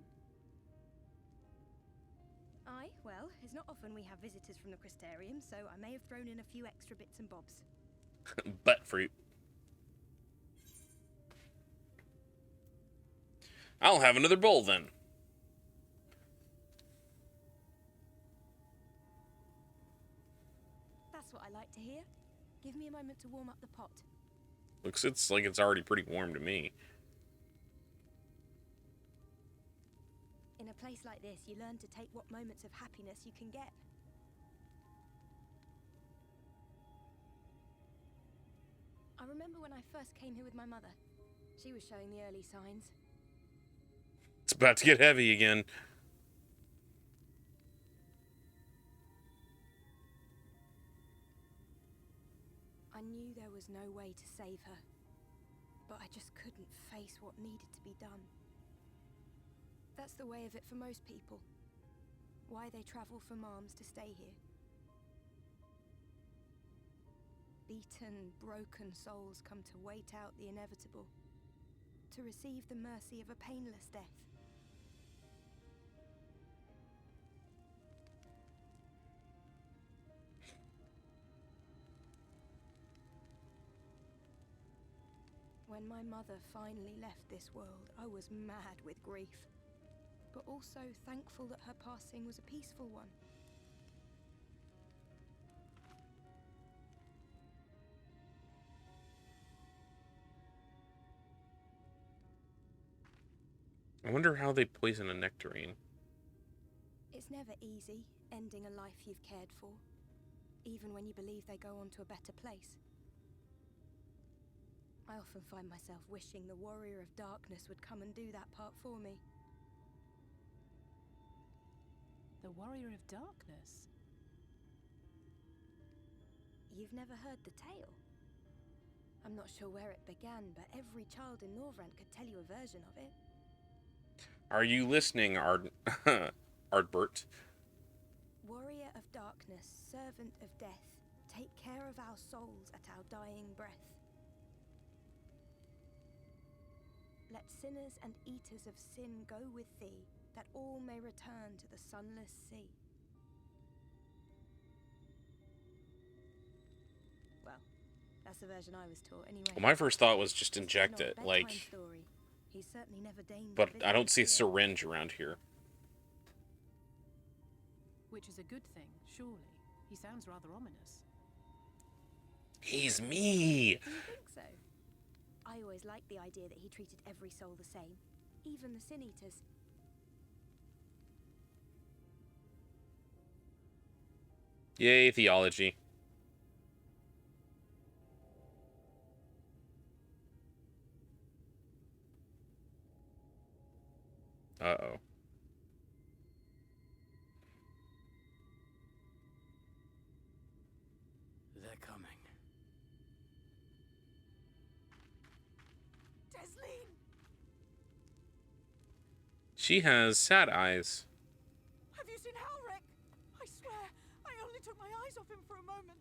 Aye, well, it's not often we have visitors from the Crystarium, so I may have thrown in a few extra bits and bobs. Butt fruit. I'll have another bowl then. That's what I like to hear. Give me a moment to warm up the pot. Looks like it's already pretty warm to me. In a place like this, you learn to take what moments of happiness you can get. I remember when I first came here with my mother. She was showing the early signs. It's about to get heavy again. I knew there was no way to save her, but I just couldn't face what needed to be done. That's the way of it for most people. Why they travel from arms to stay here. Beaten, broken souls come to wait out the inevitable, to receive the mercy of a painless death. When my mother finally left this world, I was mad with grief, but also thankful that her passing was a peaceful one. I wonder how they poison a nectarine. It's never easy, ending a life you've cared for, even when you believe they go on to a better place. I often find myself wishing the Warrior of Darkness would come and do that part for me. The Warrior of Darkness? You've never heard the tale? I'm not sure where it began, but every child in Norvrant could tell you a version of it. Are you listening, Ardbert? Warrior of Darkness, servant of death, take care of our souls at our dying breath. Let sinners and eaters of sin go with thee, that all may return to the sunless sea. Well, that's the version I was taught anyway. Well, my first thought was just inject it, like... Story. He's certainly never deigned But I don't see a syringe around here. Which is a good thing, surely. He sounds rather ominous. He's me! Do you think so? I always liked the idea that he treated every soul the same, even the Sin Eaters. Yay, theology. Uh-oh. They're coming. Desleen! She has sad eyes. Have you seen Halric? I swear, I only took my eyes off him for a moment.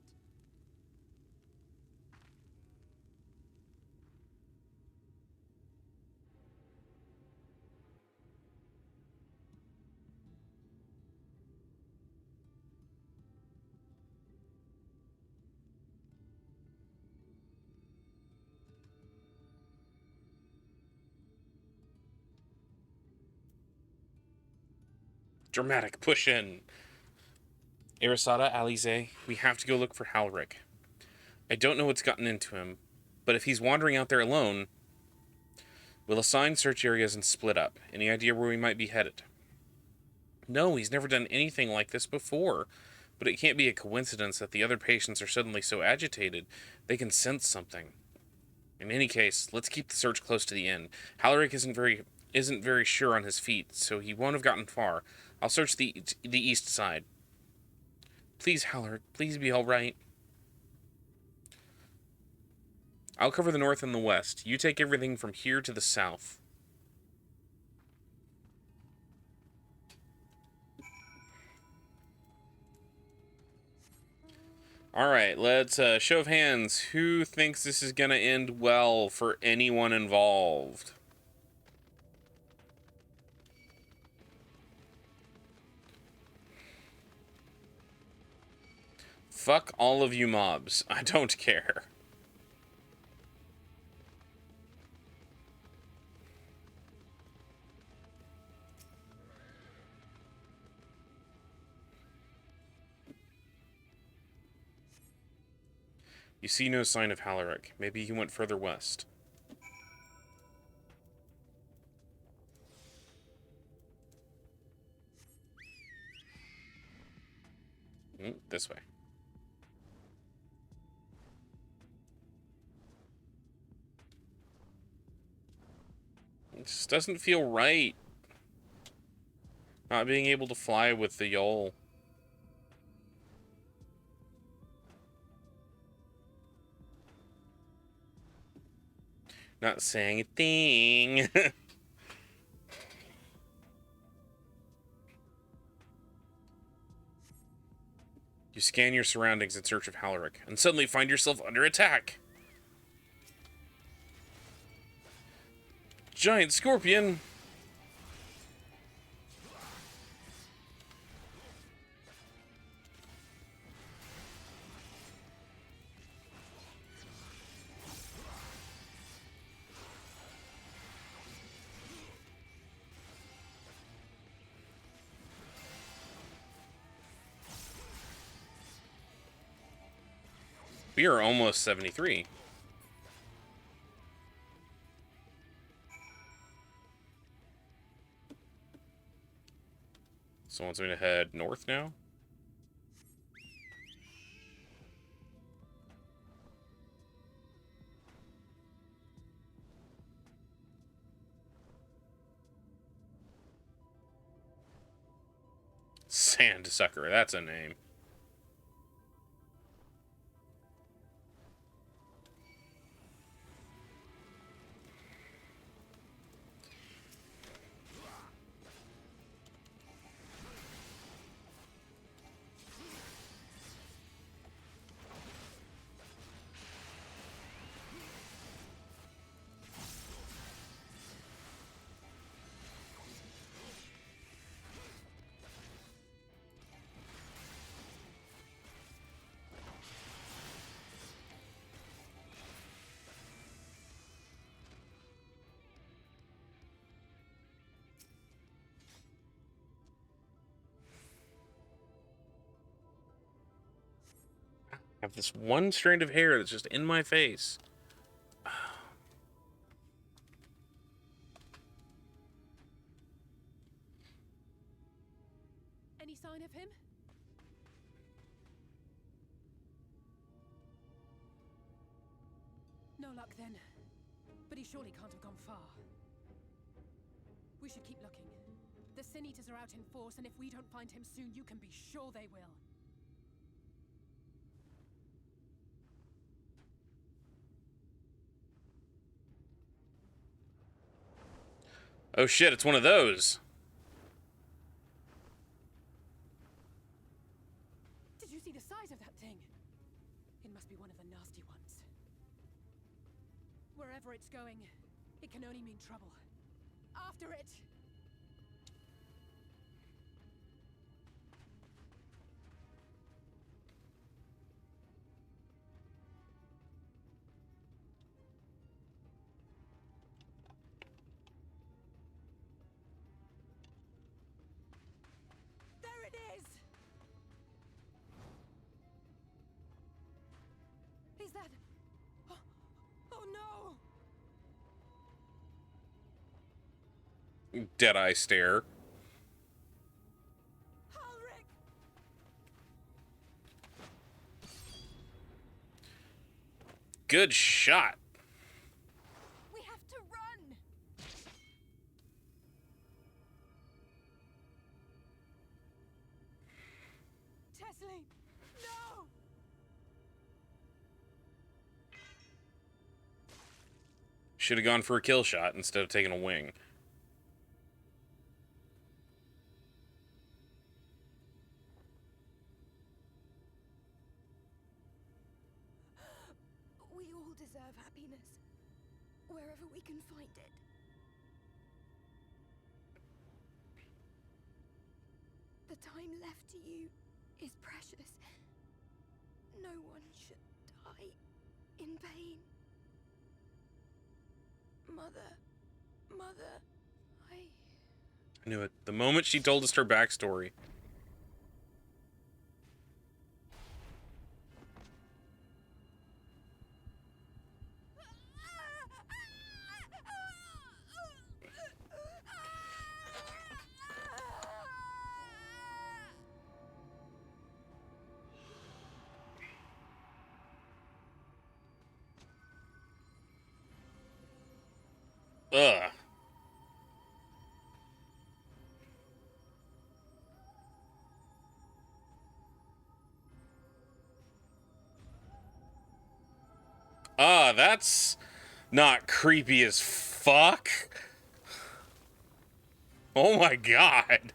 Dramatic push in. Arasada, Alize, we have to go look for Halric. I don't know what's gotten into him, but if he's wandering out there alone, we'll assign search areas and split up. Any idea where we might be headed? No, he's never done anything like this before, but it can't be a coincidence that the other patients are suddenly so agitated. They can sense something. In any case, let's keep the search close to the end. Halric isn't very sure on his feet, so he won't have gotten far. I'll search the east side. Please, Halric, please be all right. I'll cover the north and the west. You take everything from here to the south. Alright, let's show of hands. Who thinks this is gonna end well for anyone involved? Fuck all of you mobs. I don't care. You see no sign of Halaric. Maybe he went further west. This way. It just doesn't feel right. Not being able to fly with the Yol. Not saying a thing. You scan your surroundings in search of Halaric, and suddenly find yourself under attack. Giant scorpion! We are almost 73. So wants me to head north now? Sandsucker, that's a name. I have this one strand of hair that's just in my face. Any sign of him? No luck then. But he surely can't have gone far. We should keep looking. The Sin Eaters are out in force, and if we don't find him soon, you can be sure they will. Oh shit, it's one of those. Did you see the size of that thing? It must be one of the nasty ones. Wherever it's going, it can only mean trouble. After it! Is that... Oh no! Deadeye stare. Halric! Good shot. We have to run! Tessie! No! Should have gone for a kill shot instead of taking a wing. deserve happiness, wherever we can find it. The time left to you is precious. No one should die in pain. Mother, I knew it. The moment she told us her backstory. Ugh. That's not creepy as fuck. Oh my god.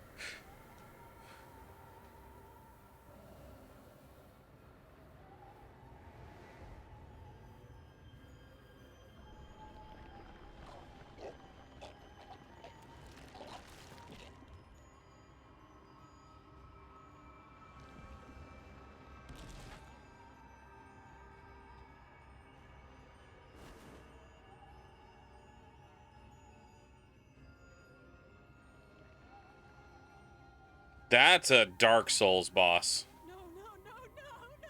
That's a Dark Souls boss. No, no, no, no, no!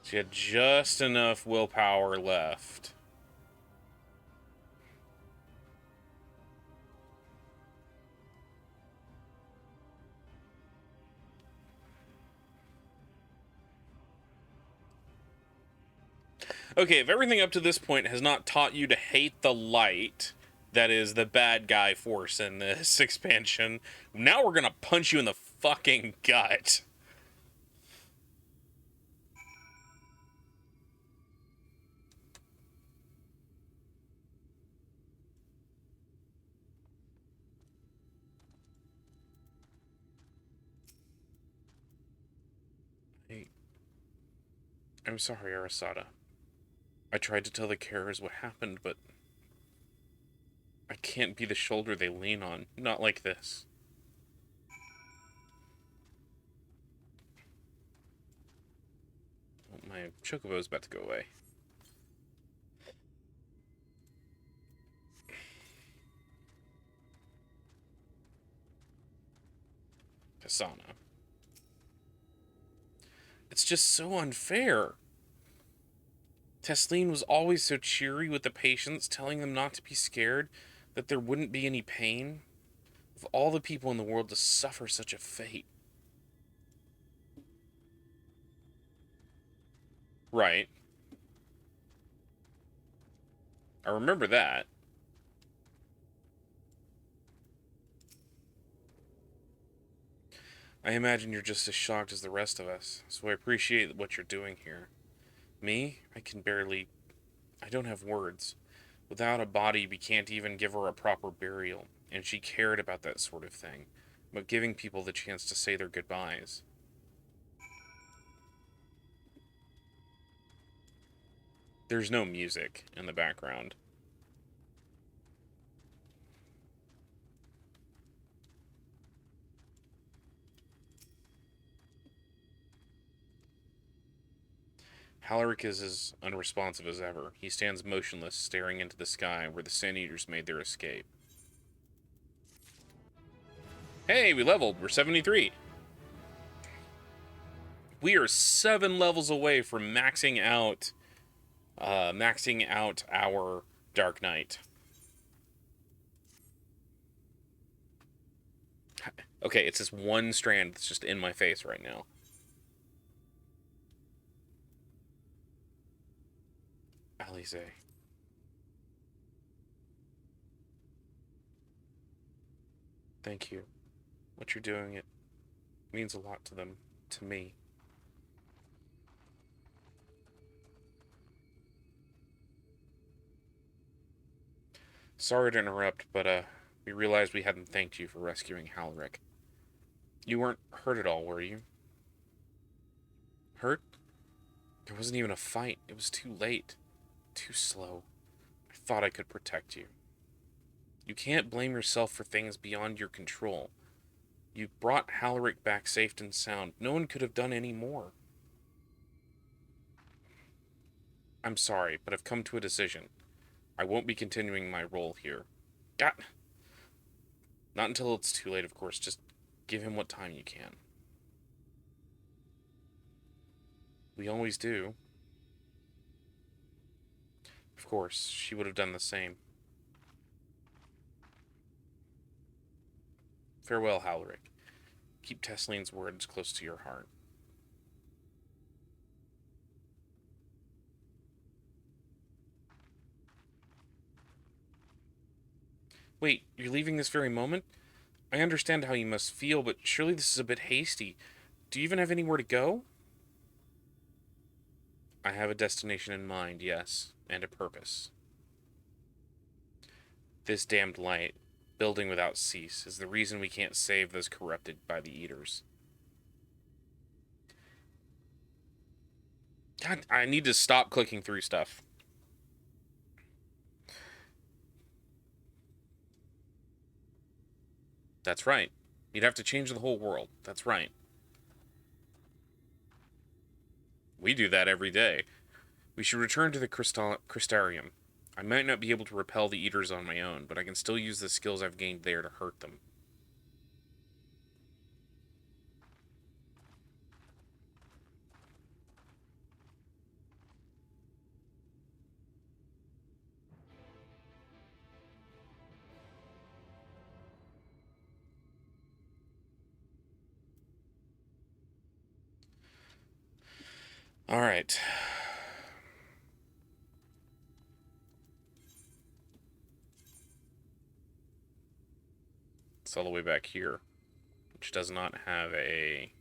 She had just enough willpower left. Okay, if everything up to this point has not taught you to hate the light, that is the bad guy force in this expansion, now we're gonna punch you in the fucking gut. I'm sorry, Arasada. I tried to tell the carers what happened, but I can't be the shoulder they lean on. Not like this. Oh, my chocobo's about to go away. Kasana. It's just so unfair. Tesleen was always so cheery with the patients, telling them not to be scared, that there wouldn't be any pain. Of all the people in the world to suffer such a fate. Right. I remember that. I imagine you're just as shocked as the rest of us, so I appreciate what you're doing here. Me? I don't have words. Without a body, we can't even give her a proper burial, and she cared about that sort of thing, about giving people the chance to say their goodbyes. There's no music in the background. Hallerik is as unresponsive as ever. He stands motionless, staring into the sky where the Sand Eaters made their escape. Hey, we leveled. We're 73. We are 7 levels away from maxing out our Dark Knight. Okay, it's this one strand that's just in my face right now. Alize. Thank you. What you're doing, it means a lot to them, to me. Sorry to interrupt, but, we realized we hadn't thanked you for rescuing Halric. You weren't hurt at all, were you? Hurt? There wasn't even a fight. It was too late. Too slow. I thought I could protect you. You can't blame yourself for things beyond your control. You brought Halric back safe and sound. No one could have done any more. I'm sorry, but I've come to a decision. I won't be continuing my role here. God. Not until it's too late, of course. Just give him what time you can. We always do. Of course, she would have done the same. Farewell, Halric. Keep Tessline's words close to your heart. Wait, you're leaving this very moment? I understand how you must feel, but surely this is a bit hasty. Do you even have anywhere to go? I have a destination in mind, yes, and a purpose. This damned light, building without cease, is the reason we can't save those corrupted by the Eaters. God, I need to stop clicking through stuff. That's right. You'd have to change the whole world. That's right. We do that every day. We should return to the Crystarium. I might not be able to repel the Eaters on my own, but I can still use the skills I've gained there to hurt them. All right. It's all the way back here, which does not have a...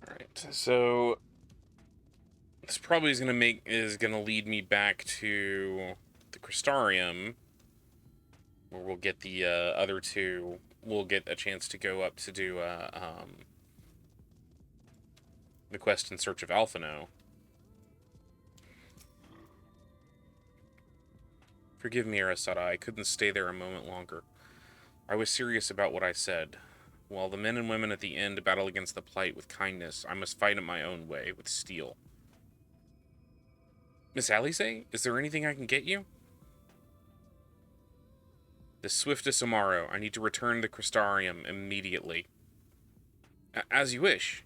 Alright, so this probably is gonna lead me back to the Crystarium, where we'll get the other two. We'll get a chance to go up to do the quest in search of Alphino. Forgive me, Arasada, I couldn't stay there a moment longer. I was serious about what I said. While the men and women at the end battle against the Plight with kindness, I must fight in my own way, with steel. Miss Alice, is there anything I can get you? The swiftest Amaro. I need to return to Crystarium immediately. As you wish.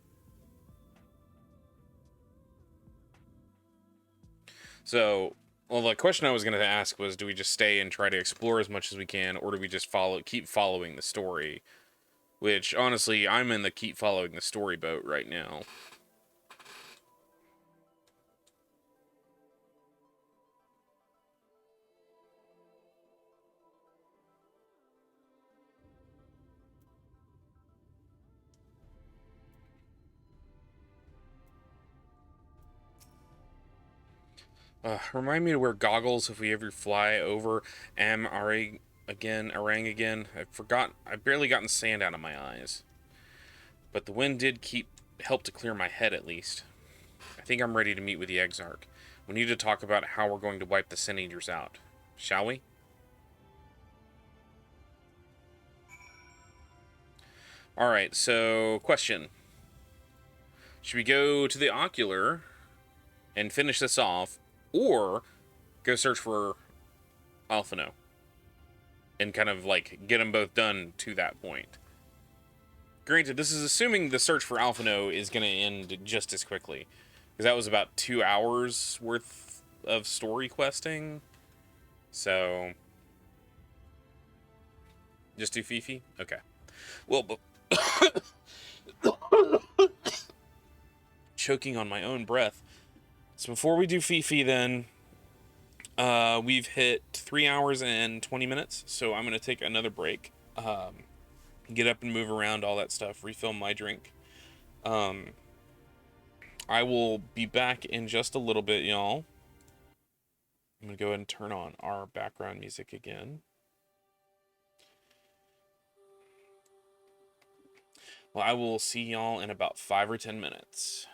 So, well, the question I was going to ask was, do we just stay and try to explore as much as we can, or do we just keep following the story? Which, honestly, I'm in the keep following the story boat right now. Remind me to wear goggles if we ever fly over Am Arag again, Orang again. I barely gotten sand out of my eyes. But the wind did help to clear my head at least. I think I'm ready to meet with the Exarch. We need to talk about how we're going to wipe the Sin Eaters out. Shall we? Alright, so question. Should we go to the Ocular and finish this off, or go search for Alphino and kind of like get them both done to that point? Granted, this is assuming the search for Alphino is going to end just as quickly, because that was about 2 hours worth of story questing. So just do Fifi? Okay. Well, but choking on my own breath. So before we do Fifi, then we've hit 3 hours and 20 minutes. So I'm gonna take another break, get up and move around, all that stuff, refill my drink. I will be back in just a little bit, y'all. I'm gonna go ahead and turn on our background music again. Well, I will see y'all in about 5 or 10 minutes.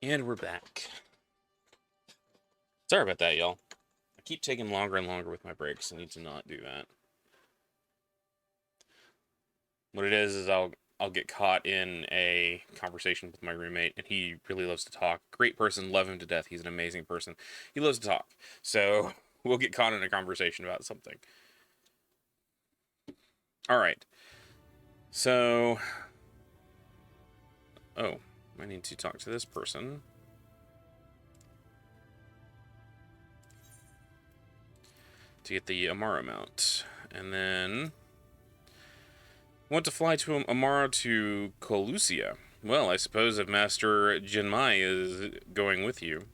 And we're back. Sorry about that, y'all. I keep taking longer and longer with my breaks. I need to not do that. What it is I'll get caught in a conversation with my roommate, and he really loves to talk. Great person, love him to death. He's an amazing person. He loves to talk. So we'll get caught in a conversation about something. All right. So, oh, I need to talk to this person. To get the Amaro mount. And then want to fly to Amaro to Colusia. Well, I suppose if Master Jinmai is going with you.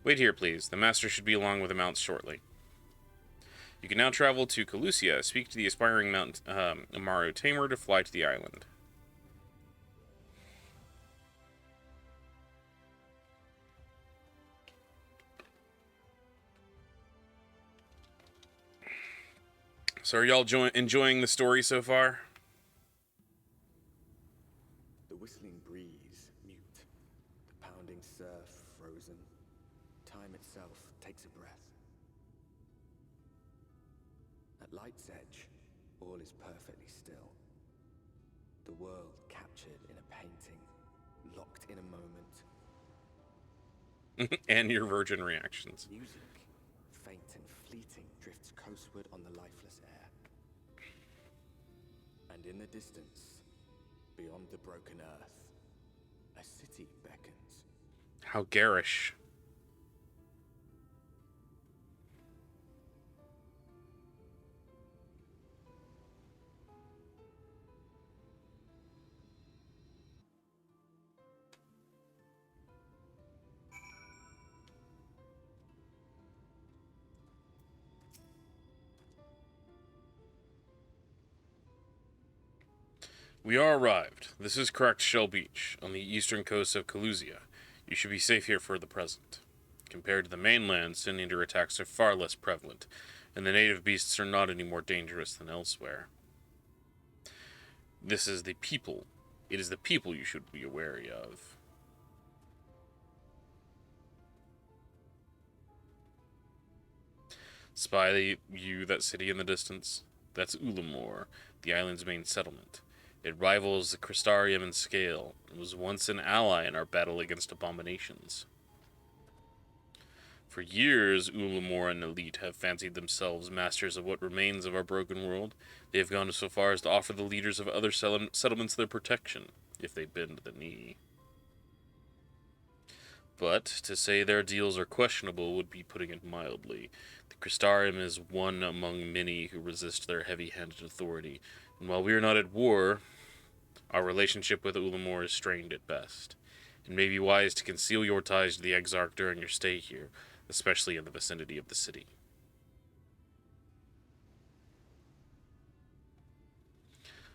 Wait here, please. The Master should be along with the mounts shortly. You can now travel to Colusia. Speak to the aspiring Mount Amaro Tamer to fly to the island. So are y'all enjoying the story so far? The whistling breeze, mute. The pounding surf, frozen. Time itself takes a breath. At Light's Edge, all is perfectly still. The world captured in a painting, locked in a moment. And your virgin reactions. Music, faint and fleeting, drifts coastward on the lifeless air. And in the distance, beyond the broken earth, a city beckons. How garish. We are arrived. This is Correct Shell Beach, on the eastern coast of Colusia. You should be safe here for the present. Compared to the mainland, Sin Eater attacks are far less prevalent, and the native beasts are not any more dangerous than elsewhere. This is the people. It is the people you should be wary of. Spy you that city in the distance? That's Ulamore, the island's main settlement. It rivals the Crystarium in scale, and was once an ally in our battle against abominations. For years, Ulamore and Elite have fancied themselves masters of what remains of our broken world. They have gone so far as to offer the leaders of other settlements their protection, if they bend the knee. But to say their deals are questionable would be putting it mildly. The Crystarium is one among many who resist their heavy-handed authority, and while we are not at war, our relationship with Ulamore is strained at best. It may be wise to conceal your ties to the Exarch during your stay here, especially in the vicinity of the city.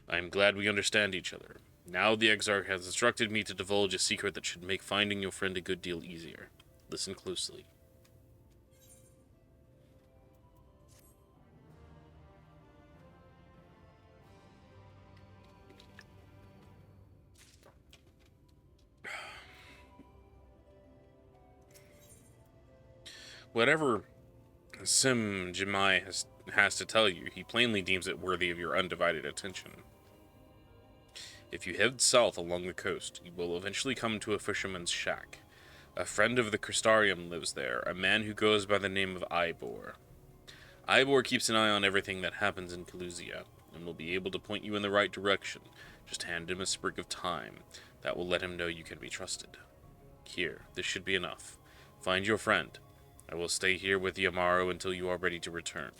I am glad we understand each other. Now the Exarch has instructed me to divulge a secret that should make finding your friend a good deal easier. Listen closely. Whatever Sim Jimai has to tell you, he plainly deems it worthy of your undivided attention. If you head south along the coast, you will eventually come to a fisherman's shack. A friend of the Crystarium lives there, a man who goes by the name of Ivor. Ivor keeps an eye on everything that happens in Colusia, and will be able to point you in the right direction. Just hand him a sprig of thyme. That will let him know you can be trusted. Here, this should be enough. Find your friend. I will stay here with the Amaro until you are ready to return.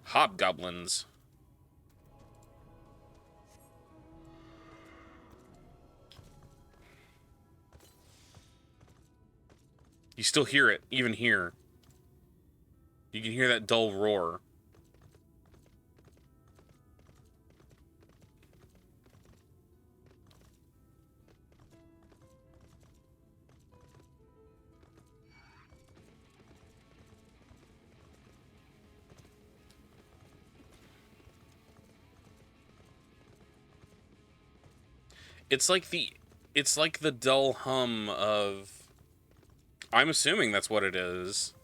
Hobgoblins. You still hear it, even here. You can hear that dull roar. It's like the dull hum of... I'm assuming that's what it is.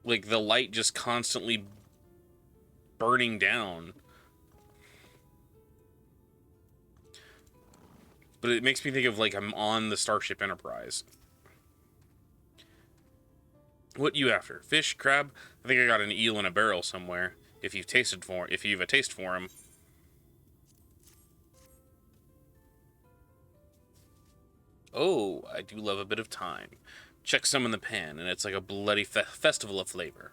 Like, the light just constantly burning down. But it makes me think of, like, I'm on the Starship Enterprise. What you after? Fish? Crab? I think I got an eel in a barrel somewhere. If you've a taste for him. Oh, I do love a bit of thyme. Check some in the pan, and it's like a bloody festival of flavor.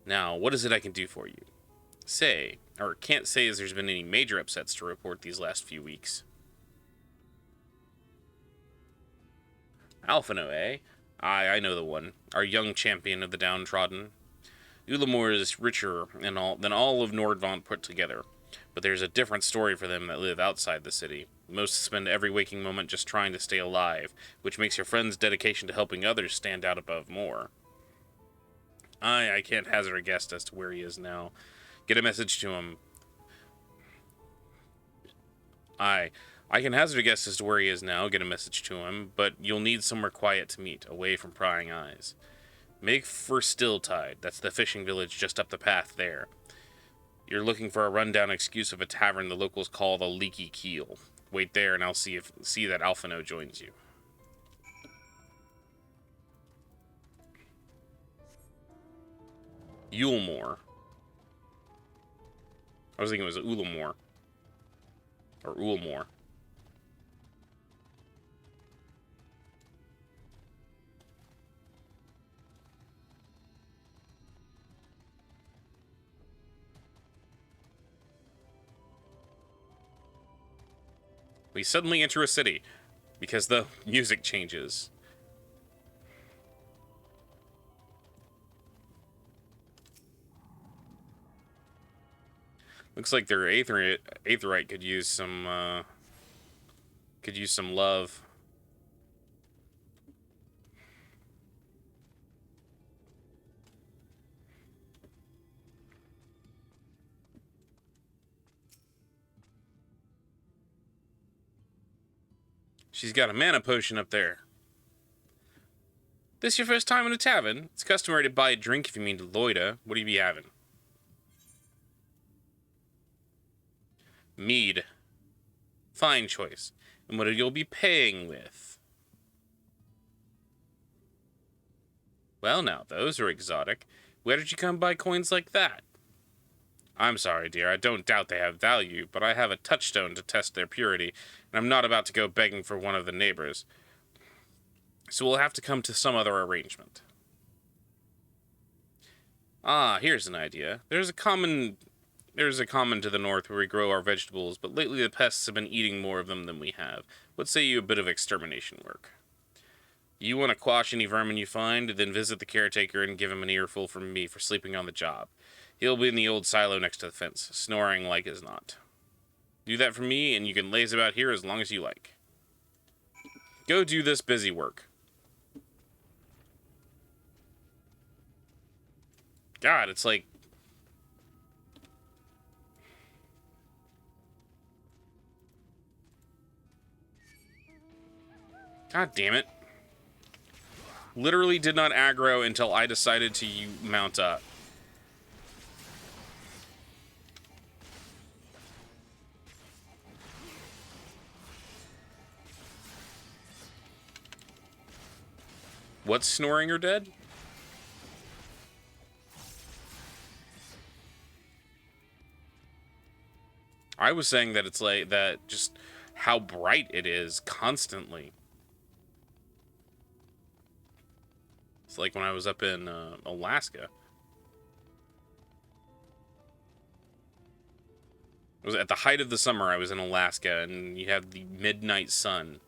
Now, what is it I can do for you? Can't say as there's been any major upsets to report these last few weeks. Alphino, eh? I know the one. Our young champion of the downtrodden. Ulamore is richer than all of Nordvant put together. But there's a different story for them that live outside the city. Most spend every waking moment just trying to stay alive, which makes your friend's dedication to helping others stand out above more. I can't hazard a guess as to where he is now. Get a message to him. I can hazard a guess as to where he is now, get a message to him, but you'll need somewhere quiet to meet, away from prying eyes. Make for Stilltide, that's the fishing village just up the path there. You're looking for a rundown excuse of a tavern the locals call the Leaky Keel. Wait there and I'll see that Alphino joins you. Ulamore. I was thinking it was Ulamore. Or Ulamore. We suddenly enter a city because the music changes. Looks like their Aetheryte could use some love. She's got a mana potion up there. This your first time in a tavern? It's customary to buy a drink if you mean to loiter. What do you be having? Mead. Fine choice. And what you'll be paying with? Well now, those are exotic. Where did you come by coins like that? I'm sorry, dear, I don't doubt they have value, but I have a touchstone to test their purity, and I'm not about to go begging for one of the neighbors. So we'll have to come to some other arrangement. Ah, here's an idea. There's a common to the north where we grow our vegetables, but lately the pests have been eating more of them than we have. What say you a bit of extermination work? You want to quash any vermin you find, then visit the caretaker and give him an earful from me for sleeping on the job. He'll be in the old silo next to the fence, snoring like as not. Do that for me, and you can laze about here as long as you like. Go do this busy work. God, it's like... God damn it. Literally did not aggro until I decided to mount up. What's snoring or dead? I was saying that it's like that, just how bright it is constantly. It's like when I was up in Alaska. It was at the height of the summer. I was in Alaska, and you have the midnight sun.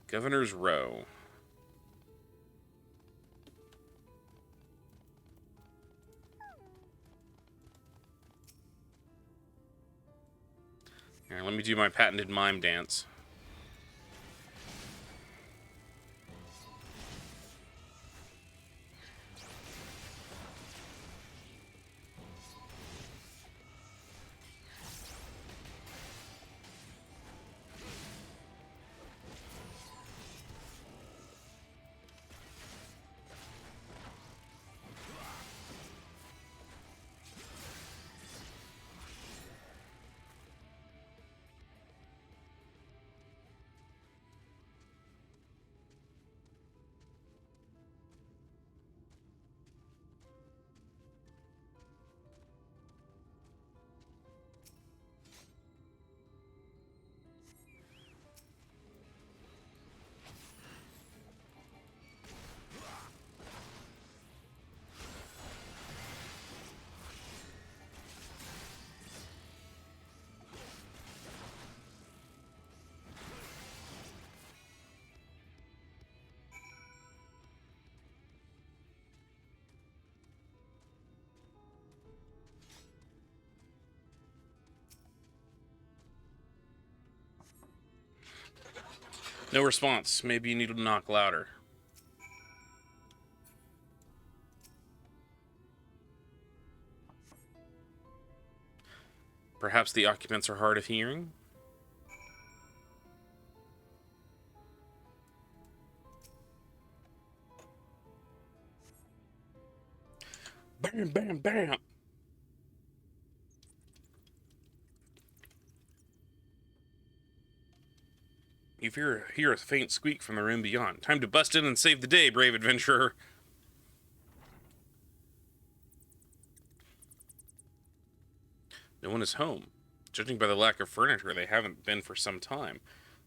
Governor's Row. Here, let me do my patented mime dance. No response. Maybe you need to knock louder. Perhaps the occupants are hard of hearing? Bam, bam, bam! You hear a faint squeak from the room beyond. Time to bust in and save the day, brave adventurer. No one is home. Judging by the lack of furniture, they haven't been for some time.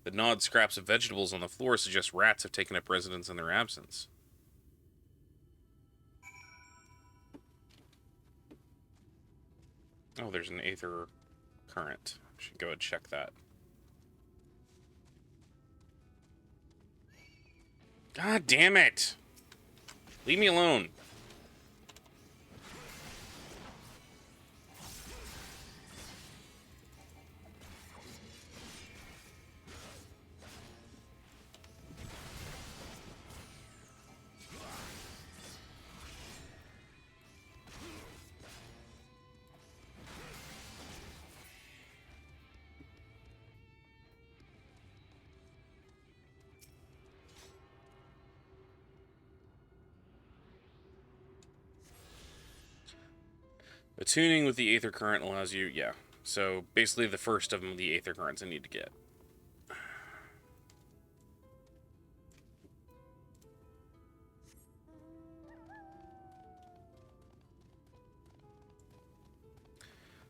The gnawed scraps of vegetables on the floor suggest rats have taken up residence in their absence. Oh, there's an aether current. I should go and check that. God damn it! Leave me alone. Attuning with the aether current allows you, yeah. So basically the first of them, the aether currents I need to get.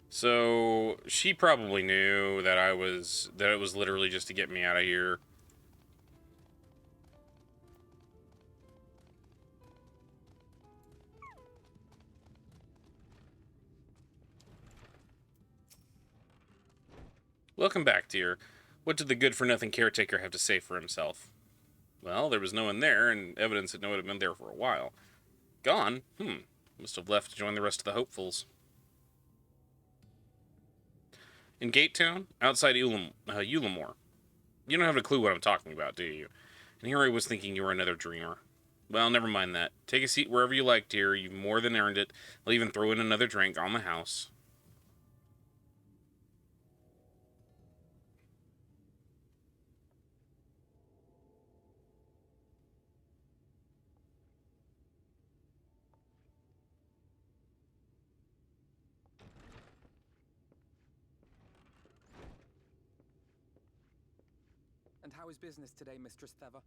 So she probably knew that it was literally just to get me out of here. Welcome back, dear. What did the good-for-nothing caretaker have to say for himself? Well, there was no one there, and evidence that no one had been there for a while. Gone? Must have left to join the rest of the hopefuls. In Gate Town, outside Ulamore. You don't have a clue what I'm talking about, do you? And here I was thinking you were another dreamer. Well, never mind that. Take a seat wherever you like, dear. You've more than earned it. I'll even throw in another drink on the house. And how is business today, Mistress Theva?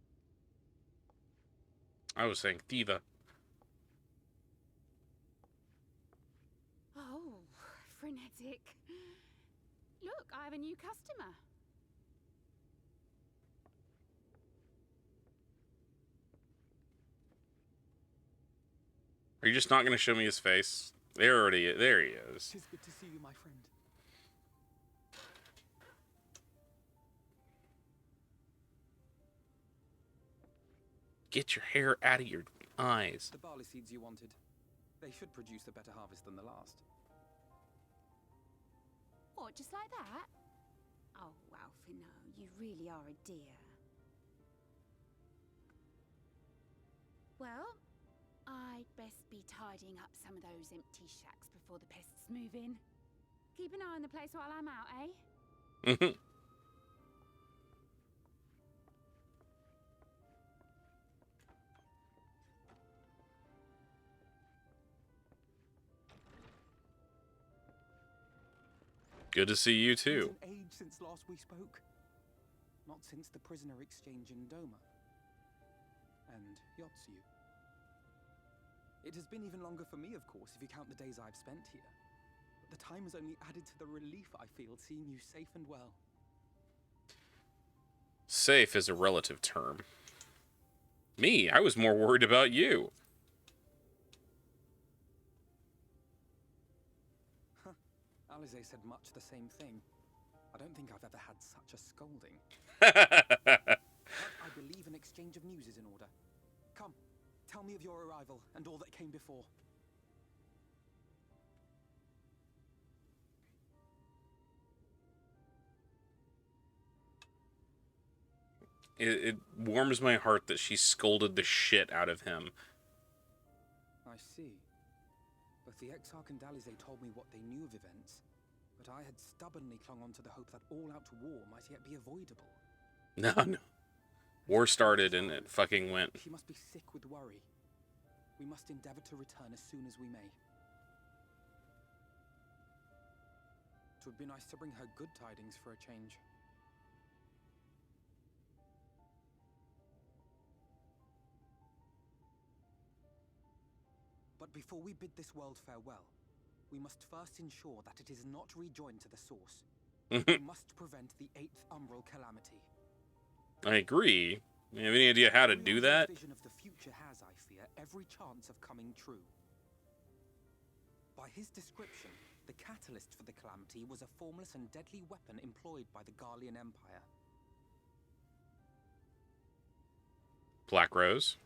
I was saying Thiva. Oh, frenetic. Look, I have a new customer. Are you just not going to show me his face? There he is. Tis good to see you, my friend. Get your hair out of your eyes. The barley seeds you wanted. They should produce a better harvest than the last. What, just like that? Oh, Alphino, you really are a dear. Well, I'd best be tidying up some of those empty shacks before the pests move in. Keep an eye on the place while I'm out, eh? Good to see you too. It's an age since last we spoke. Not since the prisoner exchange in Doma. And Yotsu. It has been even longer for me, of course, if you count the days I've spent here. But the time has only added to the relief I feel seeing you safe and well. Safe is a relative term. Me, I was more worried about you. Alize said much the same thing. I don't think I've ever had such a scolding. But I believe an exchange of news is in order. Come, tell me of your arrival and all that came before. It warms my heart that she scolded the shit out of him. I see. Both the Exarch and Dalize told me what they knew of events, but I had stubbornly clung on to the hope that all-out war might yet be avoidable. No. War started and it fucking went. She must be sick with worry. We must endeavor to return as soon as we may. It would be nice to bring her good tidings for a change. But before we bid this world farewell, we must first ensure that it is not rejoined to the source. We must prevent the 8th Umbral calamity. I agree. You have any idea how to do that? Vision of the future has, I fear, every chance of coming true. By his description, the catalyst for the calamity was a formless and deadly weapon employed by the Garlean Empire. Black Rose?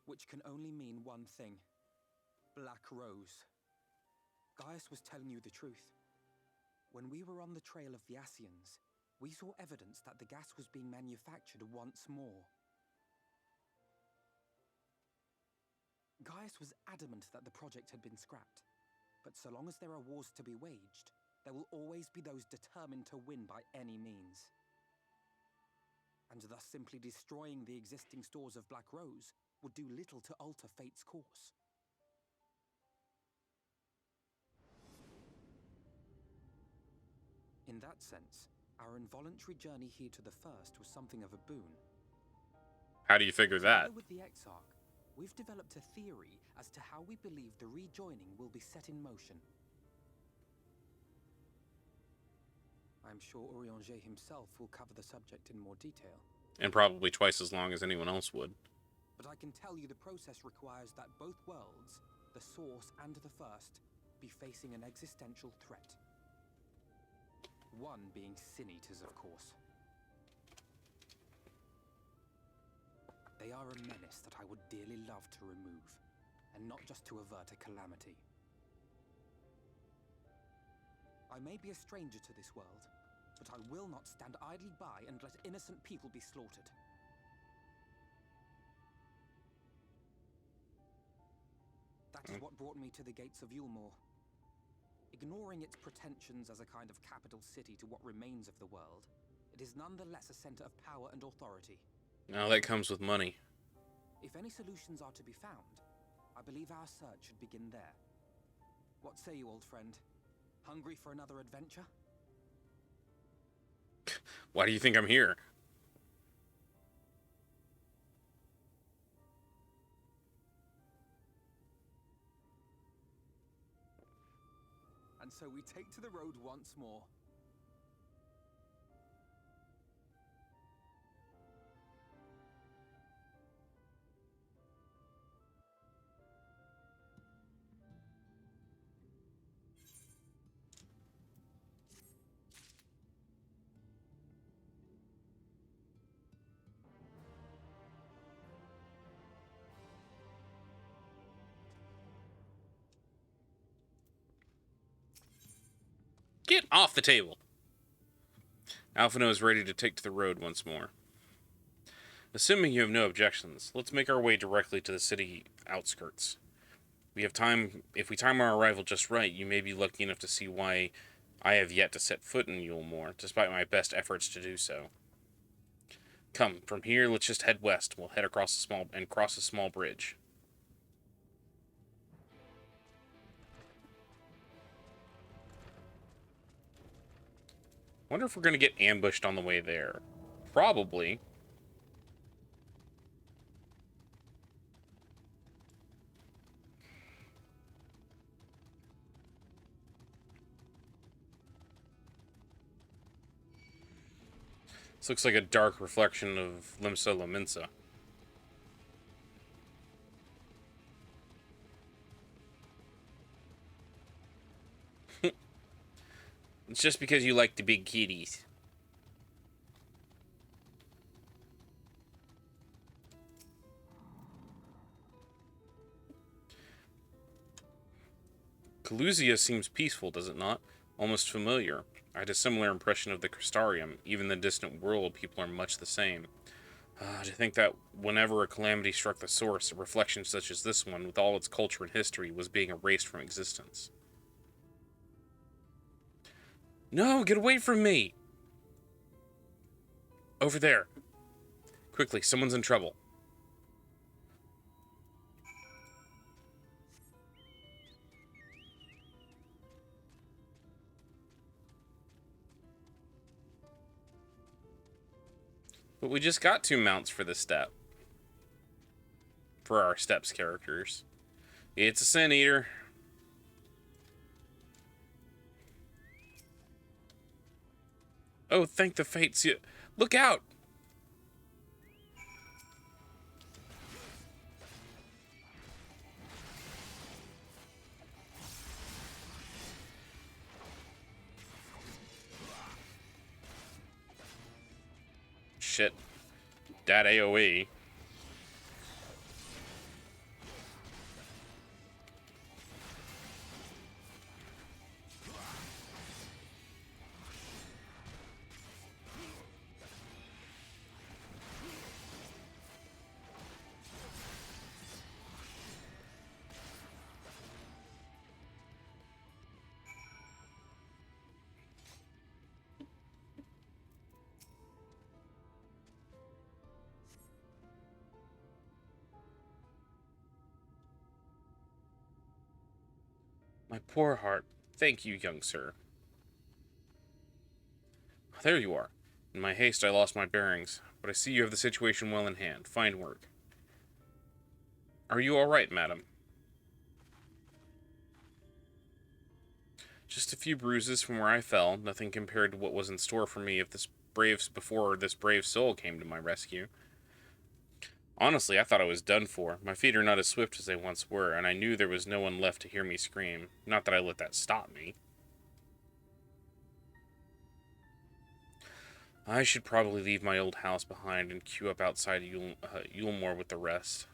Which can only mean one thing. Black Rose. Gaius was telling you the truth. When we were on the trail of the Ascians, we saw evidence that the gas was being manufactured once more. Gaius was adamant that the project had been scrapped, but so long as there are wars to be waged, there will always be those determined to win by any means. And thus simply destroying the existing stores of Black Rose would do little to alter fate's course. In that sense, our involuntary journey here to the First was something of a boon. How do you figure that? With the Exarch, we've developed a theory as to how we believe the rejoining will be set in motion. I'm sure Urianger himself will cover the subject in more detail. And probably twice as long as anyone else would. But I can tell you the process requires that both worlds, the Source and the First, be facing an existential threat. One being Sin Eaters, of course. They are a menace that I would dearly love to remove, and not just to avert a calamity. I may be a stranger to this world, but I will not stand idly by and let innocent people be slaughtered. That is what brought me to the gates of Yulmore. Ignoring its pretensions as a kind of capital city to what remains of the world, it is nonetheless a center of power and authority. Now that comes with money. If any solutions are to be found, I believe our search should begin there. What say you, old friend? Hungry for another adventure? Why do you think I'm here? And so we take to the road once more. Get off the table! Alphinaud is ready to take to the road once more. Assuming you have no objections, let's make our way directly to the city outskirts. We have time. If we time our arrival just right, you may be lucky enough to see why I have yet to set foot in Yulmore, despite my best efforts to do so. Come, from here, let's just head west. We'll head across cross a small bridge. Wonder if we're going to get ambushed on the way there. Probably. This looks like a dark reflection of Limsa Lominsa. It's just because you like the big kitties. Coluzia seems peaceful, does it not? almost familiar. I had a similar impression of the Crystarium. Even in the distant world, people are much the same. To think that whenever a calamity struck the source, a reflection such as this one, with all its culture and history, was being erased from existence. No, get away from me! Over there. Quickly, someone's in trouble. But we just got 2 mounts for this step. For our steps characters. It's a Sin Eater. Oh, thank the fates. Look out! Shit. That AoE. My poor heart. Thank you, young sir. There you are. In my haste, I lost my bearings, but I see you have the situation well in hand. Fine work. Are you all right, madam? Just a few bruises from where I fell, nothing compared to what was in store for me before this brave soul came to my rescue. Honestly, I thought I was done for. My feet are not as swift as they once were, and I knew there was no one left to hear me scream. Not that I let that stop me. I should probably leave my old house behind and queue up outside Eulmore with the rest.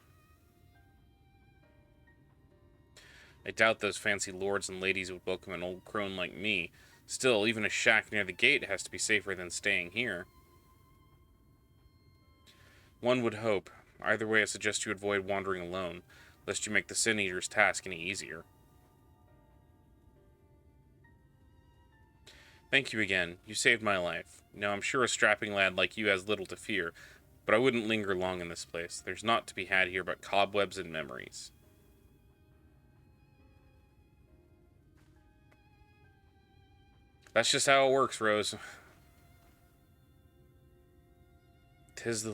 I doubt those fancy lords and ladies would welcome an old crone like me. Still, even a shack near the gate has to be safer than staying here. One would hope. Either way, I suggest you avoid wandering alone, lest you make the Sin Eater's task any easier. Thank you again. You saved my life. Now, I'm sure a strapping lad like you has little to fear, but I wouldn't linger long in this place. There's naught to be had here but cobwebs and memories. That's just how it works, Rose. As the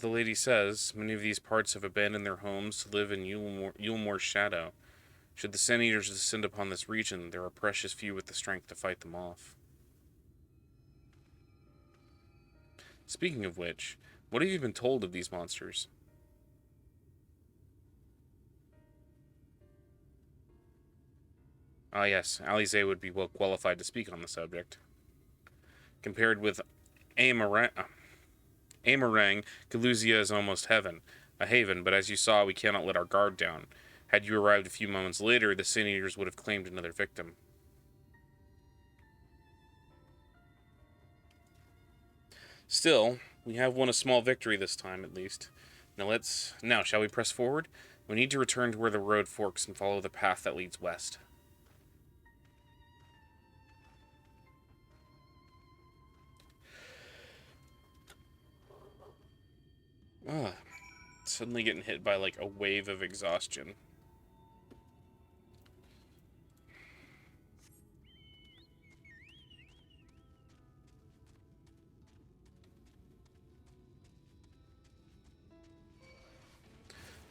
lady says, many of these parts have abandoned their homes to live in Eulmore's shadow. Should the Sin Eaters descend upon this region, there are precious few with the strength to fight them off. Speaking of which, what have you been told of these monsters? Ah yes, Alisaie would be well qualified to speak on the subject. Compared with Amarang, Galusia is almost a haven, but as you saw, we cannot let our guard down. Had you arrived a few moments later, the Sin Eaters would have claimed another victim. Still, we have won a small victory this time, at least. Now, shall we press forward? We need to return to where the road forks and follow the path that leads west. Suddenly getting hit by like a wave of exhaustion.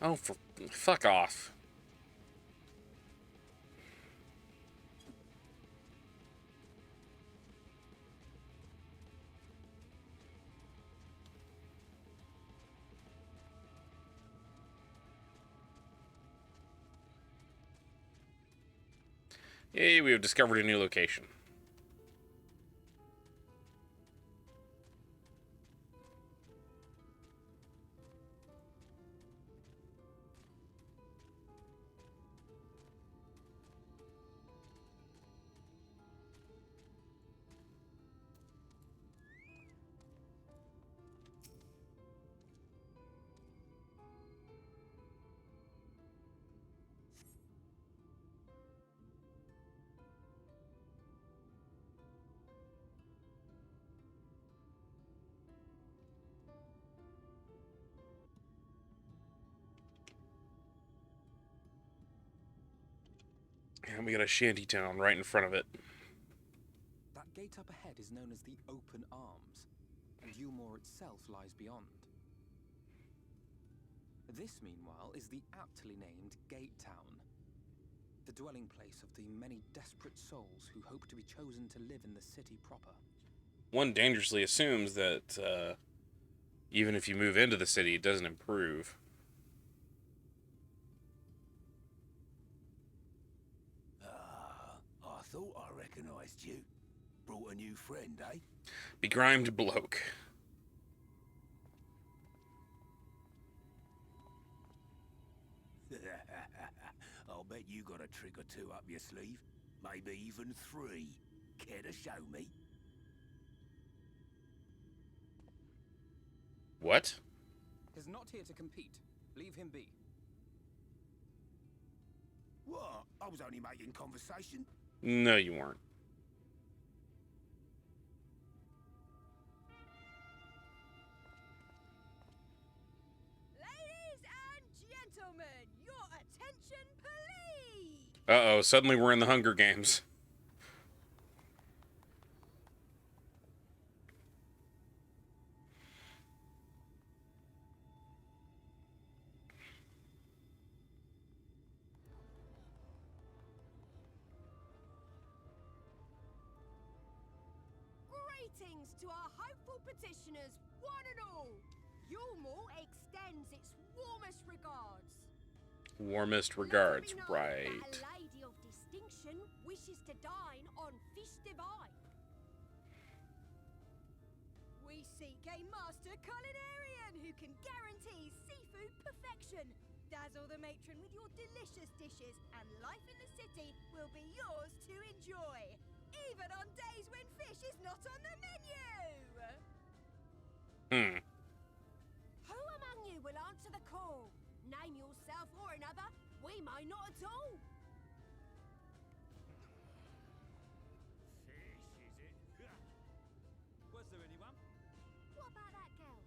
Oh, fuck off. Yay, we have discovered a new location. And we got a shanty town right in front of it. That gate up ahead is known as the Open Arms, and Yulmore itself lies beyond. This, meanwhile, is the aptly named Gate Town, the dwelling place of the many desperate souls who hope to be chosen to live in the city proper. One dangerously assumes that even if you move into the city, it doesn't improve. I thought I recognized you. Brought a new friend, eh? Begrimed bloke. I'll bet you got a trick or two up your sleeve. Maybe even 3. Care to show me? What? He's not here to compete. Leave him be. What? I was only making conversation. No, you weren't. Ladies and gentlemen, your attention, please! Uh-oh, suddenly we're in the Hunger Games. Greetings to our hopeful petitioners, one and all. Yulmore extends its warmest regards. Warmest regards, Let it be known right. That a lady of distinction wishes to dine on fish divine. We seek a master culinarian who can guarantee seafood perfection. Dazzle the matron with your delicious dishes, and life in the city will be yours to enjoy, even on days when fish is not on the menu. Who among you will answer the call? Name yourself or another. We may not at all. Fish, is it? Was there anyone? What about that girl?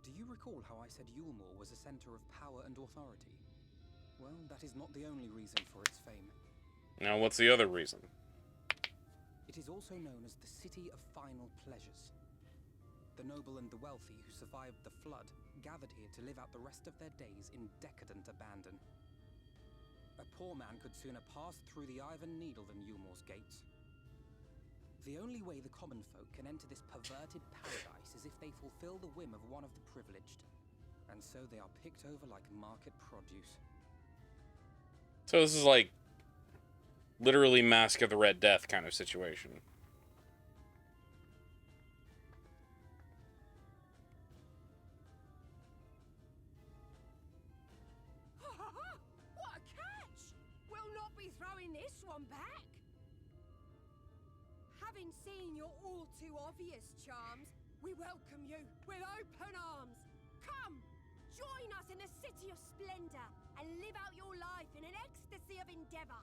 Do you recall how I said Yulmore was a center of power and authority? Well, that is not the only reason for its fame. Now, what's the other reason? It is also known as the City of Final Pleasures. The noble and the wealthy who survived the flood gathered here to live out the rest of their days in decadent abandon. A poor man could sooner pass through the Iron Needle than Yulmore's gates. The only way the common folk can enter this perverted paradise is if they fulfill the whim of one of the privileged. And so they are picked over like market produce. So this is like literally Mask of the Red Death kind of situation. What a catch! We'll not be throwing this one back. Having seen your all too obvious charms, we welcome you with open arms. Come, join us in the city of splendor and live out your life in an ecstasy of endeavor.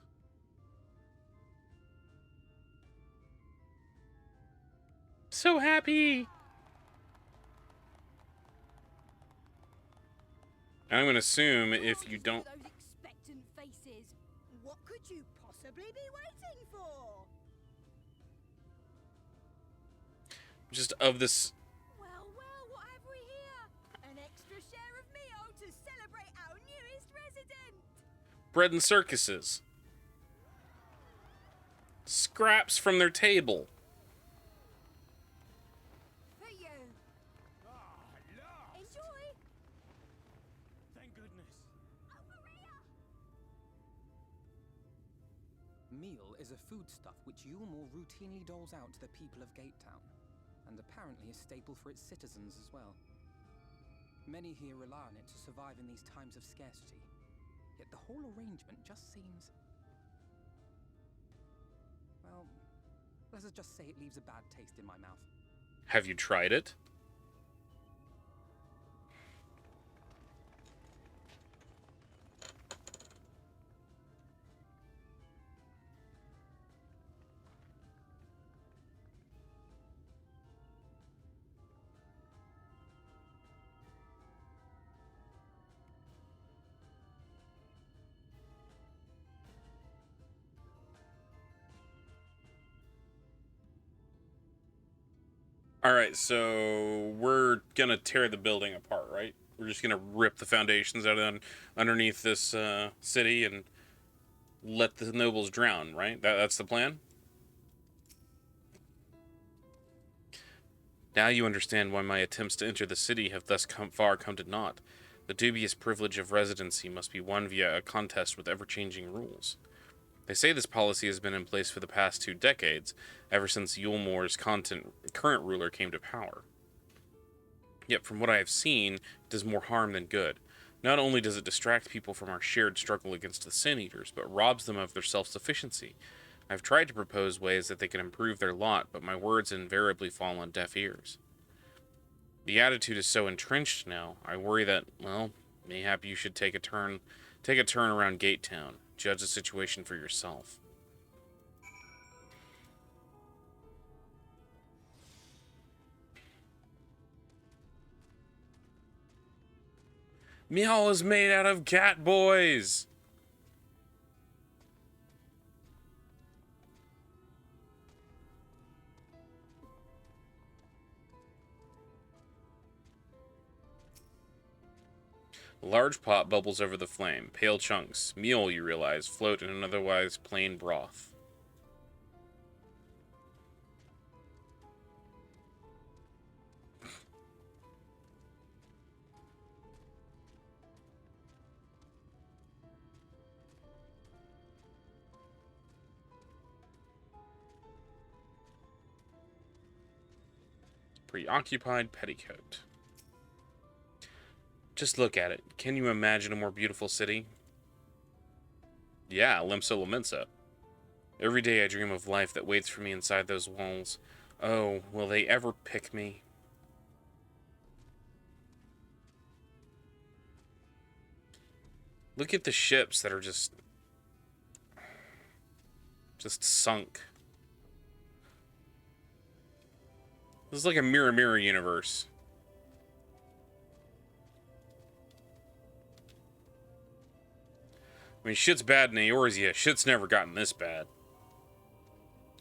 So happy! I'm going to assume if you don't... Those expectant faces. What could you possibly be waiting for? Just of this... Well, what have we here? An extra share of meal to celebrate our newest resident. bread and circuses. Scraps from their table. For you. Enjoy. Thank goodness. Meal is a foodstuff which Yulmore routinely doles out to the people of Gate Town, and apparently a staple for its citizens as well. Many here rely on it to survive in these times of scarcity, yet the whole arrangement just seems... well, let's just say it leaves a bad taste in my mouth. Have you tried it? Alright, so we're gonna tear the building apart, right? We're just gonna rip the foundations out of underneath this city and let the nobles drown, right? That's the plan? Now you understand why my attempts to enter the city have thus come to naught. The dubious privilege of residency must be won via a contest with ever-changing rules. They say this policy has been in place for the past 2 decades, ever since Yulmore's current ruler came to power. Yet from what I have seen, it does more harm than good. Not only does it distract people from our shared struggle against the Sin Eaters, but robs them of their self-sufficiency. I've tried to propose ways that they can improve their lot, but my words invariably fall on deaf ears. The attitude is so entrenched now, I worry that, well, mayhap you should take a turn around Gate Town. Judge the situation for yourself. Meow is made out of cat boys! A large pot bubbles over the flame. Pale chunks, meal, you realize, float in an otherwise plain broth. Preoccupied petticoat. Just look at it. Can you imagine a more beautiful city? Yeah, Limsa Lominsa. Every day I dream of life that waits for me inside those walls. Oh, will they ever pick me? Look at the ships that are just sunk. This is like a Mirror Mirror universe. I mean, shit's bad in Eorzea. Shit's never gotten this bad.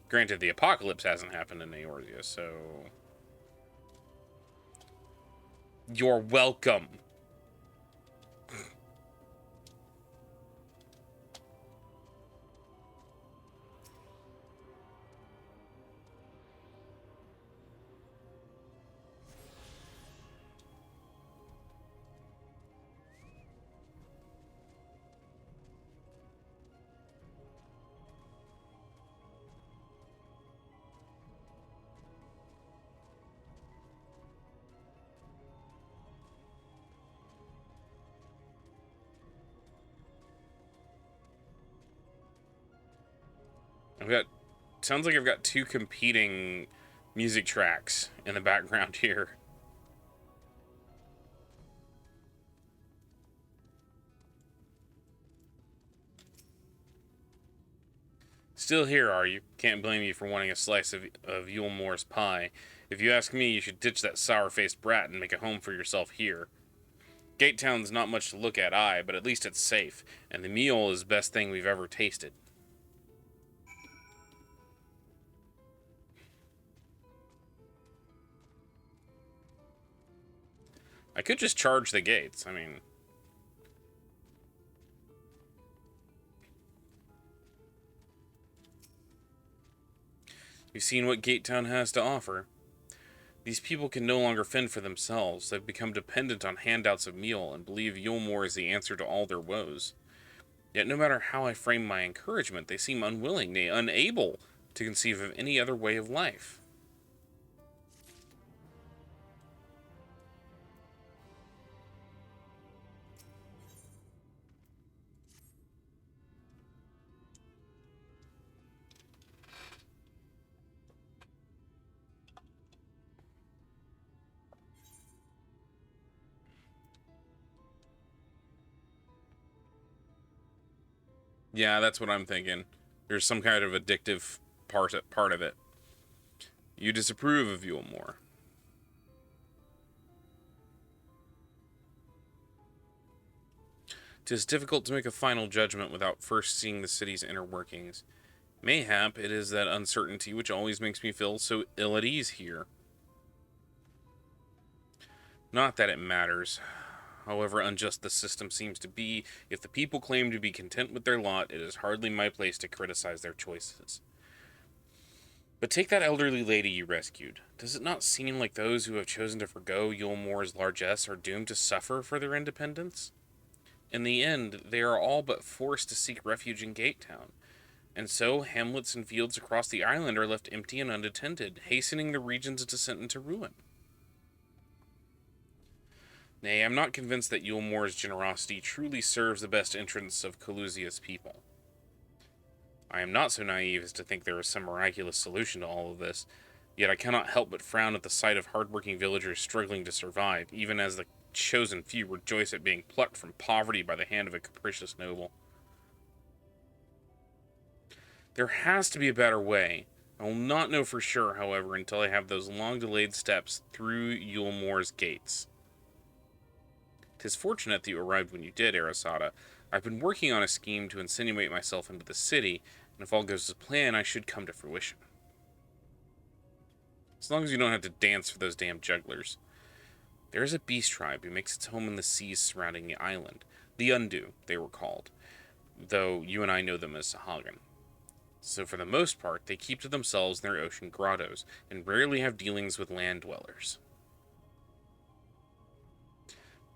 Granted, the apocalypse hasn't happened in Eorzea, so... You're welcome. Sounds like I've got 2 competing music tracks in the background here. Still here, are you? Can't blame you for wanting a slice of Yulmore's pie. If you ask me, you should ditch that sour-faced brat and make a home for yourself here. Gate Town's not much to look at, but at least it's safe, and the meal is the best thing we've ever tasted. I could just charge the gates, I mean... You've seen what Gate Town has to offer. These people can no longer fend for themselves. They've become dependent on handouts of meal and believe Yulmore is the answer to all their woes. Yet no matter how I frame my encouragement, they seem unwilling, nay, unable to conceive of any other way of life. Yeah, that's what I'm thinking. There's some kind of addictive part of it. You disapprove of Yulmore. "'Tis difficult to make a final judgment without first seeing the city's inner workings. Mayhap it is that uncertainty which always makes me feel so ill at ease here." Not that it matters. However unjust the system seems to be, if the people claim to be content with their lot, it is hardly my place to criticize their choices. But take that elderly lady you rescued. Does it not seem like those who have chosen to forgo Yulmore's largesse are doomed to suffer for their independence? In the end, they are all but forced to seek refuge in Gatetown, and so hamlets and fields across the island are left empty and unattended, hastening the region's descent into ruin. Nay, I'm not convinced that Yulmore's generosity truly serves the best interests of Kaluzia's people. I am not so naive as to think there is some miraculous solution to all of this, yet I cannot help but frown at the sight of hardworking villagers struggling to survive, even as the chosen few rejoice at being plucked from poverty by the hand of a capricious noble. There has to be a better way. I will not know for sure, however, until I have those long-delayed steps through Yulmore's gates. 'Tis fortunate that you arrived when you did, Arasada. I've been working on a scheme to insinuate myself into the city, and if all goes as planned, I should come to fruition. As long as you don't have to dance for those damn jugglers. There is a beast tribe who makes its home in the seas surrounding the island. The Undu, they were called, though you and I know them as Sahuagin. So for the most part, they keep to themselves in their ocean grottos, and rarely have dealings with land dwellers.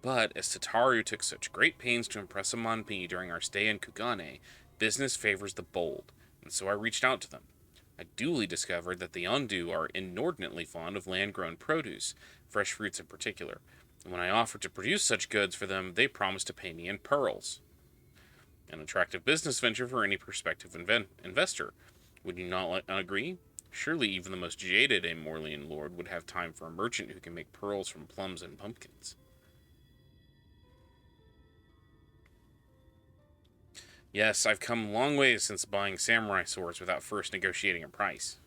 But as Tataru took such great pains to impress upon me during our stay in Kugane, business favors the bold, and so I reached out to them. I duly discovered that the Undu are inordinately fond of land-grown produce, fresh fruits in particular, and when I offered to produce such goods for them, they promised to pay me in pearls. An attractive business venture for any prospective investor. Would you not agree? Surely even the most jaded Amorlian lord would have time for a merchant who can make pearls from plums and pumpkins. Yes, I've come a long ways since buying samurai swords without first negotiating a price.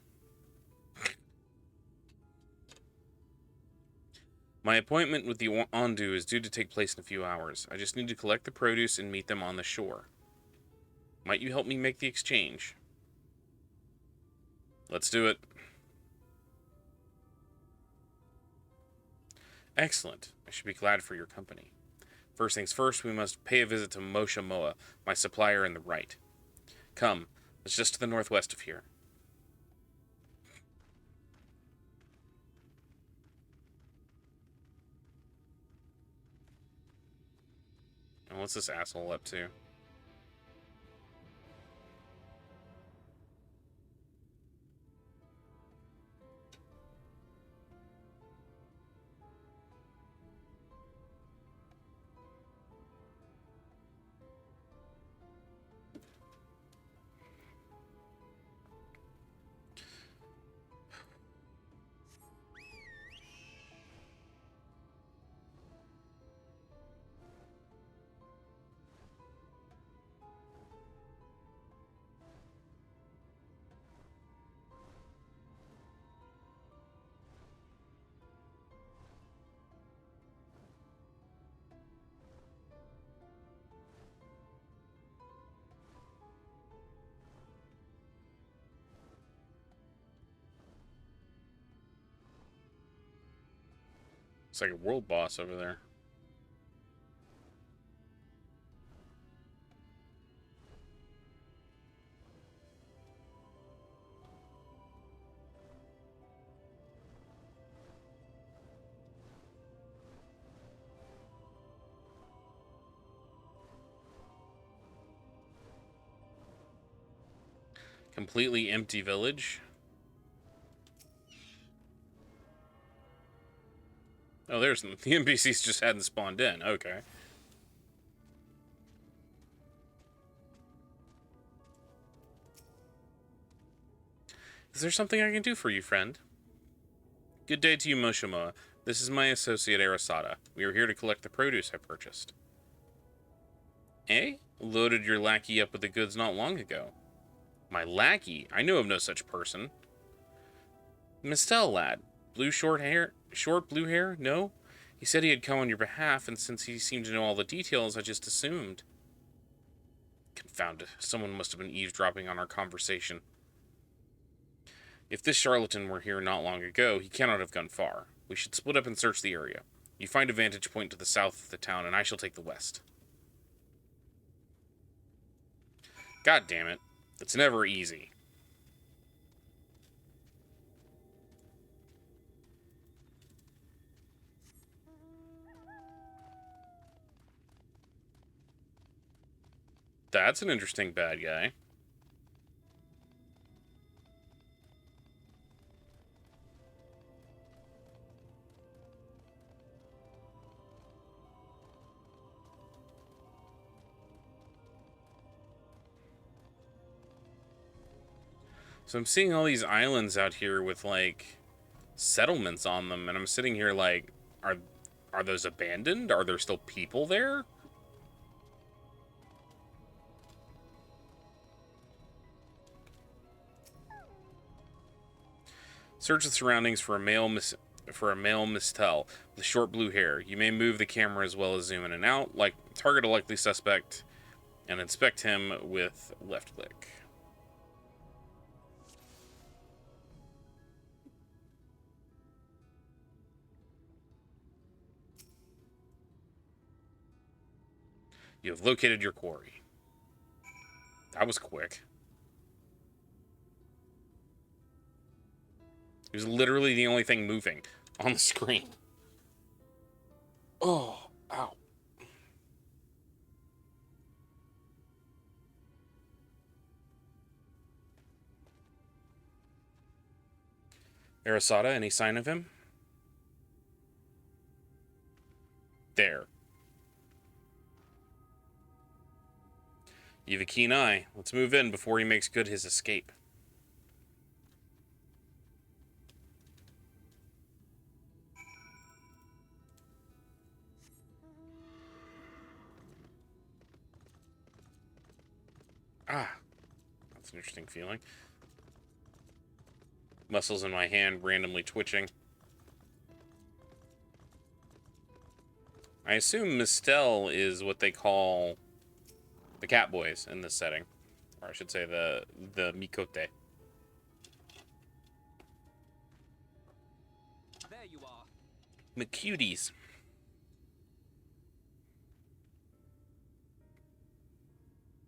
My appointment with the Ondu is due to take place in a few hours. I just need to collect the produce and meet them on the shore. Might you help me make the exchange? Let's do it. Excellent. I should be glad for your company. First things first, we must pay a visit to Mosha Moa, my supplier in the right. Come, it's just to the northwest of here. And what's this asshole up to? It's like a world boss over there. Completely empty village. Oh, there's them. The NPCs just hadn't spawned in. Okay. Is there something I can do for you, friend? Good day to you, Mosha Moa. This is my associate, Arasada. We are here to collect the produce I purchased. Eh? Loaded your lackey up with the goods not long ago. My lackey? I know of no such person. Mistel, lad. Short blue hair? No? He said he had come on your behalf, and since he seemed to know all the details, I just assumed. Confound it. Someone must have been eavesdropping on our conversation. If this charlatan were here not long ago, he cannot have gone far. We should split up and search the area. You find a vantage point to the south of the town, and I shall take the west. God damn it. It's never easy. That's an interesting bad guy. So I'm seeing all these islands out here with, like, settlements on them, and I'm sitting here like, are those abandoned? Are there still people there? Search the surroundings for a male mistel with short blue hair. You may move the camera as well as zoom in and out, like target a likely suspect, and inspect him with left click. You have located your quarry. That was quick. It was literally the only thing moving on the screen. Oh, ow. Arasada, any sign of him? There. You have a keen eye. Let's move in before he makes good his escape. Ah, that's an interesting feeling. Muscles in my hand randomly twitching. I assume Mistel is what they call the Catboys in this setting. Or I should say the Mikote. There you are. McCuties.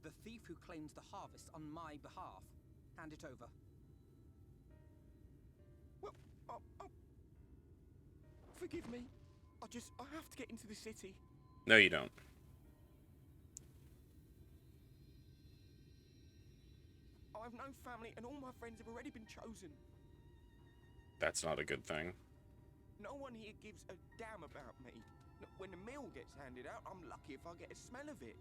The thief who claims the harvest on my behalf. Hand it over. Well, forgive me. I have to get into the city. No, you don't. I have no family, and all my friends have already been chosen. That's not a good thing. No one here gives a damn about me. When the meal gets handed out, I'm lucky if I get a smell of it.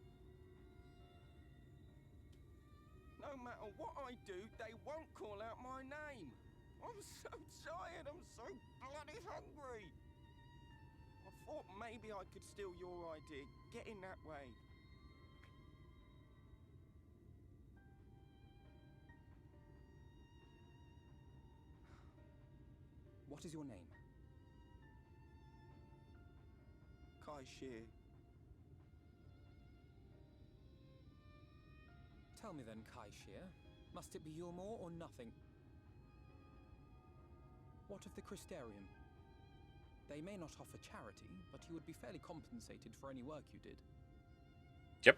No matter what I do, they won't call out my name. I'm so tired, I'm so bloody hungry. I thought maybe I could steal your idea, get in that way. What is your name? Kai Shear. Tell me then, Kai Shear, must it be Yulmore or nothing? What of the Crystarium? They may not offer charity, but you would be fairly compensated for any work you did. Yep.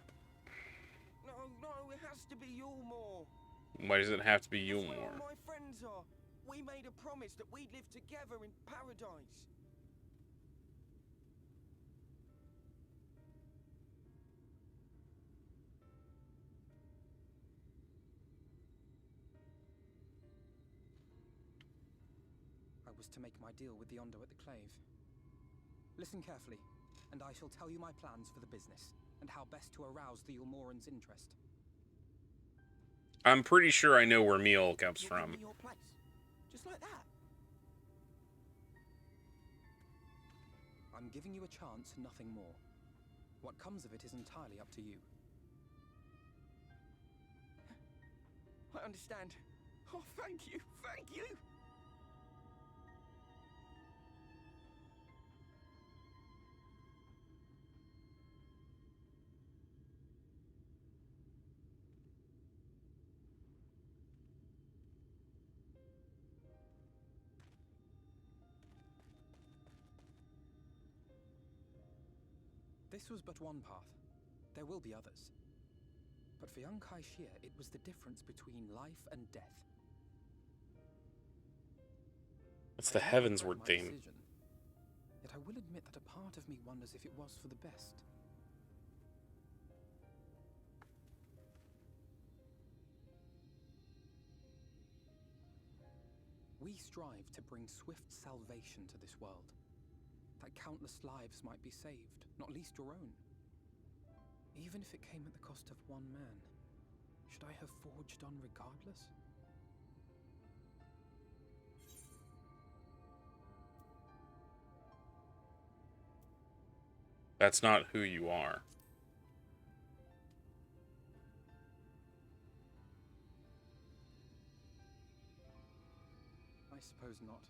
No, it has to be Yulmore. Why does it have to be That's where Yulmore? all my friends are. We made a promise that we'd live together in paradise. I was to make my deal with the Ondo at the Clave. Listen carefully, and I shall tell you my plans for the business, and how best to arouse the Yulmorans' interest. I'm pretty sure I know where Meal comes from. Your place, just like that. I'm giving you a chance, nothing more. What comes of it is entirely up to you. I understand. Oh, thank you, thank you. This was but one path. There will be others. But for young Kai Shia, it was the difference between life and death. It's the Heavensward theme. Yet I will admit that a part of me wonders if it was for the best. We strive to bring swift salvation to this world, that countless lives might be saved, not least your own. Even if it came at the cost of one man, should I have forged on regardless? That's not who you are. I suppose not.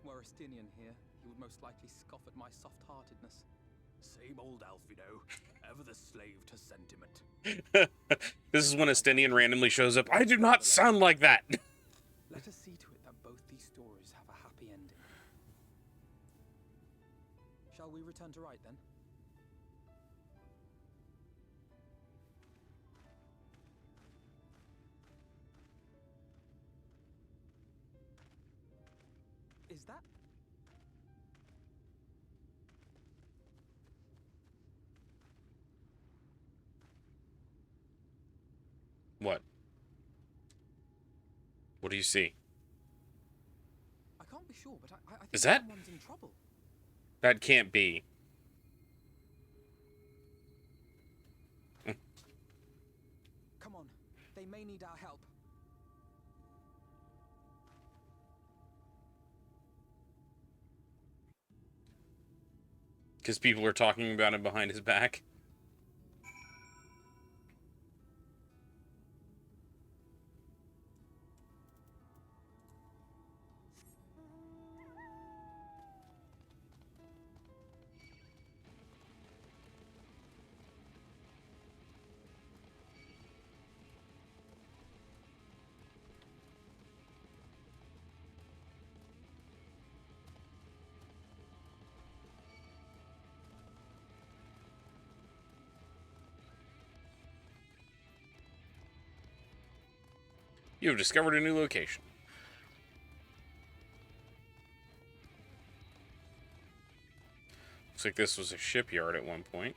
Were Estinian here, he would most likely scoff at my soft-heartedness. Same old Alfido, ever the slave to sentiment. This is when Estinian randomly shows up. I do not sound like that! Let us see to it that both these stories have a happy ending. Shall we return to Rite, then? Is that... What? What do you see? I can't be sure, but I think Is that? someone's in trouble. That can't be. Come on, they may need our help. Because people are talking about him behind his back. You have discovered a new location. Looks like this was a shipyard at one point.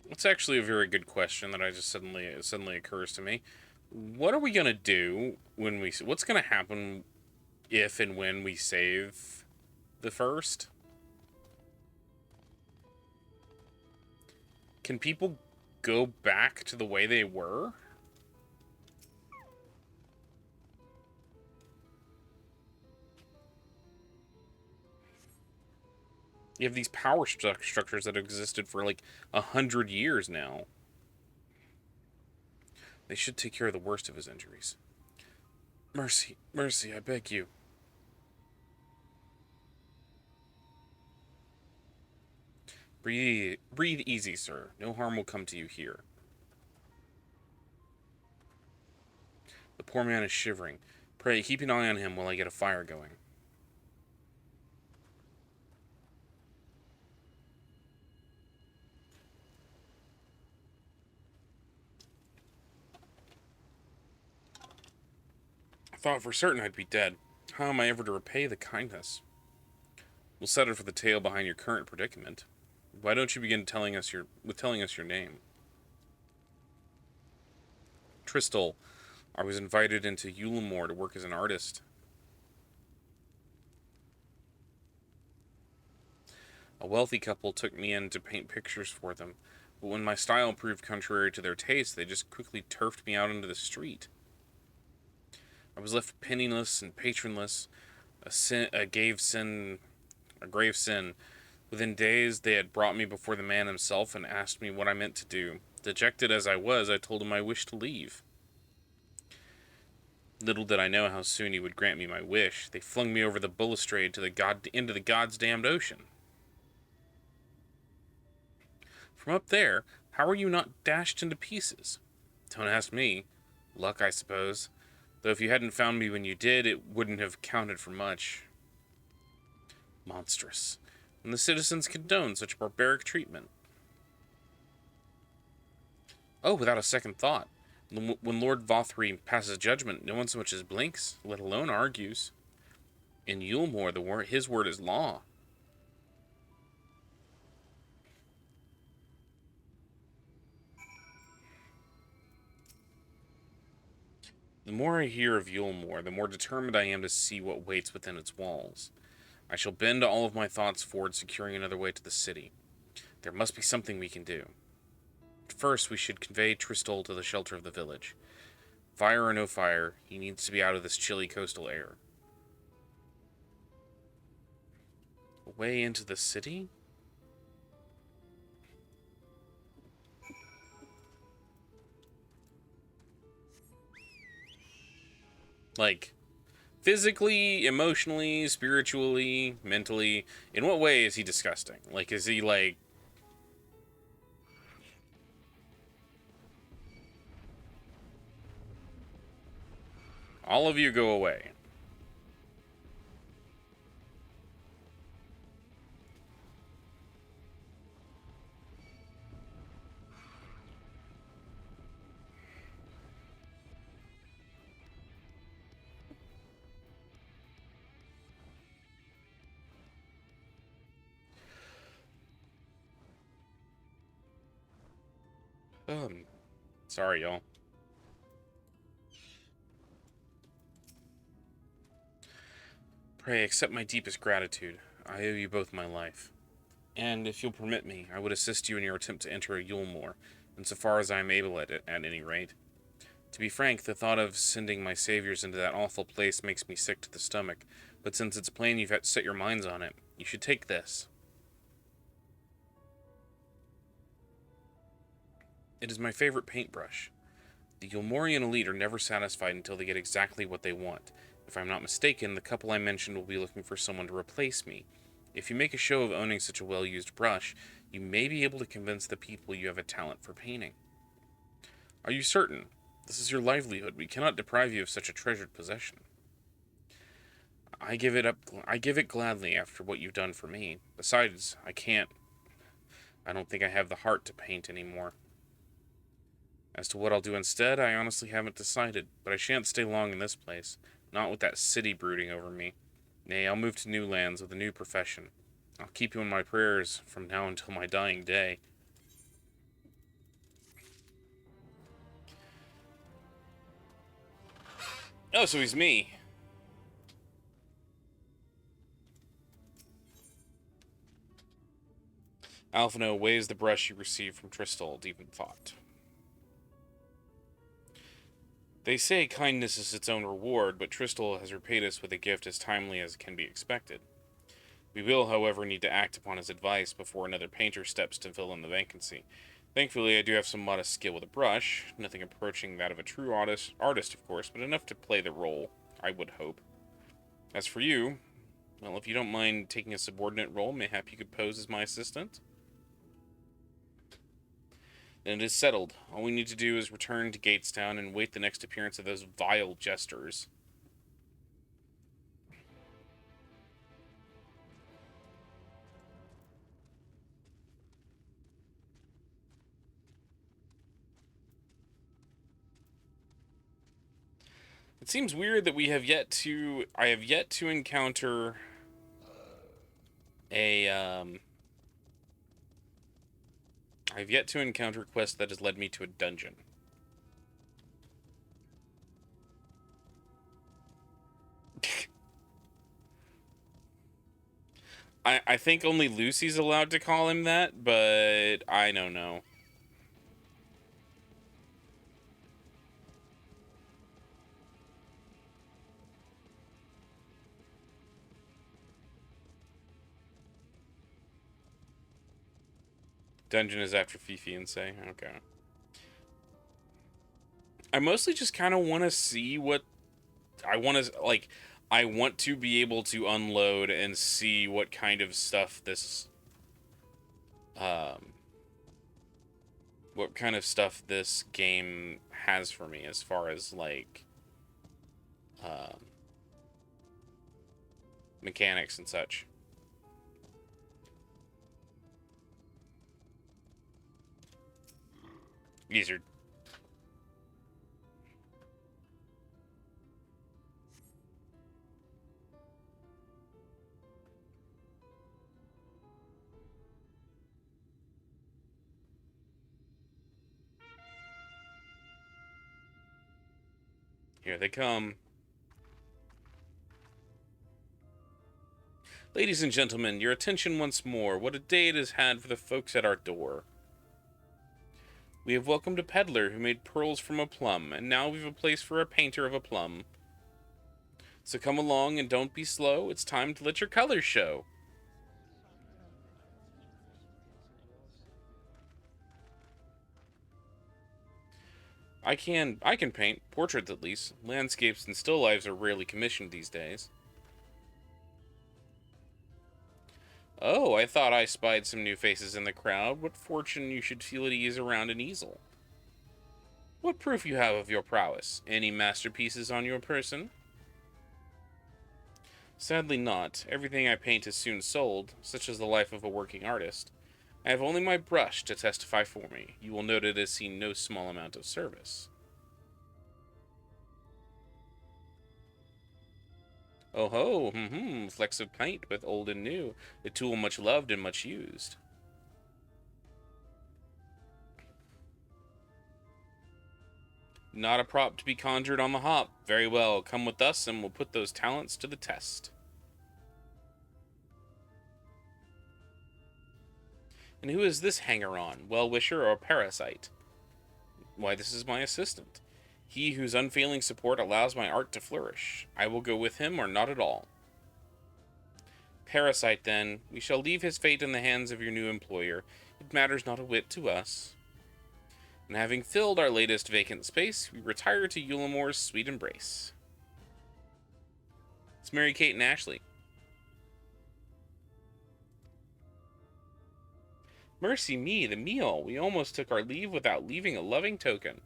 That's actually a very good question that I just suddenly occurs to me. What are we gonna do when we? What's gonna happen if and when we save the first? Can people go back to the way they were? You have these power structures that existed for like 100 years now. They should take care of the worst of his injuries. Mercy, mercy, I beg you. Breathe easy, sir. No harm will come to you here. The poor man is shivering. Pray, keep an eye on him while I get a fire going. I thought for certain I'd be dead. How am I ever to repay the kindness? We'll set it for the tale behind your current predicament. Why don't you begin telling us your name? Tristal. I was invited into Ulamore to work as an artist. A wealthy couple took me in to paint pictures for them, but when my style proved contrary to their taste, they just quickly turfed me out into the street. I was left penniless and patronless, a grave sin. Within days, they had brought me before the man himself and asked me what I meant to do. Dejected as I was, I told him I wished to leave. Little did I know how soon he would grant me my wish. They flung me over the balustrade into the God's damned ocean. From up there, how were you not dashed into pieces? Don't ask me. Luck, I suppose. Though if you hadn't found me when you did, it wouldn't have counted for much. Monstrous. And the citizens condone such barbaric treatment. Oh, without a second thought. When Lord Vothri passes judgment, no one so much as blinks, let alone argues. In Yulmore, his word is law. The more I hear of Yulmore, the more determined I am to see what waits within its walls. I shall bend all of my thoughts forward securing another way to the city. There must be something we can do. First, we should convey Tristol to the shelter of the village. Fire or no fire, he needs to be out of this chilly coastal air. A way into the city? Like, physically, emotionally, spiritually, mentally, in what way is he disgusting? Like, is he like... All of you go away. Sorry, y'all. Pray accept my deepest gratitude. I owe you both my life. And if you'll permit me, I would assist you in your attempt to enter Yulmore, insofar as I am able at any rate. To be frank, the thought of sending my saviors into that awful place makes me sick to the stomach, but since it's plain you've set your minds on it, you should take this. It is my favorite paintbrush. The Yulmorian elite are never satisfied until they get exactly what they want. If I'm not mistaken, the couple I mentioned will be looking for someone to replace me. If you make a show of owning such a well-used brush, you may be able to convince the people you have a talent for painting. Are you certain? This is your livelihood. We cannot deprive you of such a treasured possession. I give it gladly after what you've done for me. Besides, I don't think I have the heart to paint anymore. As to what I'll do instead, I honestly haven't decided, but I shan't stay long in this place, not with that city brooding over me. Nay, I'll move to new lands with a new profession. I'll keep you in my prayers from now until my dying day. Oh, so he's me. Alphino weighs the brush you received from Tristol, deep in thought. They say kindness is its own reward, but Tristol has repaid us with a gift as timely as can be expected. We will, however, need to act upon his advice before another painter steps to fill in the vacancy. Thankfully, I do have some modest skill with a brush, nothing approaching that of a true artist, of course, but enough to play the role, I would hope. As for you, well, if you don't mind taking a subordinate role, mayhap you could pose as my assistant? Then it is settled. All we need to do is return to Gatestown and wait the next appearance of those vile jesters. It seems weird that I have yet to encounter I've yet to encounter a quest that has led me to a dungeon. I think only Lucy's allowed to call him that, but I don't know. Dungeon is after Fifi and Say. Okay. I mostly just kind of want to see what... I want to be able to unload and see what kind of stuff this... what kind of stuff this game has for me as far as, like, mechanics and such. These are... Here they come. Ladies and gentlemen, your attention once more. What a day it has had for the folks at our door. We have welcomed a peddler who made pearls from a plum, and now we've a place for a painter of a plum. So come along and don't be slow. It's time to let your colors show. I can paint, portraits at least. Landscapes and still lifes are rarely commissioned these days. Oh, I thought I spied some new faces in the crowd. What fortune you should feel at ease around an easel. What proof you have of your prowess? Any masterpieces on your person? Sadly not. Everything I paint is soon sold, such as the life of a working artist. I have only my brush to testify for me. You will note it has seen no small amount of service. Oh ho, flecks of paint with old and new, a tool much loved and much used. Not a prop to be conjured on the hop. Very well, come with us and we'll put those talents to the test. And who is this hanger-on, well-wisher or parasite? Why, this is my assistant. He whose unfailing support allows my art to flourish. I will go with him or not at all. Parasite, then. We shall leave his fate in the hands of your new employer. It matters not a whit to us. And having filled our latest vacant space, we retire to Eulamore's sweet embrace. It's Mary Kate and Ashley. Mercy me, the meal! We almost took our leave without leaving a loving token.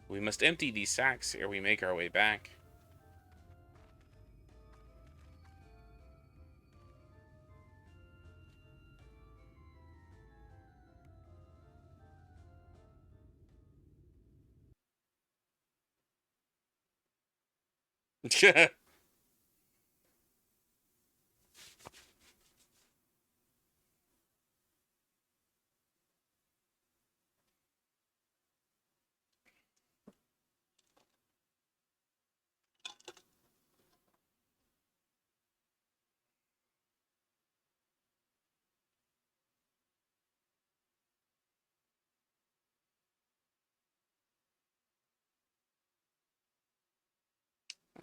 We must empty these sacks ere we make our way back.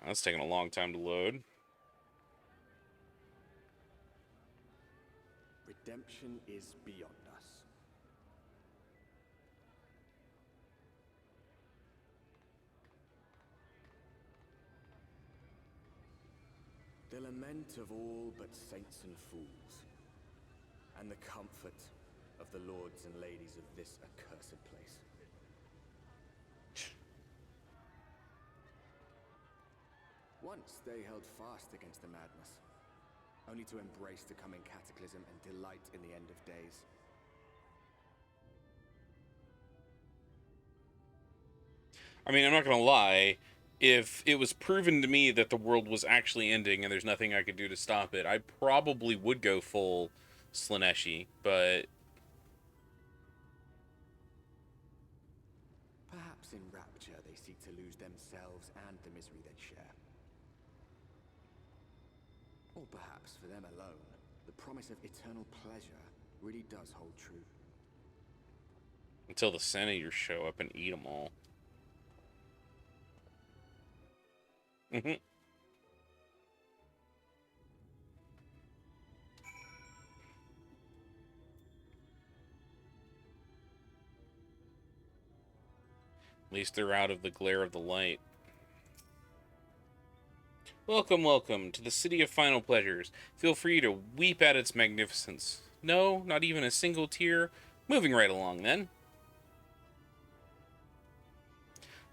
That's taking a long time to load. Redemption is beyond us. The lament of all but saints and fools, and the comfort of the lords and ladies of this accursed place. Once they held fast against the madness, only to embrace the coming cataclysm and delight in the end of days. I mean, I'm not gonna lie, if it was proven to me that the world was actually ending and there's nothing I could do to stop it, I probably would go full Slaaneshi, but... Perhaps in rapture they seek to lose themselves and the misery they share. Or perhaps for them alone, the promise of eternal pleasure really does hold true. Until the senators show up and eat them all. At least they're out of the glare of the light. Welcome, welcome to the City of Final Pleasures. Feel free to weep at its magnificence. No, not even a single tear. Moving right along, then.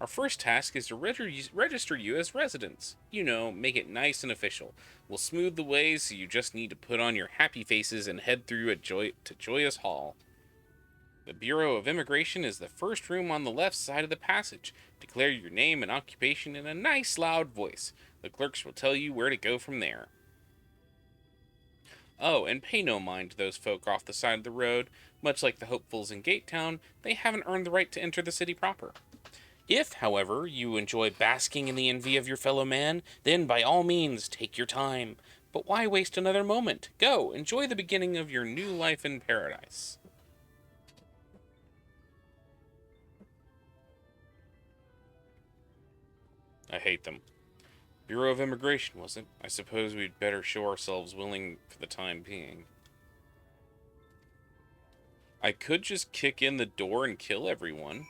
Our first task is to register you as residents. You know, make it nice and official. We'll smooth the way, so you just need to put on your happy faces and head through to Joyous Hall. The Bureau of Immigration is the first room on the left side of the passage. Declare your name and occupation in a nice loud voice. The clerks will tell you where to go from there. Oh, and pay no mind to those folk off the side of the road. Much like the hopefuls in Gatetown, they haven't earned the right to enter the city proper. If, however, you enjoy basking in the envy of your fellow man, then by all means take your time. But why waste another moment? Go, enjoy the beginning of your new life in paradise. I hate them. Bureau of Immigration, was it? I suppose we'd better show ourselves willing for the time being. I could just kick in the door and kill everyone.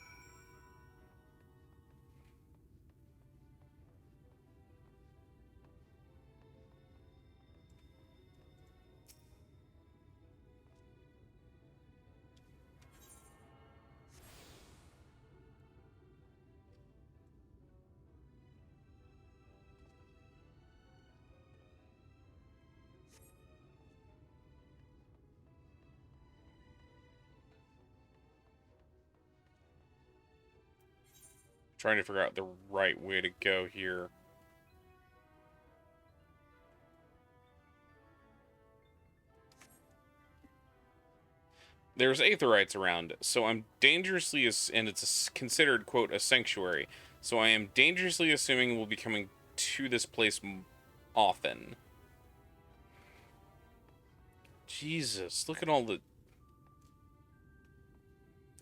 Trying to figure out the right way to go here. There's Aetherites around, so I'm dangerously, and it's considered, quote, a sanctuary, so I am dangerously assuming we'll be coming to this place often. Jesus, look at all the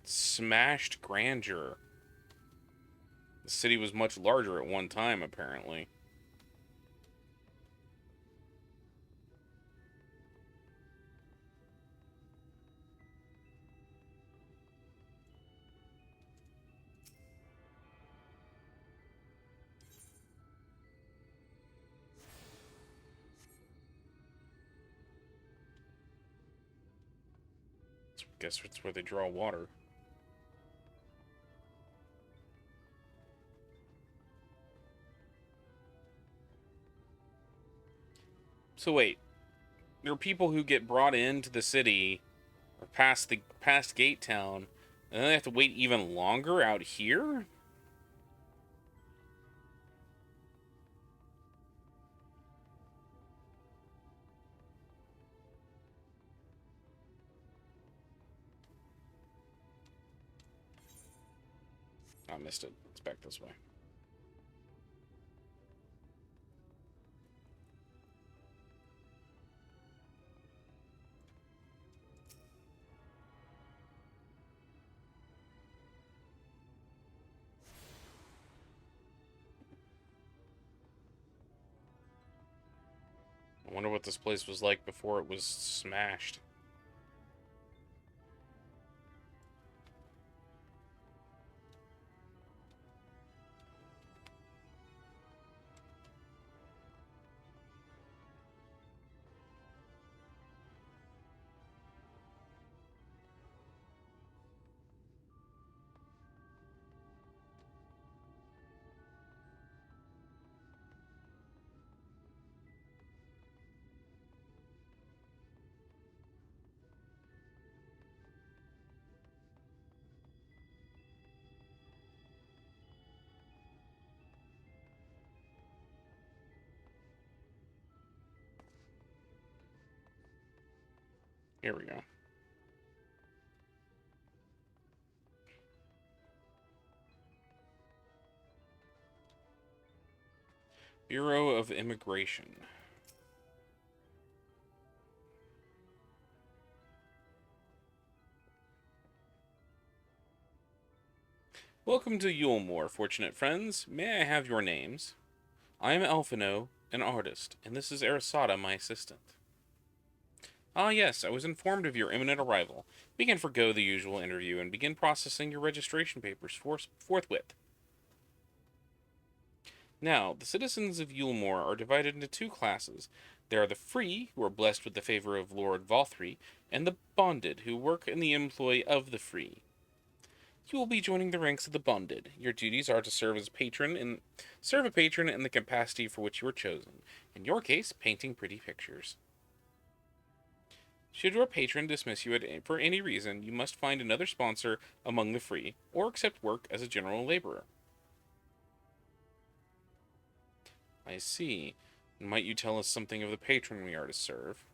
smashed grandeur. The city was much larger at one time, apparently. I guess it's where they draw water. So wait, there are people who get brought into the city, or past Gatetown, and then they have to wait even longer out here? I missed it. It's back this way. I wonder what this place was like before it was smashed. Here we go. Bureau of Immigration. Welcome to Yulemoor, fortunate friends. May I have your names? I am Alphino, an artist, and this is Arasada, my assistant. Ah yes, I was informed of your imminent arrival. We can forgo the usual interview and begin processing your registration papers forthwith. Now, the citizens of Yulemoor are divided into two classes. There are the free, who are blessed with the favor of Lord Valthry, and the bonded, who work in the employ of the free. you will be joining the ranks of the bonded. Your duties are to serve a patron in the capacity for which you were chosen. In your case, painting pretty pictures. Should your patron dismiss you for any reason, you must find another sponsor among the free, or accept work as a general laborer. I see. Might you tell us something of the patron we are to serve?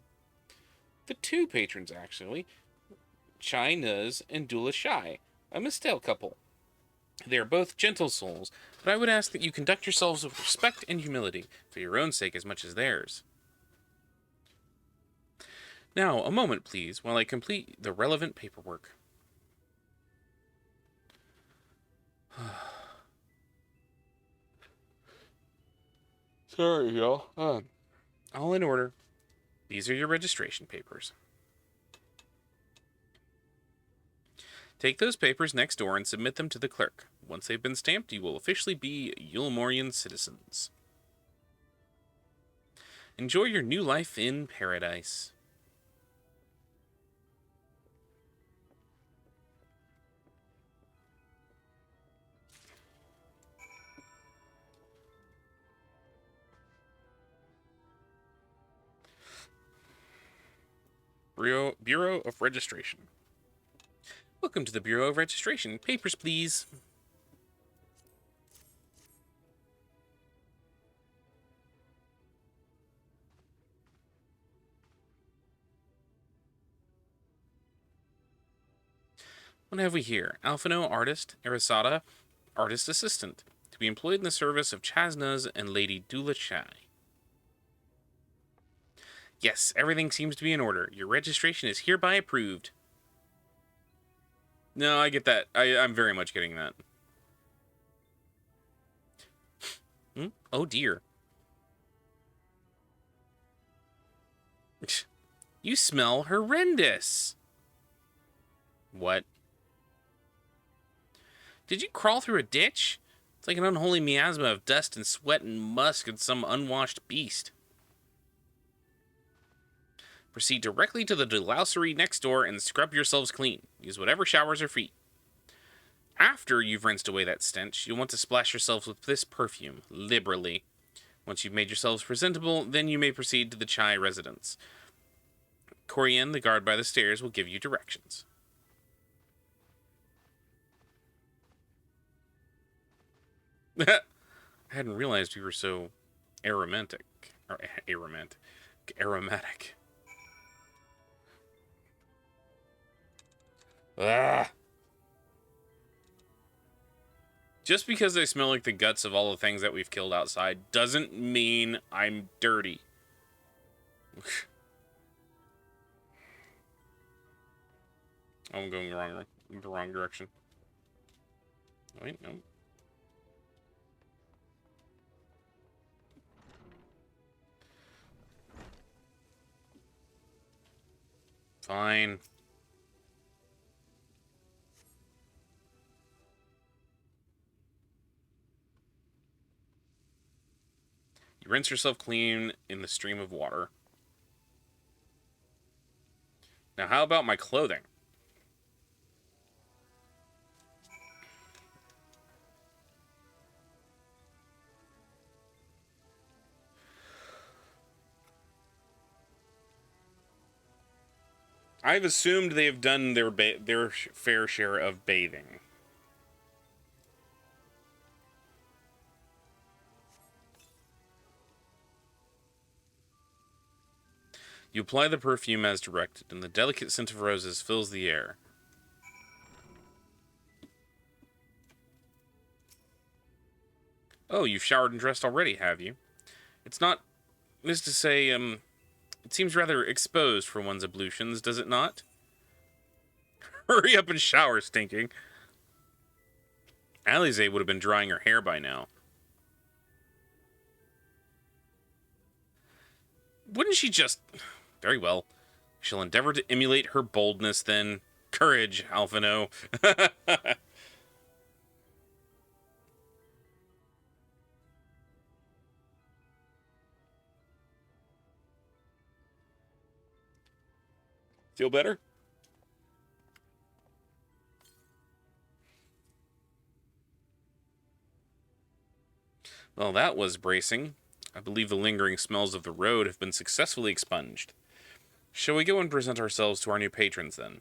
The two patrons, actually. Chai Nuz and Dula Shai, a Mistel couple. They are both gentle souls, but I would ask that you conduct yourselves with respect and humility, for your own sake as much as theirs. Now, a moment, please, while I complete the relevant paperwork. Sorry, y'all. All in order. These are your registration papers. Take those papers next door and submit them to the clerk. Once they've been stamped, you will officially be Yulmorian citizens. Enjoy your new life in paradise. Bureau of Registration. Welcome to the Bureau of Registration. Papers, please. What have we here? Alphino, artist. Arasada, artist assistant. To be employed in the service of Chai Nuz and Lady Dula Shai. Yes, everything seems to be in order. Your registration is hereby approved. No, I get that. I'm very much getting that. Oh, dear. You smell horrendous. What? Did you crawl through a ditch? It's like an unholy miasma of dust and sweat and musk and some unwashed beast. Proceed directly to the delousery next door and scrub yourselves clean. Use whatever showers are free. After you've rinsed away that stench, you'll want to splash yourselves with this perfume, liberally. Once you've made yourselves presentable, then you may proceed to the Chai residence. Corian, the guard by the stairs, will give you directions. I hadn't realized we were so aromantic. Or aromatic. Ah. Just because they smell like the guts of all the things that we've killed outside doesn't mean I'm dirty. I'm going the wrong direction. Wait, no. Fine. You rinse yourself clean in the stream of water. Now, how about my clothing? I've assumed they have done their fair share of bathing. You apply the perfume as directed, and the delicate scent of roses fills the air. Oh, you've showered and dressed already, have you? It's not, is to say, it seems rather exposed for one's ablutions, does it not? Hurry up and shower, stinking. Alize would have been drying her hair by now. Wouldn't she just... Very well. She'll endeavor to emulate her boldness, then. Courage, Alphino. Feel better? Well, that was bracing. I believe the lingering smells of the road have been successfully expunged. Shall we go and present ourselves to our new patrons, then?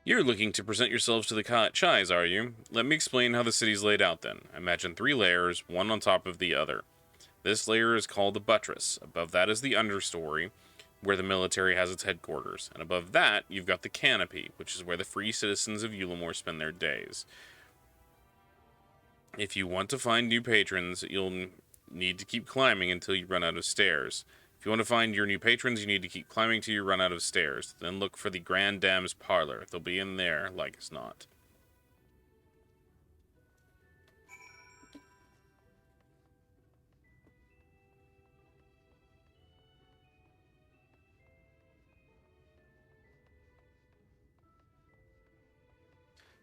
You're looking to present yourselves to the Chais, are you? Let me explain how the city's laid out, then. Imagine 3 layers, one on top of the other. This layer is called the buttress. Above that is the understory, where the military has its headquarters. And above that, you've got the canopy, which is where the free citizens of Eulomore spend their days. If you want to find new patrons, you'll need to keep climbing until you run out of stairs. If you want to find your new patrons, you need to keep climbing till you run out of stairs. Then look for the Grand Dame's parlor. They'll be in there, like as not.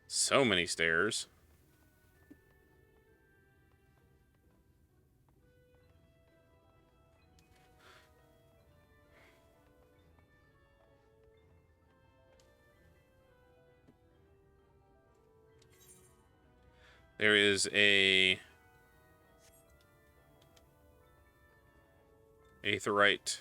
So many stairs. There is a Aetheryte.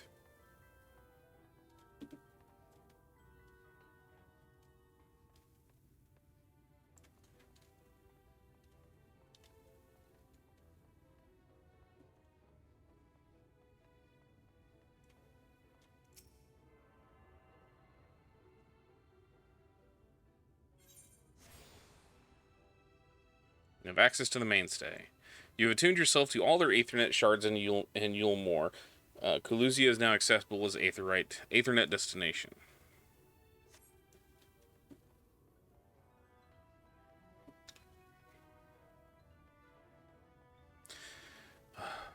You have access to the mainstay. You have attuned yourself to all their Aethernet shards in Eulmore. Coluzia is now accessible as Aethernet destination.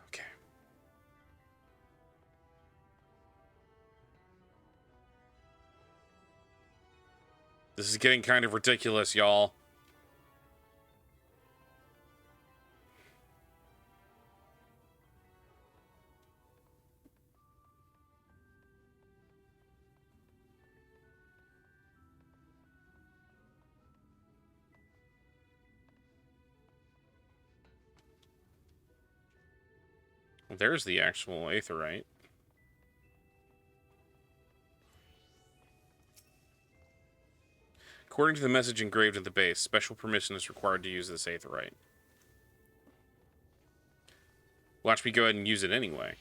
Okay. This is getting kind of ridiculous, y'all. There's the actual Aetheryte. According to the message engraved at the base, special permission is required to use this Aetheryte. Watch me go ahead and use it anyway.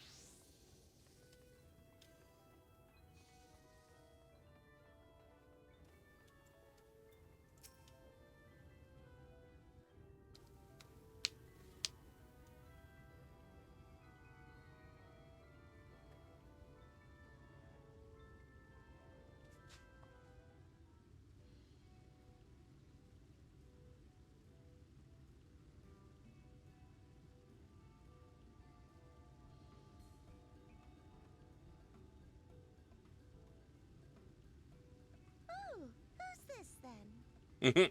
Oh, who's this then?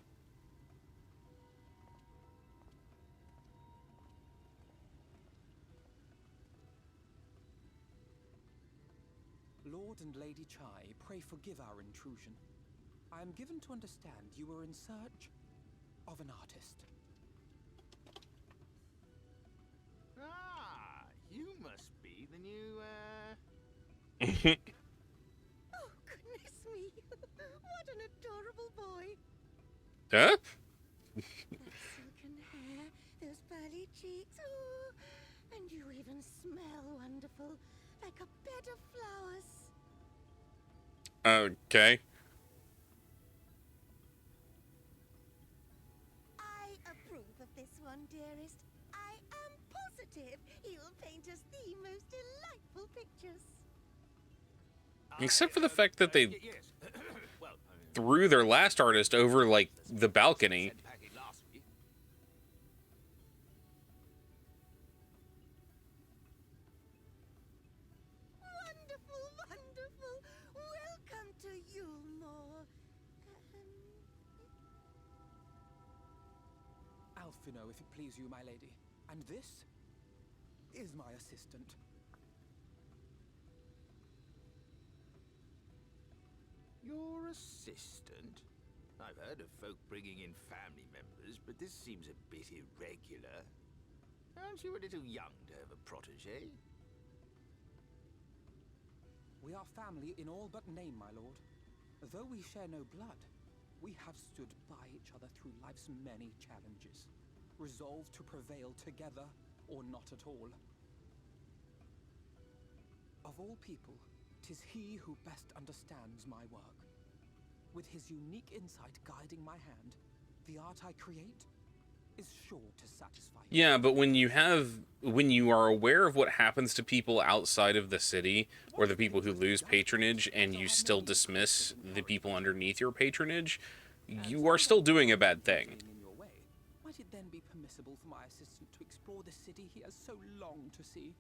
Lord and Lady Chai, pray forgive our intrusion. I am given to understand you were in search of an artist. Ah, you must be the new, Oh, goodness me. What an adorable boy. Huh? That silken hair, those pearly cheeks. Oh, and you even smell wonderful, like a bed of flowers. Okay. I approve of this one, dearest. I am positive he'll paint us the most delightful pictures. Except for the fact that they threw their last artist over, like, the balcony. Wonderful, wonderful. Welcome to Eulmore. Alphino, if it please you, my lady. And this is my assistant. Your assistant? I've heard of folk bringing in family members, but this seems a bit irregular. Aren't you a little young to have a protege? We are family in all but name, my lord. Though we share no blood, we have stood by each other through life's many challenges, resolved to prevail together or not at all. Of all people, 'tis he who best understands my work. With his unique insight guiding my hand, the art I create is sure to satisfy him. Yeah, but when you are aware of what happens to people outside of the city, or the people who lose patronage, and you still dismiss the people underneath your patronage, you are still doing a bad thing. Might it then be permissible for my assistant to explore the city he has so longed to see?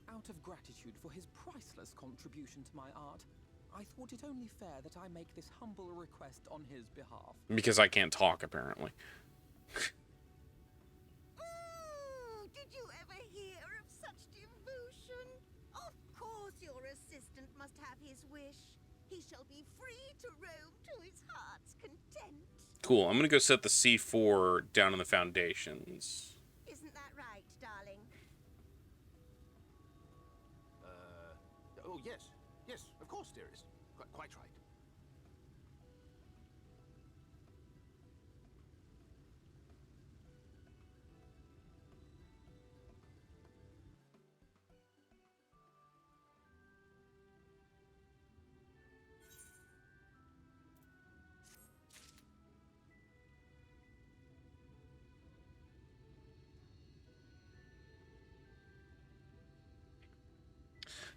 Out of gratitude for his priceless contribution to my art, I thought it only fair that I make this humble request on his behalf. Because I can't talk, apparently. Did you ever hear of such devotion? Of course your assistant must have his wish. He shall be free to roam to his heart's content. Cool, I'm gonna go set the C4 down in the foundations. Isn't that right, darling? Oh, yes. Yes, of course, dearest. Quite right.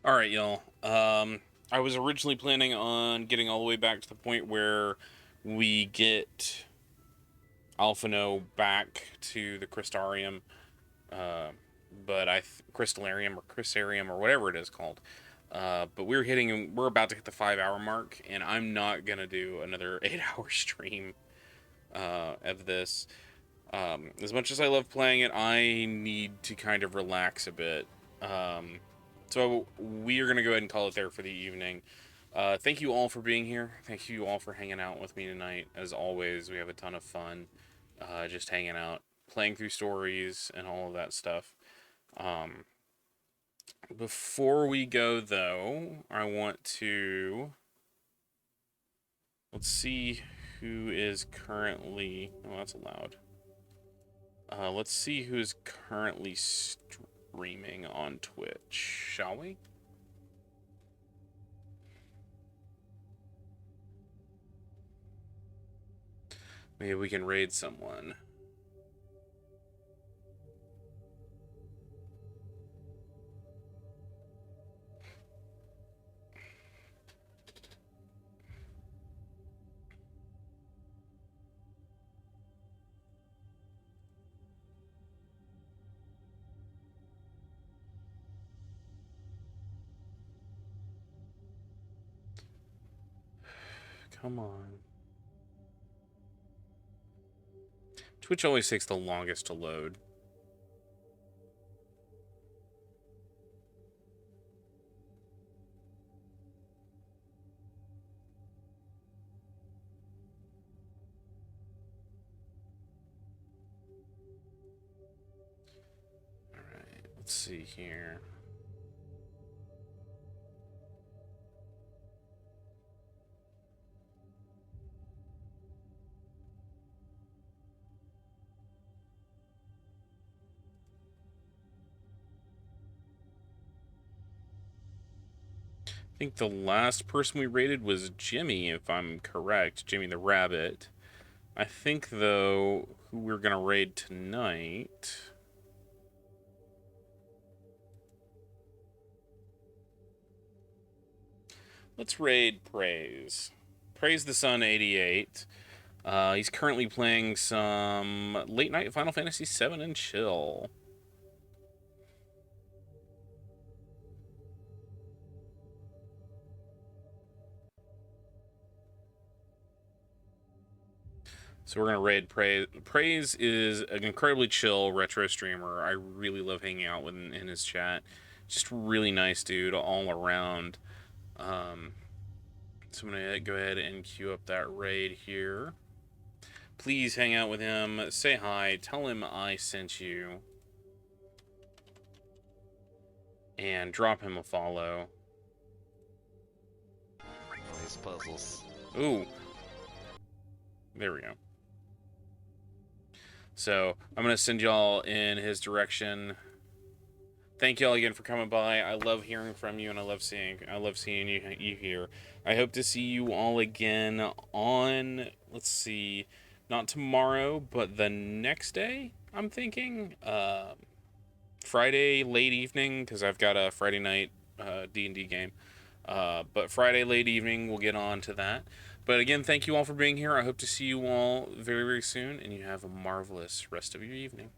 All right, y'all. I was originally planning on getting all the way back to the point where we get Alphino back to the Crystarium, but Crystallarium or Crystarium or whatever it is called. But we're about to hit the 5-hour mark, and I'm not gonna do another 8-hour stream of this. As much as I love playing it, I need to kind of relax a bit. So we are going to go ahead and call it there for the evening. Thank you all for being here. Thank you all for hanging out with me tonight. As always, we have a ton of fun just hanging out, playing through stories and all of that stuff. Before we go, though, I want to... Let's see who is currently... Oh, that's allowed. Let's see who's currently streaming on Twitch, shall we? Maybe we can raid someone. Come on. Twitch always takes the longest to load. All right, let's see here. I think the last person we rated was Jimmy, if I'm correct. Jimmy the Rabbit. I think, though, who we're going to raid tonight... Let's raid Praise. Praise the Sun 88. He's currently playing some late night Final Fantasy VII and chill. So we're gonna raid Praise. Praise is an incredibly chill retro streamer. I really love hanging out with him in his chat. Just really nice dude all around. So I'm gonna go ahead and queue up that raid here. Please hang out with him. Say hi. Tell him I sent you. And drop him a follow. These puzzles. Ooh. There we go. So I'm gonna send y'all in his direction. Thank y'all again for coming by. I love hearing from you, and I love seeing you here. I hope to see you all again on, let's see, not tomorrow, but the next day. I'm thinking Friday late evening, because I've got a Friday night D&D game. But Friday late evening, we'll get on to that. But again, thank you all for being here. I hope to see you all very, very soon, and you have a marvelous rest of your evening.